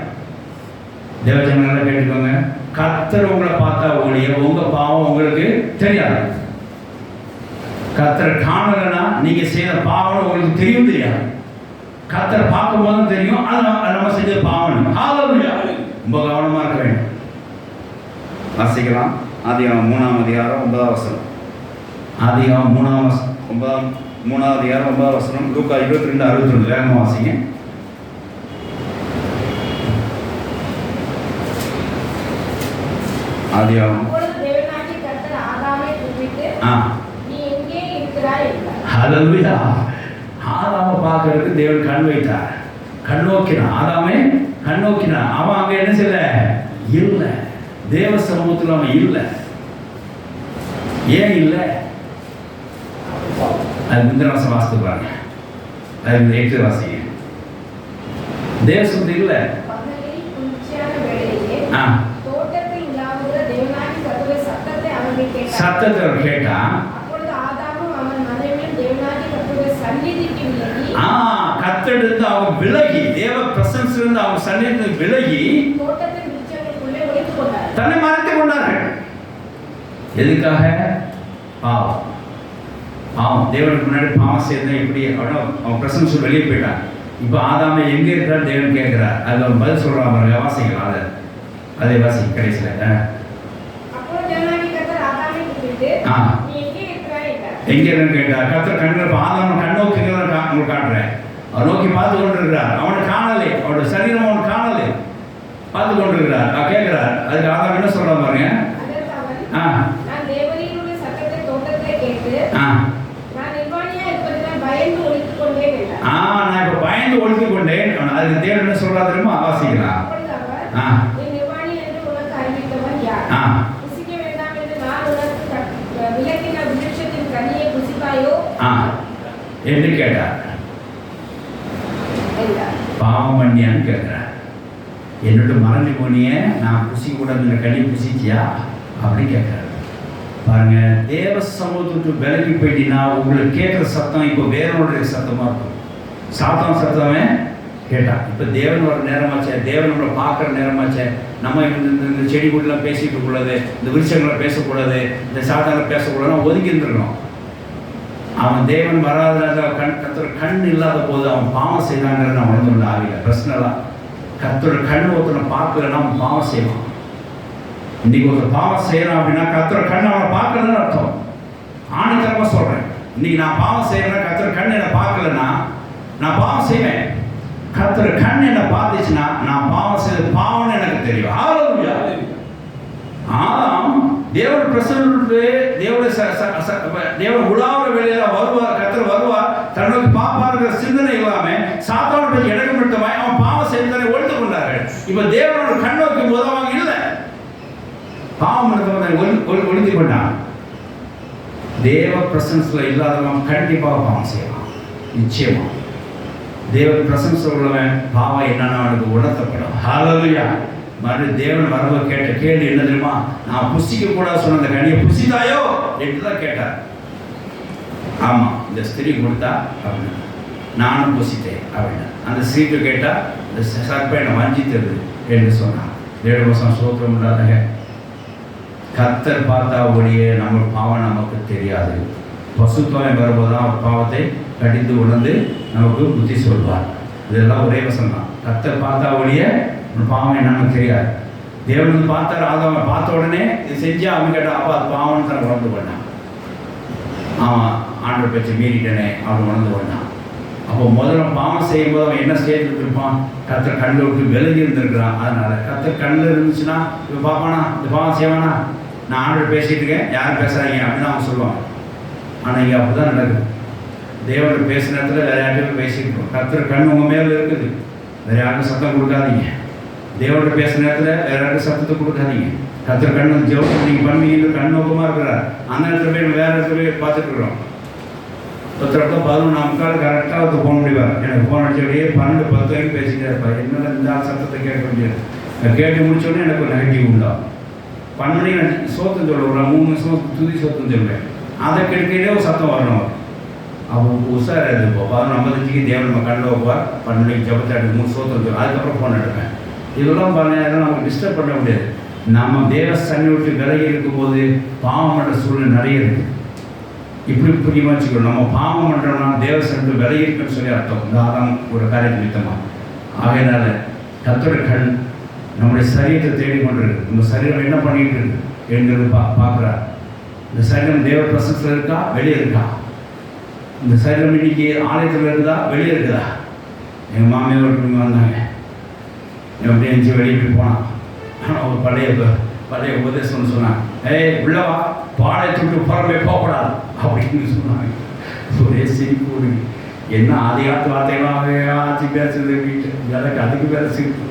தேவஜனங்களை கேட்டுக்கோங்க, கர்த்தர் உங்களை பார்த்தா ஒழிய உங்க பாவம் உங்களுக்கு தெரியாது. கர்த்தர் காணலைன்னா நீங்க செய்த பாவம் உங்களுக்கு தெரியும் தெரியாது. கர்த்தர் பார்க்கும் போதும் தெரியும், அது நம்ம செஞ்ச பாவம். ஹல்லேலூயா. ரொம்ப கவனமா இருக்க வேண்டும். வாசிக்கலாம். ஆதியாகமம் 3ஆம் அதிகாரம் 9ஆம் வசனம். ஆதியாகமம் 3ஆம் அதிகாரம் 9ஆம் வசனம். லூக்கா 22:62. வேகமாக வாசிங்க. ஆதியாகமம். ஹல்லேலூயா. ஆதாமை பார்க்கறதுக்கு தேவன் கண் வைத்தார், கண் நோக்கினான். ஆதாமே கண் நோக்கினான். அவன் அங்கே என்ன செய்யல? இல்லை, தேவ சமூகத்தில் அவன் இல்லை. ஏன் இல்லை? அது முந்தின வருஷம் வாசித்து பாருங்க, அது 8 வாசிங்க. தேவ சமூகத்தில் இல்லை. சத்தத்தை அவர் கேட்டான். கர்த்தரிடந்து அவன் விலகி, தேவ பிரசன்ஸ் இருந்து அவன் சன்னிதியிலிருந்து விலகி தன்னை மறைத்துக் கொண்டார்கள். எதுக்காக? பாவம். பாவம். தேவனுக்கு முன்னாடி பாவம் செய்த இப்படி அவன் பிரசன்ஸ் வெளியே போயிட்டான். இப்போ ஆதாமை எங்கே இருக்கிறார் தேவன் கேட்கிறார். அது அவன் பதில் சொல்றான் பாருங்க. வாசிக்கலாம். அதை வாசிக்க கடைசியில் எங்கே கேட்டார். கர்த்தர் கண்கள் ஆதாம் கண் நோக்கி உங்களுக்கு காட்டுறேன். அவன் நோக்கி பார்த்து கொண்டிருக்கிறார். அவனை காணலே, அவனோட சரீரம் அவன் காணலே, பார்த்து கொண்டிருக்கிறார். கேட்கிறார். அதுக்கு ஆதாம் என்ன சொல்றான் பாருங்க. நான் இப்ப பயந்து ஒழித்து கொண்டேன். அதுக்கு தேவன் என்ன சொல்றா தெரியுமா? வாசிக்கலாம். என்று கேட்டார். பாவம் பண்ணியான்னு கேட்கிறார். என்னோட மறைஞ்சு போனிய நான் புசி கூட கனி புசிச்சியா அப்படின்னு கேட்கிறார். பாருங்க, தேவ சமூகத்துக்கு விலகி போயிட்டீங்கன்னா உங்களுக்கு கேட்குற சத்தம் இப்போ வேறோடைய சத்தமா இருக்கும். சாத்தம் சத்தமே கேட்டான். இப்போ தேவனோட நேரமாச்சே, தேவனோட பார்க்குற நேரமாச்சே. நம்ம இந்த செடி கூடலாம் பேசிட்டு இருக்கக்கூடாது, இந்த விருட்சங்களை பேசக்கூடாது, இந்த சாத்தான பேசக்கூடாது, ஒதுக்கி இருந்துருக்கணும். அவன் தேவன் வராத கர்த்தர் கண் இல்லாத போது அவன் பாவம் செய்தாங்கிறது நான் உணர்ந்து ஆகல. பர்சனலாக கர்த்தரோட கண் ஒருத்தனை பார்க்கலன்னா அவன் பாவம் செய்வான். இன்னைக்கு ஒருத்தர் பாவம் செய்யறான் அப்படின்னா கர்த்தரோட கண் அவனை பார்க்கலன்னு அர்த்தம். ஆணித்தரமா சொல்றேன். இன்னைக்கு நான் பாவம் செய்யறேன்னா கர்த்தரோட கண் என்னை பார்க்கலன்னா நான் பாவம் செய்வேன். கர்த்தரோட கண் என்னை பார்த்துச்சுன்னா நான் பாவம் செய்த பாவம்னு எனக்கு தெரியும். ஆதாம் தேவனுடைய பிரசன்னத்துக்கு தேவன் உலாவுற வேலையில வருவார், கர்த்தர் வருவார், தன்னுடைய பாப்பாருங்கிற சிந்தனை இல்லாம சாத்தான பற்றி இடக்கமிட்டமாய் அவன் பாவம் செய்தனை ஒழித்து கொண்டார்கள். இப்ப தேவனோட கண்ணோக்கி உதவாங்க இல்லை, பாவம் ஒழித்து கொண்டான். தேவ பிரசன்ஸ்ல இல்லாதவன் கண்டிப்பாக பாவம் செய்யலாம். நிச்சயமா தேவ பிரசன்ஸ்ல உள்ளவன் பாவம் என்னன்னு அவனுக்கு உணர்த்தப்படும். ஹல்லேலூயா. மறுபடியும் தேவன் வரவ கேட்ட கேள்வி என்ன தெரியுமா? நான் புசிக்க கூடாது சொன்ன அந்த கனியை புசித்தாயோ என்று தான் கேட்டார். ஆமா, இந்த ஸ்திரீ கொடுத்தா அப்படின்னு, நானும் புசித்தேன் அப்படின்னு. அந்த ஸ்திரீக்கு கேட்டா இந்த சர்ப்பை என்னை வஞ்சித்தது என்று சொன்னான். 7 வருஷம் சோத்திரம் இல்லாதங்க. கர்த்தர் பார்த்தா ஒழிய நம்ம பாவம் நமக்கு தெரியாது. பசுத்தோயம் வரும்போது தான் பாவத்தை கடிந்து உணர்ந்து நமக்கு புத்தி சொல்வார். இதெல்லாம் ஒரே வசனம் தான். கர்த்தர் பார்த்தா ஒழிய பாவம் என்னன்னு தெரியாது. தேவன் வந்து பார்த்தாரு, ஆதாம பார்த்த உடனே இது செஞ்சா அவன் கேட்டா, அப்போ அது பாவம்னு தன்னை உணர்ந்து பண்ணான். அவன் ஆண்டவர் பேச்சை மீறிட்டனே அவன் உணர்ந்து பண்ணான். அப்போ முதல்ல பாவம் செய்யும் போது அவன் என்ன ஸ்டேஜ் இருப்பான்? கர்த்தர் கண்ணில் விட்டு விலகி இருந்திருக்கிறான். அதனால கர்த்தர் கண்ணில் இருந்துச்சுன்னா இப்போ பார்ப்பானா, இந்த பாவம் செய்வானா? நான் ஆண்டவர் பேசிட்டு இருக்கேன், யாரும் பேசுறாங்க அப்படின்னு அவன் சொல்லுவான். ஆனால் இங்கே அப்படிதான் நடக்குது. தேவன் பேசுன நேரத்தில் வேற யார்கிட்ட பேசிட்டு இருக்கோம். கர்த்தர் கண் உங்க மேல இருக்குது, வேற யாருக்கும் சத்தம் கொடுக்காதீங்க. தேவனோட பேசுன நேரத்தில் வேற யாருக்கும் சத்தத்தை கொடுக்காதீங்க. கர்த்தர் கண் ஜெபம் நீங்கள் பண்ணுவீங்க, கண் நோக்கமாக இருக்கிறார். அந்த இடத்துல போய் வேற இடத்துல போய் பார்த்துட்டு இருக்கிறோம். ஒருத்தர் 11:45 கரெக்டாக ஒருத்தர் போக முடியாது. எனக்கு ஃபோன் அடிச்சபடியே 12:10 வரைக்கும் பேசிட்டே இருப்பார். என்னென்ன இந்த சத்தத்தை கேட்க முடியாது. கேட்டு முடிச்சோடனே எனக்கு ஒரு நெகட்டிவ் உண்டாகும். 12 மணிக்கு நான் சோத்தம் சொல்லுவேன், 3 சோத்து துதி சோத்தம் சொல்லுவேன். அதை கெடுக்கையிலே ஒரு சத்தம் வரணும். அப்போ உஷாராக இருப்போம். 11:55 தேவன் நம்ம கண்ணில் வைப்பார். 12 மணிக்கு ஜபத்தாட்டு 3 சோத்தம் சொல்லுவேன். அதுக்கப்புறம் ஃபோன் எடுப்பேன். இதெல்லாம் பாருங்க, இதெல்லாம் நமக்கு டிஸ்டர்ப் பண்ண முடியாது. நம்ம தேவ சன்னி விட்டு விலகி இருக்கும்போது பாவம் பண்ணுற சூழ்நிலை நிறைய இருக்குது. இப்படி புரியுமா வச்சுக்கணும். நம்ம பாவம் பண்ணுறோம்னா தேவ சன்னி விலகி இருக்குன்னு சொல்லி அர்த்தம். இந்த ஆதாம் ஒரு காரியத்தை நிமித்தமாக. ஆகையினால கர்த்தருடைய கண் நம்முடைய சரீரத்தை தேடிக்கொண்டிருக்கு. நம்ம சரீரம் என்ன பண்ணிட்டு இருக்கு என்கிறது பார்க்குறார். இந்த சரீரம் தேவ பிரசன்ஸில் இருக்கா, வெளியே இருக்கா? இந்த சரீரம் இன்னைக்கு ஆலயத்தில் இருக்குதா, வெளியே இருக்குதா? எங்கள் மாமியார் வீட்டுக்கு வந்தாங்க, எப்படி இருந்துச்சு, வெளியே போய் போனான். ஆனால் ஒரு பழைய உபதேசம்னு சொன்னாங்க. உள்ளவா, பாளையத்தை விட்டு புறமே போகக்கூடாது அப்படின்னு சொன்னாங்க. ஒரே சிரிப்பு. என்ன ஆதிகாலத்து வார்த்தைகளாக ஆட்சி பேசுறது வீட்டு எனக்கு அதுக்கு வேறு சிரிப்பு.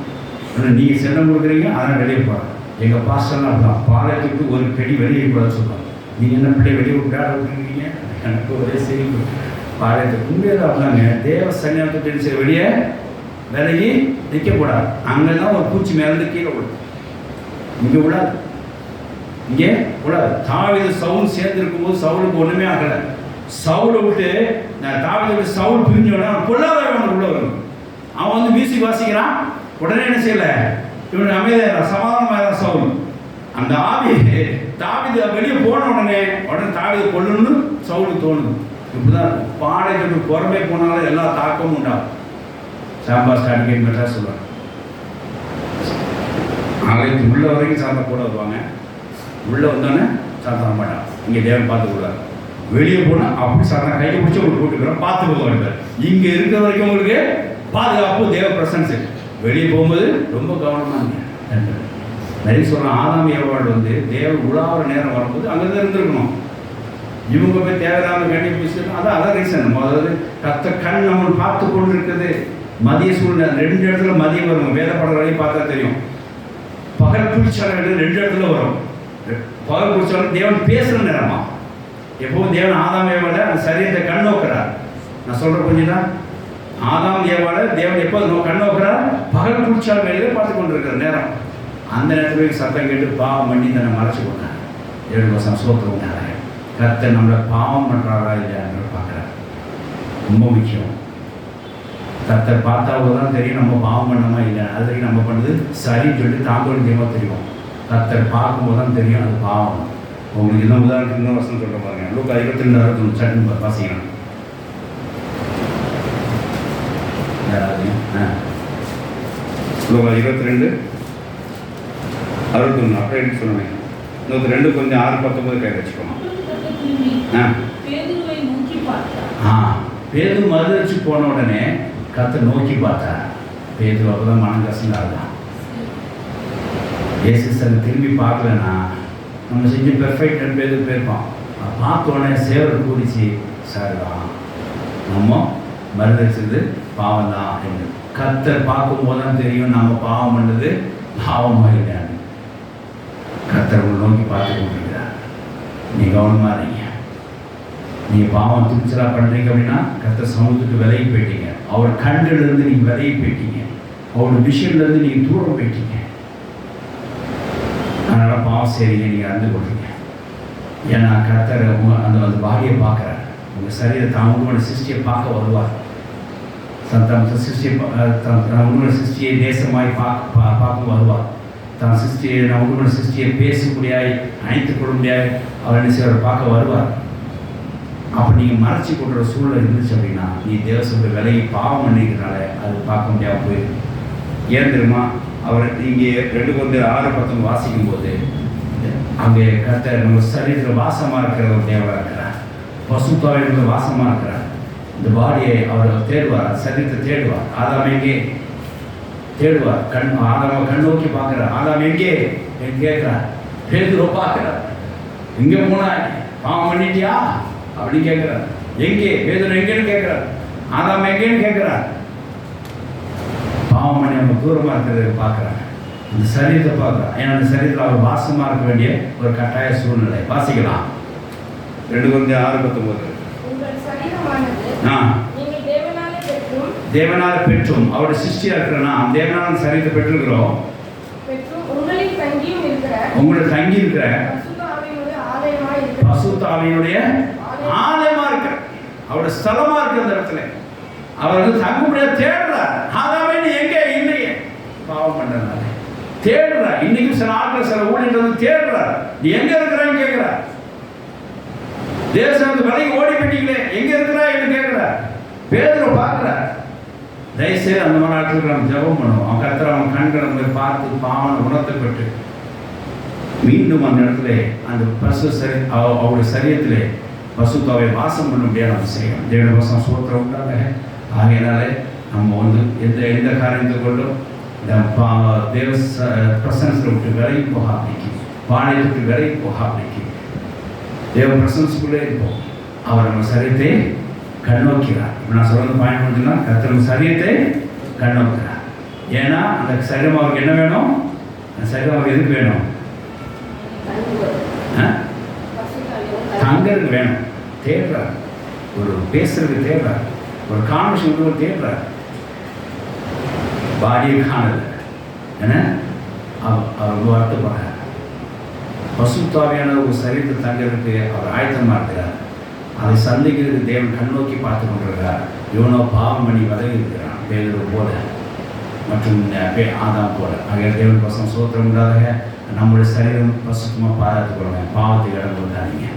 நீங்கள் செல்லம் கொடுக்குறீங்க, அதனால் வெளியே போகிறாங்க. எங்கள் பாஸ்டர்லாம் அப்படிதான், பாளையத்துக்கு ஒரு பெடி வெளியே கூட சொல்லுவாங்க. நீங்கள் என்ன பிள்ளை வெளியே விட்டாட விட்டுருக்கீங்க? எனக்கு ஒரே சிரிப்பு. பாளையத்துக்கு உண்மையாக அப்படிதாங்க. தேவ சன்னியாசத்தை தெரிஞ்ச வெளியே விலகி நிற்கக்கூடாது. அங்கே தான் ஒரு பூச்சி மேலேருந்து கீழே விடும். இங்கே விடாது, இங்கே விடாது. தாவீது சவுல் சேர்ந்துருக்கும் போது சவுலுக்கு ஒன்றுமே ஆகலை. சவுலை விட்டு தாவீதை விட்டு சவுல் பிரிஞ்சோன்னா பொல்லாதவன் உள்ள வரும். அவன் வந்து மியூசிக் வாசிக்கிறான். உடனே என்ன செய்யல, இவனுக்கு அமைதியாக சமாதானமாக சவுல். அந்த ஆவி தாவீது வெளியே போன உடனே தாவீதை கொல்லணும்னு சவுலுக்கு தோணுது. இப்படிதான் பாடைக்கு புறமே போனாலும் எல்லா தாக்கமும் உண்டாகும். சாம்பார் ஸ்டாண்டிங் மெட்ராஸ் சொல்லுவாங்க. ஆலயத்துக்கு உள்ள வரைக்கும் சாம்பார் கூட வருவாங்க. உள்ளே வந்தோடனே சாப்பிட மாட்டான். இங்கே தேவன் பார்த்துக்கூடாது. வெளியே போனால் அப்படி சாப்பிட கையை பிடிச்சி உங்களுக்கு கூட்டுக்கிறோம், பார்த்துக்கோங்க. இங்கே இருக்கிற வரைக்கும் உங்களுக்கு பாதுகாப்பு, தேவ பிரசன்ஸ். வெளியே போகும்போது ரொம்ப கவனமாக நிறைய சொல்கிறேன். ஆதாம் ஏவாள் வந்து தேவன் உலாவுற நேரம் வரும்போது அங்கே தான் இருந்திருக்கணும். இவங்க போய் தேவையில்லாம கண்ணி பிடிச்சிருக்கோம். அதான் ரீசன். முதல்ல கர்த்தர் கண் நம்ம பார்த்து கொண்டு இருக்குது. மதிய சூழ்நிலை 2 இடத்துல மதியம் வரும். வேதப்பட வரையும் பார்த்தா தெரியும். பகல் பிடிச்சாலும் 2 இடத்துல வரும். பகல் பிடிச்சாலும் தேவன் பேசுகிற நேரமா. எப்போவும் தேவன் ஆதாம் ஏவாளை அந்த சரீரத்தை கண் நோக்கிறார். நான் சொல்கிற புரிஞ்சுதான். ஆதாம் ஏவாளை தேவன் எப்போ கண் நோக்கிறார்? பகல் பிடிச்சால் வேலையில பார்த்து கொண்டு இருக்கிற நேரம். அந்த நேரத்தில் சத்தம் கேட்டு பாவம் பண்ணி தன்னை மறைச்சு கொண்டார். 7 வருஷம் சோத்து கொண்டார். கர்த்தர் நம்மளை பாவம் பண்ணுறாரா இல்லையான்னு பார்க்குறாரு. ரொம்ப முக்கியம். கர்த்தர் பார்த்தாவது தான் தெரியும் நம்ம பாவம் பண்ணோமா இல்லை. அது வரைக்கும் நம்ம பண்ணுறது சரின்னு சொல்லிட்டு தாங்கோடு தெரியுமா தெரியும். கர்த்தர் பார்க்கும்போது தான் தெரியும் அது பாவம். உங்களுக்கு இன்னும் உதாரணத்துக்கு இன்னும் வருஷம் சொல்ல பாருங்க. லூக்கா 22 சட்டன் வாசிக்கணும். லூக்கா 22 61 அப்படின்னு சொல்லுவேன். 102 கொஞ்சம் 6-19 கை வச்சுக்கோங்க. பேது மறுதளிச்சு போன உடனே கர்த்தர் நோக்கி பார்த்தார். பேது அப்பதான் மனம் கசந்தாருதான். இயேசு திரும்பி பார்க்கலன்னா நம்ம செஞ்சு பெர்ஃபெக்ட் போயிருப்பான். பார்த்தோன்னே சேவல் கூடிச்சு, சரிதான் நம்ம மறுதளிச்சது பாவம் தான் என்று. கர்த்தர் பார்க்கும்போது தான் தெரியும் நம்ம பாவம் பண்ணது பாவமாக இல்லையான்னு. கர்த்தர் உங்களை நோக்கி பார்த்து கொண்டிருக்கிறார். நீ கவனமாக இருங்க. நீங்கள் பாவம் துணிச்சலாக பண்ணுறீங்க அப்படின்னா கர்த்தர் சமூகத்துக்கு விலகி போயிட்டீங்க. அவர் கண்ணிலிருந்து நீங்கள் விலகி போயிட்டீங்க. அவரோட விஷயம்லேருந்து நீங்கள் தூரம் போயிட்டீங்க. அதனால் பாவம் செய்றீங்க, நீங்கள் அறிந்து கொள்றீங்க. ஏன்னா கர்த்தர் அந்த பாடியை பார்க்குறார். உங்கள் சரீரத்தை அவங்களோட சிருஷ்டியை பார்க்க வருவார். தம் சிருஷ்டியை அவங்களோட சிருஷ்டியை தேசமாய் பார்க்க வருவார். தான் சிருஷ்டியை அவங்களோட சிருஷ்டியை பேசக்கூடியாய் அணைத்துக் கொள்ளும்படியாய் அவர் என்ன செய்வார், பார்க்க வருவார். அப்போ நீங்கள் மறைச்சி கொள்கிற சூழ்நிலை இருந்துச்சு அப்படின்னா நீ தேவசோட விலையை பாவம் பண்ணிக்கிறனால அது பார்க்க முடியாமல் போயிடும். ஏன் தெரியுமா? அவர் இங்கே 2 Corinthians 6:10 வாசிக்கும் போது அங்கே கர்த்தர் நம்ம சரீரத்தில் வாசமாக இருக்கிற ஒரு தேவராக இருக்கிறார். பசுத்தாவிலிருந்து வாசமாக இருக்கிறார். இந்த பாடியை அவர் தேடுவார், சரீரத்தை தேடுவார். ஆதாம் எங்கே தேடுவார். ஆதாம கண் நோக்கி பார்க்குறார். ஆதாம் எங்கே கேட்குறார். பேதுரு பார்க்குறார். எங்கே போனா பாவம் பண்ணிட்டியா அப்படின்னு கேட்குறார். எங்கே பேதுரு எங்கேன்னு கேட்குறார். ஆதாம் எங்கேன்னு கேட்குறார். பாவம் பண்ணி அவங்க தூரமாக இருக்கிறத பார்க்குறாங்க. அந்த சரீரத்தை பார்க்குறான். ஏன்னா அந்த சரீரத்தில் அவர் வாசமாக இருக்க வேண்டிய ஒரு கட்டாய சூழ்நிலை. வாசிக்கலாம் 2 Corinthians 6:19. தேவனால பெற்றும் அவருடைய சிருஷ்டியா இருக்கிறனா தேவனால சரீரத்தை பெற்றிருக்கிறோம். உங்களுக்கு தங்கி இருக்கிற பசுத்தாவியினுடைய ஆலயமா இருக்கிற அவருடைய ஸ்தலமா இருக்கிற அந்த இடத்துல அவர் வந்து தங்க முடியாது தேடுறார். ஆதாமே நீ எங்கே இல்லையே பாவம் பண்றதுனால தேடுறார். இன்னைக்கு சில ஆட்கள் சில ஊழியர்கள் வந்து தேடுறார். நீ எங்க இருக்கிறான்னு கேட்கிறார். தேசத்துக்கு விலகி ஓடி போயிட்டீங்களே எங்க இருக்கிறா என்று கேட்கிறார். பேதுரு பார்க்கிறார். தயவுசெய்து அந்த மாதிரி ஆட்களுக்கு நம்ம ஜெபம் பண்ணுவோம். அவன் கர்த்தர் அவன் கண்களை போய் பார்த்து பாவனை உணர்த்தப்பட்டு மீண்டும் அந்த இடத்துல அந்த பசு அவருடைய சரீரத்திலே பசுத்தாவை வாசம் பண்ண முடியாது நம்ம செய்யணும். தேவ வாசம் சோத்திரம் உண்டாக. ஆகையினால நம்ம வந்து எந்த காரியத்தை கொண்டும் தேவ பிரசனத்தை விட்டு விலகி போகாமைக்கு வாழையை விட்டு விலகி போகாமைக்கு தேவ பிரசனத்துக்குள்ளே இருப்போம். அவர் நம்ம சரீரத்தை கண்ணோக்கிறார். இப்போ நான் சொல்றது பாயிண்ட் பண்ணிட்டுனா கர்த்தர் நம்ம சரீரத்தை கண்ணோக்கிறார். ஏன்னா அந்த சரீரம் அவருக்கு என்ன வேணும்? அந்த சரீரம் அவருக்கு எதுக்கு வேணும்? தங்கருக்கு வேணும். தேடுறார். ஒரு பேசுறதுக்கு தேடுறார். ஒரு கான்வர்சேஷன் தேடுறார். பாடியை காணல. ஏன்னா அவர் வருத்தப்படுறார். பசுத்தாவியான ஒரு சரீரத்தை தங்கிறதுக்கு அவர் ஆயத்தமாக இருக்கிறார். அதை சந்திக்கிறதுக்கு தேவன் கண்ணோக்கி பார்த்து கொண்டிருக்கிறார். இவனோ பாவம் பண்ணி வதவி இருக்கிறான் பேதுரு போல மற்றும் ஆதாம் போல. ஆகிய தேவன் பசங்க சோத்திரம் உண்டாக நம்முடைய சரீரம் பசுத்தமாக பாதுகாத்துக் கொள்ளுங்க. பாவத்துக்கு இடம் கொடுத்தாதீங்க.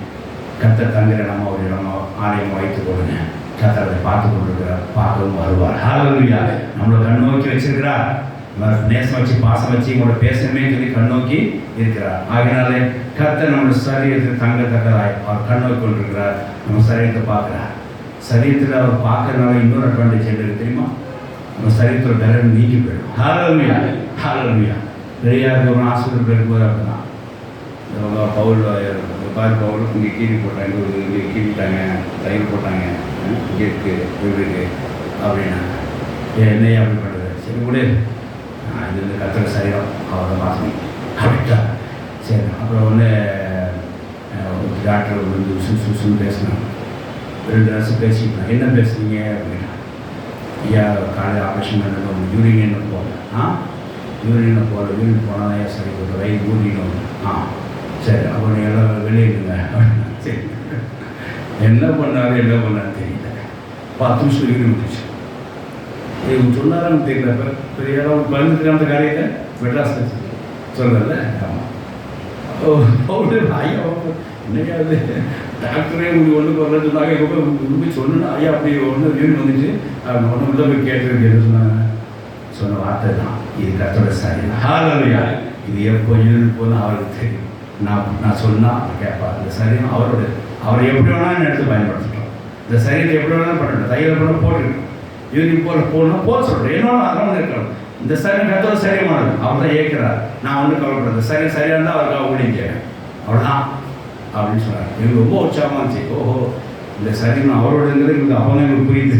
கர்த்தர் தங்கிற நம்ம ஒரு இடம் ஆலயம் வைத்துக் கொள்ளுங்க. கர்த்தர் அதை பார்த்து கொண்டிருக்கிறார். பார்க்கவும் வருவார். ஹல்லேலூயா. நம்மளை கண்ணோக்கி வச்சிருக்கிறார். நேசம் வச்சு பாசம் வச்சு உங்களோட பேசணுமே சொல்லி கண்ணோக்கி இருக்கிறார். ஆகினாலே கர்த்தர் நம்மளோட சரீரத்தில் தங்கத்தக்கதாய் அவர் கண்ணோக்கி கொண்டிருக்கிறார். நம்ம சரீரத்தை பார்க்குறார். சரீரத்தில் அவர் பார்க்கறதுனால இன்னொரு அட்வான்டேஜ் என்ன தெரியுமா? நம்ம சரீரத்தோட பலன் நீங்கி போயிடும். ஹல்லேலூயா. ஹல்லேலூயா. பெரியாருக்கு ஒரு ஆஸ்பத்திரி போயிருக்கும்போது அப்படின்னா பவுல் பவுல் இங்கே கீழி போட்டாங்க, இங்கே கீழிட்டாங்க, தயிர் போட்டாங்க, இங்கே இருக்குது எப்படி இருக்குது அப்படின்னா என்னையே அப்படி பண்ணுறது. சரி கூட இது வந்து கத்துற சரீரம் அவரை வாசனை அப்படின்ட்டா சரி. அப்புறம் வந்து டாக்டர் வந்து சுசுன்னு பேசினாங்க. 2 வருஷம் பேசிக்கிட்டாங்க. என்ன பேசுனீங்க அப்படின்னா ஐயா காலையில் ஆப்ரேஷன் பண்ணணும், யூரின் போகல. யூரின் போனால் தான் சரி ஒரு வயிறு ஊறிடும். சரி அப்புறம் எல்லாம் வெளியிடுங்க அப்படின்னா சரி. என்ன பண்ணாரு தெரியல. 10 நிமிஷம் யூரின் வந்துச்சு. இவங்க சொன்னாலும் தெரியல. பெரிய இடம் பயந்துட்டு அந்த காரியத்தை மெட்ராஸ் சொல்லல. ஆமாம் ஐயா என்னையா அது டாக்டரே இப்படி ஒன்றுக்கு வரல சொன்னாங்க. போய் சொன்னா ஐயா அப்படி ஒன்று யூரின் வந்துச்சு. ஒன்று உள்ள போய் கேட்டுருக்கு சொன்னாங்க. சொன்ன வார்த்தை தான் இது கர்த்தரோட சரீரம். ஹல்லேலூயா. இது எப்போ யூரின் போனால் அவருக்கு தெரியும். நான் சொன்னால் அவர் கேட்பார். இந்த சரீரம் அவரோட அவர் எப்படி வேணாலும் எடுத்து பயன்படுத்திட்டோம். இந்த சரீரத்தை எப்படி வேணாலும் பண்ணட்டும். தையல் பண்ண போட்டுருக்கோம். யூரின் போகணும் போக சொல்கிறேன். என்னோட அதெல்லாம் இருக்கணும். இந்த சரீரம் கர்த்தரோட சரீரமானது. அவர் தான் ஏற்கிறார். நான் ஒன்றும் கவலைப்படுறது. சரியாக இருந்தால் அவருக்காக ஊழியம் செய்கிறேன். அவ்வளோதான் அப்படின்னு சொன்னார். எனக்கு ரொம்ப உற்சாகமாக இருந்துச்சு. ஓஹோ, இந்த சரீரம் அவரோடங்கிறது எங்களுக்கு அப்போ தான் எங்களுக்கு புரியுது,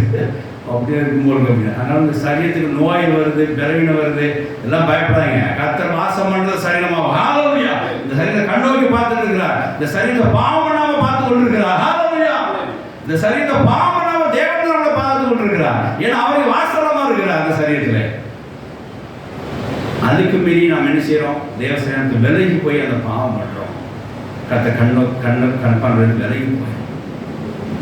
அப்படியே இருக்கும்போது அப்படின்னு. அதனால் இந்த சரீரத்துக்கு நோய் வருது, பலவீனம் வருது, எல்லாம் பயப்படாதீங்க. கர்த்தர் வாசம் பண்ணுறது சரீரமாகும். ஹல்லேலூயா. இந்த சரீரத்தை கண்ணோக்கி பார்த்துட்டு இருக்கிறார். இந்த சரீரத்தை பாவம் பண்ணாமல் பார்த்து கொண்டிருக்கிறார். ஹல்லேலூயா. இந்த சரீரத்தை பாவம் பண்ணாமல் தேவன் நம்மளை பார்த்து கொண்டிருக்கிறார். ஏன்னா அவருக்கு வாசலமாக இருக்கிறார் அந்த சரீரத்தில். அதுக்கு மீறி நாம் என்ன செய்கிறோம்? தேவசேனத்துக்கு விலகி போய் அந்த பாவம் பண்ணுறோம். கத்தை கண்பான்றது விலகி போய்.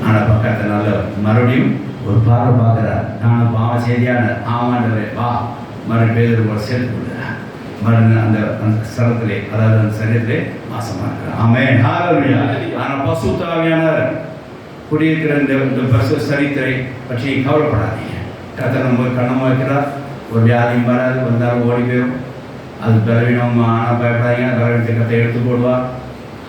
ஆனால் கத்தை நல்ல மறுபடியும் ஒரு பார்வை பார்க்குறார். நானும் பாவம் செய்தியான ஆமாண்டவரே வா, மறு பேர் ஒரு சேர்த்து கொடுக்குறார். மறு அந்த ஸ்தலத்திலே, அதாவது அந்த சரீரத்திலே வாசமாக இருக்கிறார். ஆமென். ஹல்லேலூயா. ஆனால் பரிசுத்த ஆவியானவர் குடியிருக்கிற இந்த பசு சரித்திரை பற்றி கவலைப்படாதீங்க. கத்தை நம்ம கண்ணமாக வைக்கிறார். ஒரு வியாதியும் வராது, வந்தாலும் ஓடி போயிடும். அது பலவீனம் ஆனால் பயப்படாதீங்க. பலவீனத்தை கத்தை எடுத்து போடுவார்.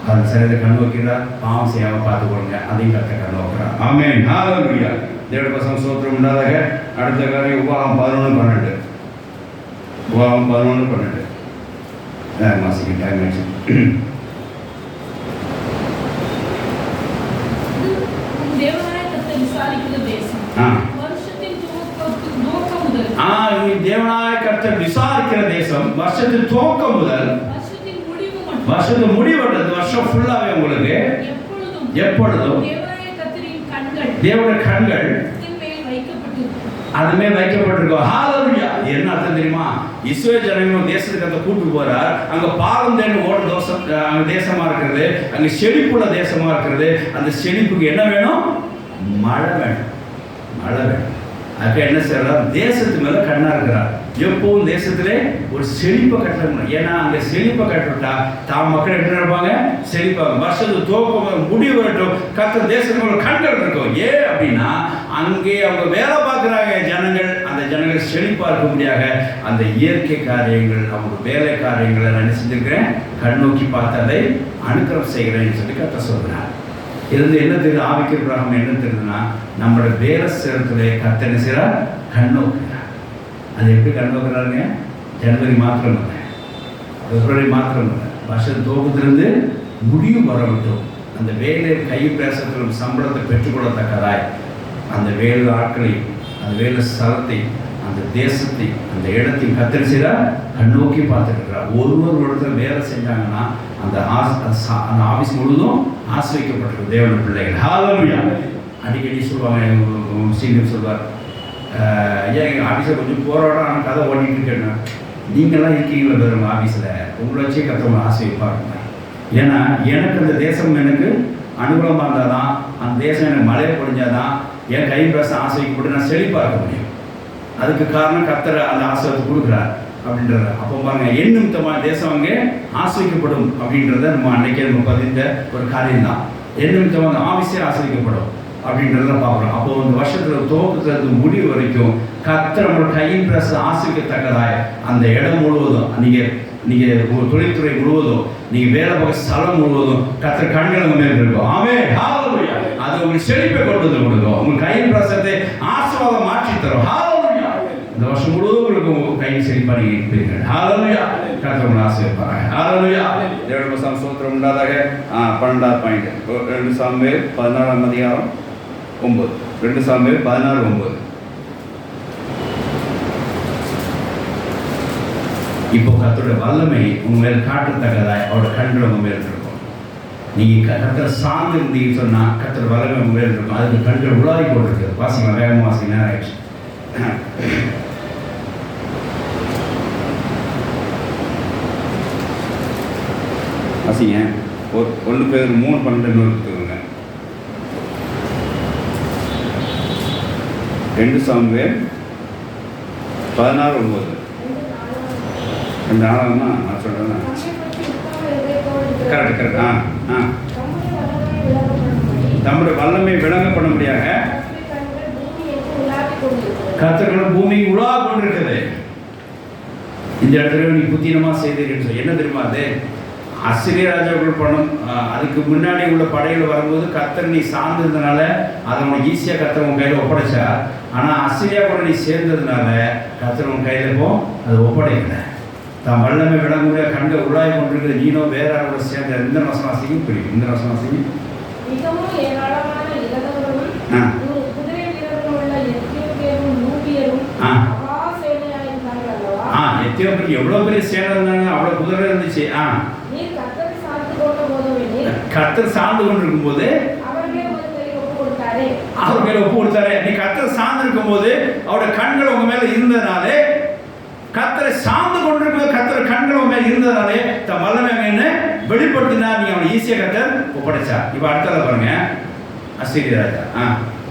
அது சரிதை கண் வைக்கிறார். பாவம் செய்யாமல் பார்த்துக்கொள்ளுங்க. அதையும் கத்தை கண் வைக்கிறார். ஆமென். ஹல்லேலூயா. தேவனுடைய பசங்க சோத்திரம் உண்டாதாக. அடுத்த காரியம் உபாகம் 11:12. உபாகம் 11:12. மாசிக்கு டைம் ஆயிடுச்சு. தேவனாய கர்த்தர் விசாரிக்கிற தேசம். வருஷத்தின் துவக்கம் முதல். தேவனாய கர்த்தர் விசாரிக்கிற தேசம். வருஷத்தின் துவக்கம் முதல் வருஷத்தின் முடிவட்டது. வருஷம் ஃபுல்லாவே உங்களுக்கு எப்பொழுதும் தேவனுடைய கண்கள் அதுமே வைக்கப்பட்டிருக்கோம். ஹல்லேலூயா. என்ன அர்த்தம் தெரியுமா? இஸ்ரவேல் ஜனங்கள் தேசத்துக்கு அந்த கூட்டு போறார். அங்க பாலம் தேடி ஓட தோசம் அங்க தேசமா இருக்கிறது. அங்க செழிப்புள்ள தேசமா இருக்கிறது. அந்த செழிப்புக்கு என்ன வேணும்? மழை வேணும். மழை வேணும். அதுக்கு என்ன செய்யறார்? தேசத்து மேல கண்ணா இருக்கிறார். எப்பவும் தேசத்திலே ஒரு செழிப்பை கட்டணும். ஏன்னா அங்க செழிப்பை கட்டுட்டா தாம் மக்கள் எப்படி இருப்பாங்க? செழிப்பாங்க. வருஷத்துக்கு துவக்கம் முடிவு வரட்டும், கர்த்தர் தேசத்துல கண்கள் இருக்கும். ஏன் அப்படின்னா அங்கே அவங்க வேலை பார்க்குறாங்க ஜனங்கள். அந்த ஜனங்கள் செழிப்பா இருக்கும்படியாக அந்த இயற்கை காரியங்கள், அவங்க வேலை காரியங்களை நான் செஞ்சிருக்கிறேன், கண் நோக்கி பார்த்து அதை அனுக்கிரம் செய்கிறேன்னு சொல்லி கர்த்தர் சொல்கிறார். இருந்து என்ன தெரியுது? ஆவிக்கிற பிரகாரம் என்ன தெரியுதுன்னா, நம்மளோட வேலை சேரத்துல கர்த்தர் என்ன செய்கிறார்? கண் நோக்குகிறார். அது எப்படி கண் நோக்குறாருங்க? ஜனவரி மாத்திரம் இல்லை, பிப்ரவரி மாத்திரம் இல்லை, வருஷம் துவக்கத்திலிருந்து முடிவு வரவிட்டோம். அந்த வேலை கை பேசத்திலும் சம்பளத்தை பெற்றுக்கொள்ளத்தக்கதாய் அந்த வேலை ஆட்களை, அந்த வேலை ஸ்தலத்தை, அந்த தேசத்தை, அந்த இடத்தையும் கர்த்தர் செய்கிறார், கண்ணோக்கி பார்த்துட்டு இருக்கிறார். ஒரு இடத்துல வேலை செஞ்சாங்கன்னா அந்த ஆபீஸ் முழுதும் ஆசிரியக்கப்பட்டிருக்கும் தேவனுடைய பிள்ளைகள். ஹல்லேலூயா. அடிக்கடி சொல்லுவாங்க, சீனியர் சொல்வார், ஐயா எங்கள் ஆஃபீஸில் கொஞ்சம் போராட்டம் கதை ஓட்டிகிட்டு இருக்கேன்னா, நீங்கள்லாம் இருக்கீங்களா வேறு ஆஃபீஸில், உங்களை வச்சே கத்தவங்க ஆசிரியப்பாருங்க. ஏன்னா எனக்கு அந்த தேசம் எனக்கு அனுகூலமாக இருந்தால் தான், அந்த தேசம் எனக்கு மழையை பொழிஞ்சாதான் என் கை பிரச ஆசிரியப்பட்டு நான் செழிப்பாக இருக்க முடியும். அதுக்கு காரணம் கர்த்தர் அந்த ஆசிரியத்தை கொடுக்குறார் அப்படின்றத. அப்போ பாருங்க, என் நிமித்தமாக தேசம் அங்கே ஆசிரியக்கப்படும் அப்படின்றத நம்ம அன்னைக்கே நம்ம பதிந்த ஒரு காரியம்தான். என் நிமித்தமாக அந்த ஆஃபீஸே ஆசிரியக்கப்படும் அப்படின்றத பார்க்குறோம். அப்போ இந்த வருஷத்துல துவக்கத்திலிருந்து முடிவு வரைக்கும் கர்த்தர் நம்மளோட கையின் பிரச ஆசிரியக்கத்தக்கதாய் அந்த இடம் முழுவதும், நீங்கள் உங்கள் தொழில்துறை முழுவதும், நீங்கள் வேலை பார்க்க ஸ்தலம் முழுவதும் கர்த்தர் கண்கள் உங்க மேல் இருக்கும். ஆமென். ஹல்லேலூயா. அது உங்களுக்கு செழிப்பை கொண்டு வந்து கொடுக்கும். உங்கள் கையின் பிரசத்தை ஆசீர்வாதம் மாற்றி தரும். ஹல்லேலூயா. இந்த வருஷம் முழுவதும் உங்களுக்கு உங்கள் கையின் செழிப்பாக நீங்கள் இருப்பீர்கள். ஹல்லேலூயா. கர்த்தர் உங்களை ஆசீர்வதிப்பார். ஹல்லேலூயா. தேவனுடைய பரிசுத்த ஸ்தோத்திரம் உண்டாதாக. 12வது பாயிண்ட், 2 சாமுவேல் 16ஆம் அதிகாரம் 9. 2 சாமுவேல் 16:9. இப்போ கர்த்தருடைய வல்லமை உங்க மேல் காட்டத்தக்கதாய் அவரோட கண்கள் உங்க மேல் இருக்கும். நீங்க கர்த்தரை சார்ந்து இருந்தீங்கன்னு சொன்னா கர்த்தர் வல்லமை உங்க மேல் இருக்கும். அதுக்கு கண்கள் உலாவி போட்டிருக்கு. வாசிங்க, வேகமாக வாசிங்க, நேரம் ஆயிடுச்சு. வாசிங்க. 1 பேர் 3:12 இருக்குதுங்க. 2 சாமுவேல் 16:9. இந்த ஆளாகமா நான் சொல்கிறேன். கரெக்ட். நம்முடைய வல்லமை விளங்கப்படும்படியாக கர்த்தர்கள் பூமிக்கு உலா கொண்டிருக்குது. இந்த இடத்துல நீ புத்தீனமாக செய்தீர்கள். என்ன தெரியுமா? அது அசிரிய ராஜாக்கள் பணம் அதுக்கு முன்னாடி உள்ள படைகள் வரும்போது கர்த்தர் நீ சார்ந்ததுனால அதை உனக்கு ஈஸியாக கர்த்தர் உன் கையில் ஒப்படைச்சா. ஆனால் அசிரியா கூட நீ சேர்ந்ததுனால கர்த்தர் உன் கையில் இப்போ அதை ஒப்படைக்கலை. தான் வல்லமை விளங்குற கண்கள் உருளாய் கொண்டிருக்கிற நீனோ வேற ஆளோட சேர்ந்த இந்த வசவாசியும் புரியும். இந்த வசவாசியும் மிகவும் ஏராளமான இளதவர்களும் ஆ. குதிரை வீரர்களும் உள்ள எத்தியோப்பியரும் நூபியரும் ஆ. மகா சேனையாய் இருந்தார்கள் அல்லவா? எத்தியோப்பியர் எவ்வளவு பெரிய சேனை இருந்தாங்க, அவ்வளவு குதிரை இருந்துச்சு. நீர் கர்த்தரை சார்ந்து கொண்ட போதும் கர்த்தர் சார்ந்து கொண்டிருக்கும் போது அவர்களே உங்கள் கையில் ஒப்பு கொடுத்தாரே. அவர் மேல ஒப்பு கொடுத்தாரு. நீ கர்த்தர் சார்ந்து இருக்கும் போது அவருடைய கண்கள் உங்க மேல இருந்ததுனாலே, கர்த்தரை சார்ந்து கொண்டிருக்கும் கர்த்தர் கண்கள் உங்க மேல இருந்ததுனாலே தன் வல்லமை என்ன வெளிப்படுத்தினார். நீ அவனை ஈஸியா கர்த்தர் ஒப்படைச்சா. இப்ப அடுத்தத பாருங்க, அசீரிய ராஜா.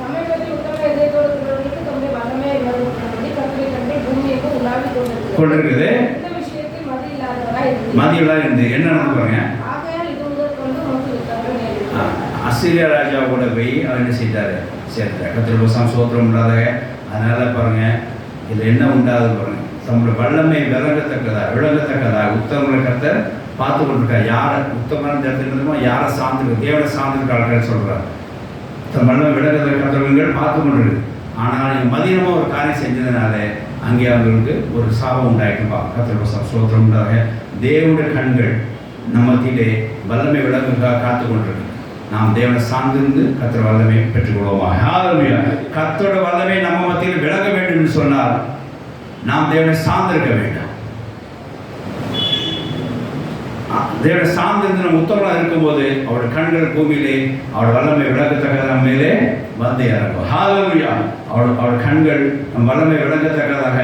சமீபத்தில் உத்தம இதயத்தோடு இருக்கிறவர்களுக்கு தம்முடைய வல்லமையை விளங்கும்படி கர்த்தரை கண்டு பூமியைக்கு உலாவிக் கொண்டிருக்குது. இந்த விஷயத்தில் மதி இல்லாதவராய் மதியெல்லாம் இருந்து என்ன நடந்து பாருங்க. ஆகையால் இது முதல் கொண்டு நோக்கி விட்டவர்கள் நேரிட்டார். அசீரிய ராஜா கூட போய் அவர் என்ன செய்தாரு, சேர்த்தார். கர்த்தர் வசனம் சோத்திரம் உண்டாத. அதனால பாருங்க இதுல என்ன உண்டாது பாருங்க, தம்முடைய வல்லமை விளங்கத்தக்கதா உத்தமங்களை கர்த்தர் பார்த்து கொண்டிருக்கார். யாரை உத்தமன் தெரிஞ்சுக்கணுமோ, யாரை சார்ந்திருக்கு, தேவனை சார்ந்திருக்கார்கள் சொல்றார். தம் வல்லமை விளங்கத்தக்க கர்த்தர்கள் பார்த்து கொண்டிருக்கு. ஆனால் இவங்க மதியமாக ஒரு காரியம் செஞ்சதுனால அங்கே அவங்களுக்கு ஒரு சாபம் உண்டாயிட்டுப்பா. கர்த்தர் வசனம் சோத்திரம் உண்டாக. தேவனுடைய கண்கள் நம்ம மத்தியிலே வல்லமை விளங்குக்காக காத்து கொண்டிருக்கு. நாம் தேவனை சார்ந்திருந்து கர்த்தர் வல்லமை பெற்றுக்கொள்வோமா. ஹல்லேலூயா. கர்த்தரோட வல்லமை நம்ம மத்தியில் விளங்க வேண்டும் என்று சொன்னால் நாம் தேவனை சார்ந்திருக்க வேண்டும். தேவனை சார்ந்திருந்து நம்ம உத்தமராக இருக்கும்போது அவருடைய கண்கள் பூமியிலே அவருடைய வல்லமை விளங்கத்தக்கதாக நம்ம மேலே வந்து இறங்கும். ஹல்லேலூயா. அவருடைய கண்கள் நம் வல்லமை விளங்கத்தக்கதாக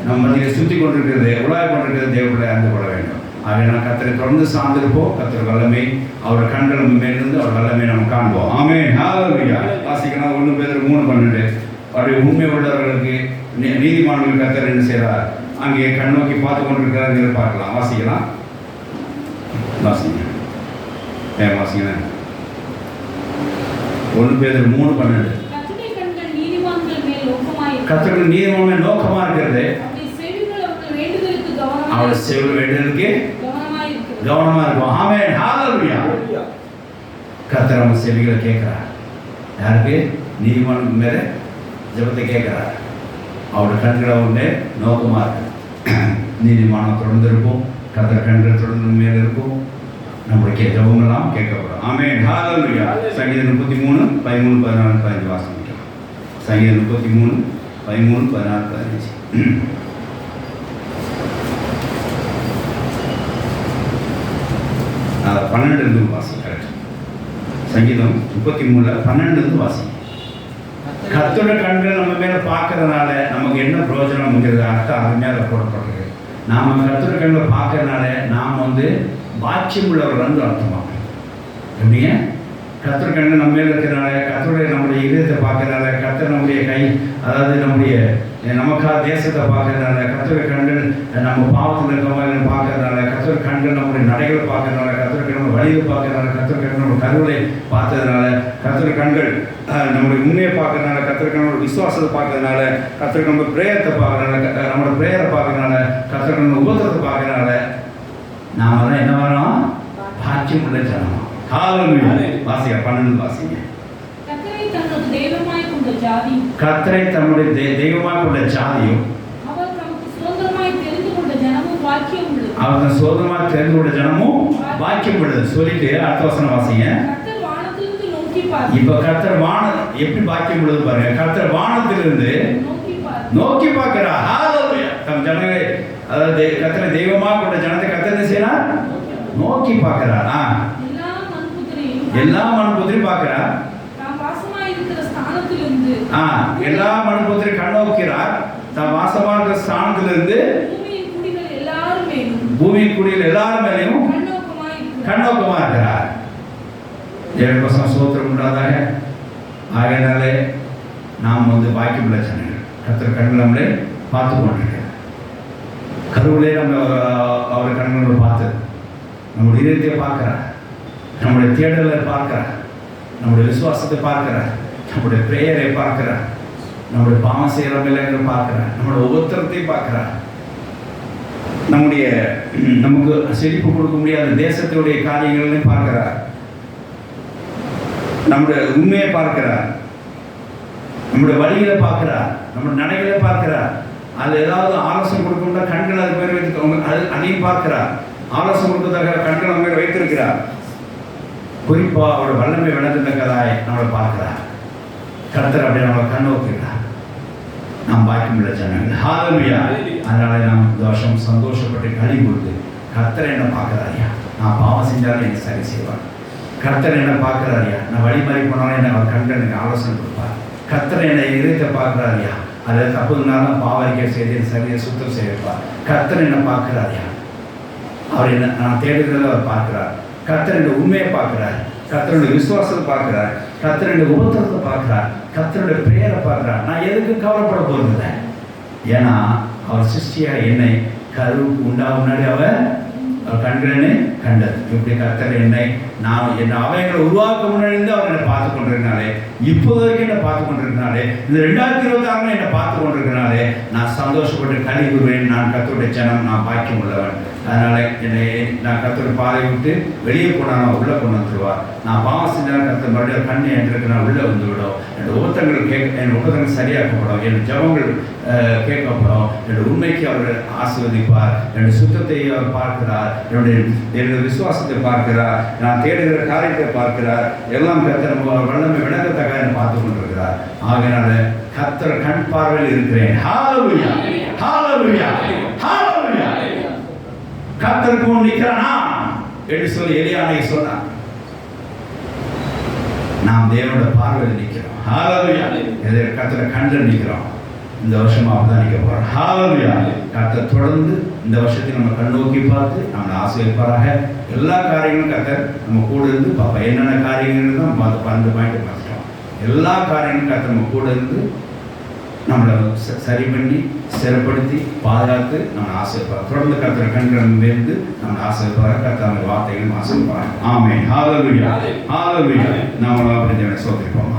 நம்ம மத்தியில் சுற்றி கொண்டிருக்கிறது, உலாய் கொண்டிருக்கிறது தேவனை அறிந்து கொள்ள வேண்டும். ஆக நான் கர்த்தரை தொடர்ந்து சார்ந்திருப்போம். கர்த்தர் வல்லமை அவருடைய கண்கள் நம்ம மேலிருந்து அவர் வல்லமை நம்ம காண்போம். ஆமென். ஹல்லேலூயா. வாசிக்கணும் 1 பேதுரு 3:12. அவருடைய உண்மை உள்ளவர்களுக்கு நீதிமான்கள் கர்த்தர் என்ன செய்கிறார், அங்கே கண்ணோக்கி பார்த்து கொண்டிருக்கிறார் பார்க்கலாம். வாசிக்கலாம். வாசிங்க. வாசிங்க. 1 பேதுரு 3:12. கர்த்தருடைய கண்கள் நீதிமான்கள் மேல் நோக்கமாயிருக்கிறது. கர்த்தருடைய நீதிமான் மேல் நோக்கமா இருக்கிறது. அவருடைய செவிகள் அவர்கள் வேண்டுதலுக்கு அவருடைய செவிகள் வேண்டுதலுக்கு கவனமாயிருக்கிறது. கவனமா இருக்கும். ஆமென். ஹல்லேலூயா. கர்த்தர் நம்ம செவிகளை கேட்கிறார். யாருக்கு? நீதிமானுக்கு மேல ஜெபத்தை கேட்கிறார். அவருடைய கண்கள் அவருடைய நோக்கமா இருக்கு. நீதிமானம் தொடர்ந்து இருக்கும். கர்த்தர் கண்கள் தொடர்ந்து மேல இருக்கும். நம்முடைய ஜெபங்கள்லாம் கேட்கப்படும். ஆமென். ஹல்லேலூயா. சங்கீதம் 33 13 14 15 வாசிக்கலாம். சங்கீதம் 33 13 14 15. 12 வாசி. கரெக்ட். சங்கீதம் 33 12 வாசி. கர்த்தருடைய கண்கள் நம்ம மேல பார்க்கறதுனால நமக்கு என்ன பிரயோஜனம்ங்கிறது அர்த்தம் அருமையாக போடப்படுறது. நாம கர்த்தருடைய கண்களை பார்க்கறதுனால நாம் பாக்கியம் உள்ளவர்கள் அர்த்தமாகும். எப்படிங்க? கர்த்தர் கண்கள் நம்ம மேல இருக்கிறனால, கர்த்தருடைய நம்முடைய இதயத்தை பார்க்கறதுனால, கர்த்தர் நம்முடைய கை அதாவது நம்முடைய நமக்காக தேசத்தை பார்க்கறதுனால, கர்த்தருடைய கண்கள் நம்ம பாவத்தில் இருக்கிறவங்க பார்க்கறதுனால, கர்த்தருடைய கண்கள் நம்முடைய நடைகளை பார்க்கறதுனால, கர்த்தருடைய நம்ம வழியை பார்க்கறதுனால, கர்த்தருடைய கண்கள் நம்ம கருவிலை பார்த்ததுனால, கர்த்தருடைய கண்கள் நம்முடைய உண்மையை பார்க்கறதுனால, கர்த்தருடைய நம்மளோட விசுவாசத்தை பார்க்கறதுனால, கர்த்தருக்கு நம்ம பிரேயத்தை பார்க்கறதுனால, நம்மளோட பிரேயரை பார்க்கறதுனால, கர்த்தருக்கு நம்ம உபத்திரத்தை பார்க்கறதுனால நாம தான் என்ன வரணும்? பாக்கியம் உள்ள ஜனமா. ஹல்லேலூயா. வாசிங்க 12 வாசிங்க. கர்த்தரை தமது தெய்வமாய் கொண்ட ஜாதியும், கர்த்தரை தம்முடைய தெய்வமாய் கொண்ட ஜாதியும், அவர் நமக்கு சுதந்திரமாய் தெரிந்து கொண்ட ஜனமும் பாக்கியம் உள்ளது. அவர் சுதந்திரமாய் தெரிந்து கொண்ட ஜனமும் பாக்கியம் உள்ளது. சொல்லிட்டு அடுத்த வசனம் வாசிங்க. கர்த்தர் வானத்திலிருந்து நோக்கி பார்த்து, இப்ப கர்த்தர் எப்படி பாக்கியம் உள்ளது பாருங்க. கர்த்தர் வானத்திலிருந்து நோக்கி பார்க்கிறார். ஹல்லேலூயா. தம் ஜனங்களை அதாவது கர்த்தரை தெய்வமாக கொண்ட ஜனத்தை கர்த்தர் என்ன செய்யறார்? நோக்கி பார்க்கிறார். எல்லா மனுபுத்திரையும் பார்க்கிறார். தாம் வாசமாய் இருக்கிற ஸ்தானத்திலிருந்து எல்லா மனுபுத்திரையும் கண்ணோக்கிறார். தாம் வாசமா இருக்கிற ஸ்தானத்திலிருந்து பூமியின் குடிகள் எல்லாரும் மேலும் கண்ணோக்கமா இருக்கிறார். தேவனுக்கு ஸ்தோத்திரம் உண்டாதாக. ஆகையினாலே நாம் பாக்கியமுள்ள ஜனங்கள். கர்த்தர் கண்கள் நம்மளை பார்த்து கொண்டிருக்கிறார். கருவிலே நம்ம அவர் கண்களை பார்த்து நம்முடைய இதயத்தை பார்க்கிறார், நம்முடைய தேடலை பார்க்கிறார், நம்முடைய விசுவாசத்தை பார்க்கிறார், நம்முடைய பிரேயரை பார்க்கிறார், நம்முடைய பாவம் செய்கிறவங்களை பார்க்கிறார், நம்முடைய உபத்திரத்தையும் பார்க்கிறார், நமக்கு செழிப்பு கொடுக்க முடியாத தேசத்தினுடைய காரியங்களையும் பார்க்கிறார், நம்முடைய உண்மையை பார்க்கிறார், நம்முடைய வழிகளை பார்க்கிறார், நம்முடைய நடைகளை பார்க்கிறார். அது ஏதாவது ஆலோசனை கொடுக்கணும்னா கண்கள் அது பேர் வைத்து அது அதையும் பார்க்கிறார். ஆலோசனை கொடுக்கறதாக கண்கள் அவங்க பேர் வைத்திருக்கிறார். குறிப்பாக அவரோட வல்லமை விளங்கத்தக்கதாய் நம்மளை பார்க்கிறார். கர்த்தர் அப்படியே நம்மளை கண்ணோக்குகிறார். நாம் பாக்கியமுள்ள ஜனங்கள். ஹalleluya. அதனால நாம் இந்த வருஷம் சந்தோஷப்பட்டு களி கொடுத்து கர்த்தர் என்ன பார்க்கிறாரியா, நான் பாவம் செஞ்சாலும் என்னை சரி செய்வார். கர்த்தர் என்ன பார்க்கிறாரியா, நான் வழி மாறி போனாலும் என்ன அவர் கண்கள் எனக்கு ஆலோசனை கொடுப்பார். கர்த்தர் என்னை இதயத்தை பார்க்கிறாரியா, அதில் தப்புனாலும் பாவரிக்கை செய்து சரியை சுத்தம் செய்வார். கர்த்தர் என்ன பார்க்கிறாரியா, அவர் என்ன நான் தேடுகிறத அவர் பார்க்கிறார். கர்த்தருடைய உண்மையை பார்க்கிறார். கர்த்தருடைய விசுவாசத்தை பார்க்கிறார். கர்த்தருடைய உபத்திரத்தை பார்க்கிறார். கர்த்தருடைய பெயரை பார்க்கிறார். நான் எதுக்கு கவலைப்பட போறதில்லை. ஏன்னா அவர் சிருஷ்டியாக என்னை கருவுக்கு உண்டாக முன்னாடி அவர் கண்களே கண்டது. இப்படி கர்த்தர் என்னை நான் என்ன அவைகளை உருவாக்க முன்னாடி அவர் என்னை பார்த்து கொண்டிருக்கிறாரே, இப்போது வரைக்கும் என்னை பார்த்து கொண்டிருக்கிறாரே, இந்த 2026 என்னை பார்த்து கொண்டிருக்கிறாரே, நான் சந்தோஷப்பட்டு களி கூறுவேன். நான் கர்த்தருடைய ஜனம், நான் பாக்கியம் உள்ளவன். அதனால என்னை நான் கர்த்தருடைய பாதையை விட்டு வெளியே போனாலும் உள்ளே கொண்டு வந்துடுவார். நான் பாவம் செஞ்சாலும் கர்த்தர் மறுபடியும் கண்ணை என்று நான் உள்ளே வந்து விடும். என் உபத்தங்கள் சரியாக்கப்படும். என் ஜபங்கள் கேட்கப்படும். என்னுடைய உண்மைக்கு அவர் ஆசீர்வதிப்பார். என்னுடைய சுத்தத்தை அவர் பார்க்கிறார். என்னுடைய விசுவாசத்தை பார்க்கிறார். நான் தேடுகிற காரியத்தை பார்க்கிறார். எல்லாம் கர்த்தர் வல்லமை விளங்கத்தக்க என்னை பார்த்து கொண்டிருக்கிறார். ஆகையினால கர்த்தர் கண் பார்வையில் இருக்கிறேன். ஹalleluya, ஹalleluya, ஹalleluya. கர்த்தருக்கு முன் நிற்கிறானா என்று சொல்லி எலியானை சொன்னார். நாம் தேவனோட பார்வையில் நிற்கிறோம். ஹalleluya. கர்த்தரை கண்டு நிற்கிறோம். இந்த வருஷமா அப்படிதான் நிற்க போறோம். ஹalleluya. கர்த்தர் தொடர்ந்து இந்த வருஷத்தை நம்ம கண்ணோக்கி பார்த்து நம்மளை ஆசீர்வதிப்பாராக. எல்லா காரியங்களும் கர்த்தர் நம்ம கூட இருந்து பாப்பா. என்னென்ன காரியங்கள் தான் 12 பாயிண்ட் பார்த்துட்டோம். எல்லா காரியங்களும் கர்த்தர் நம்ம கூட இருந்து நம்மளை சரி பண்ணி சிறப்படுத்தி பாதுகாத்து நம்மளை ஆசீர்வதிப்பார். தொடர்ந்து கர்த்தர் கண்கள் இருந்து நம்மளை ஆசீர்வதிப்பார். கர்த்தர் வார்த்தைகளும் ஆசீர்வதிப்பார். ஆமென். ஹalleluya, ஹalleluya. நாம அப்படி சோதிப்போம்.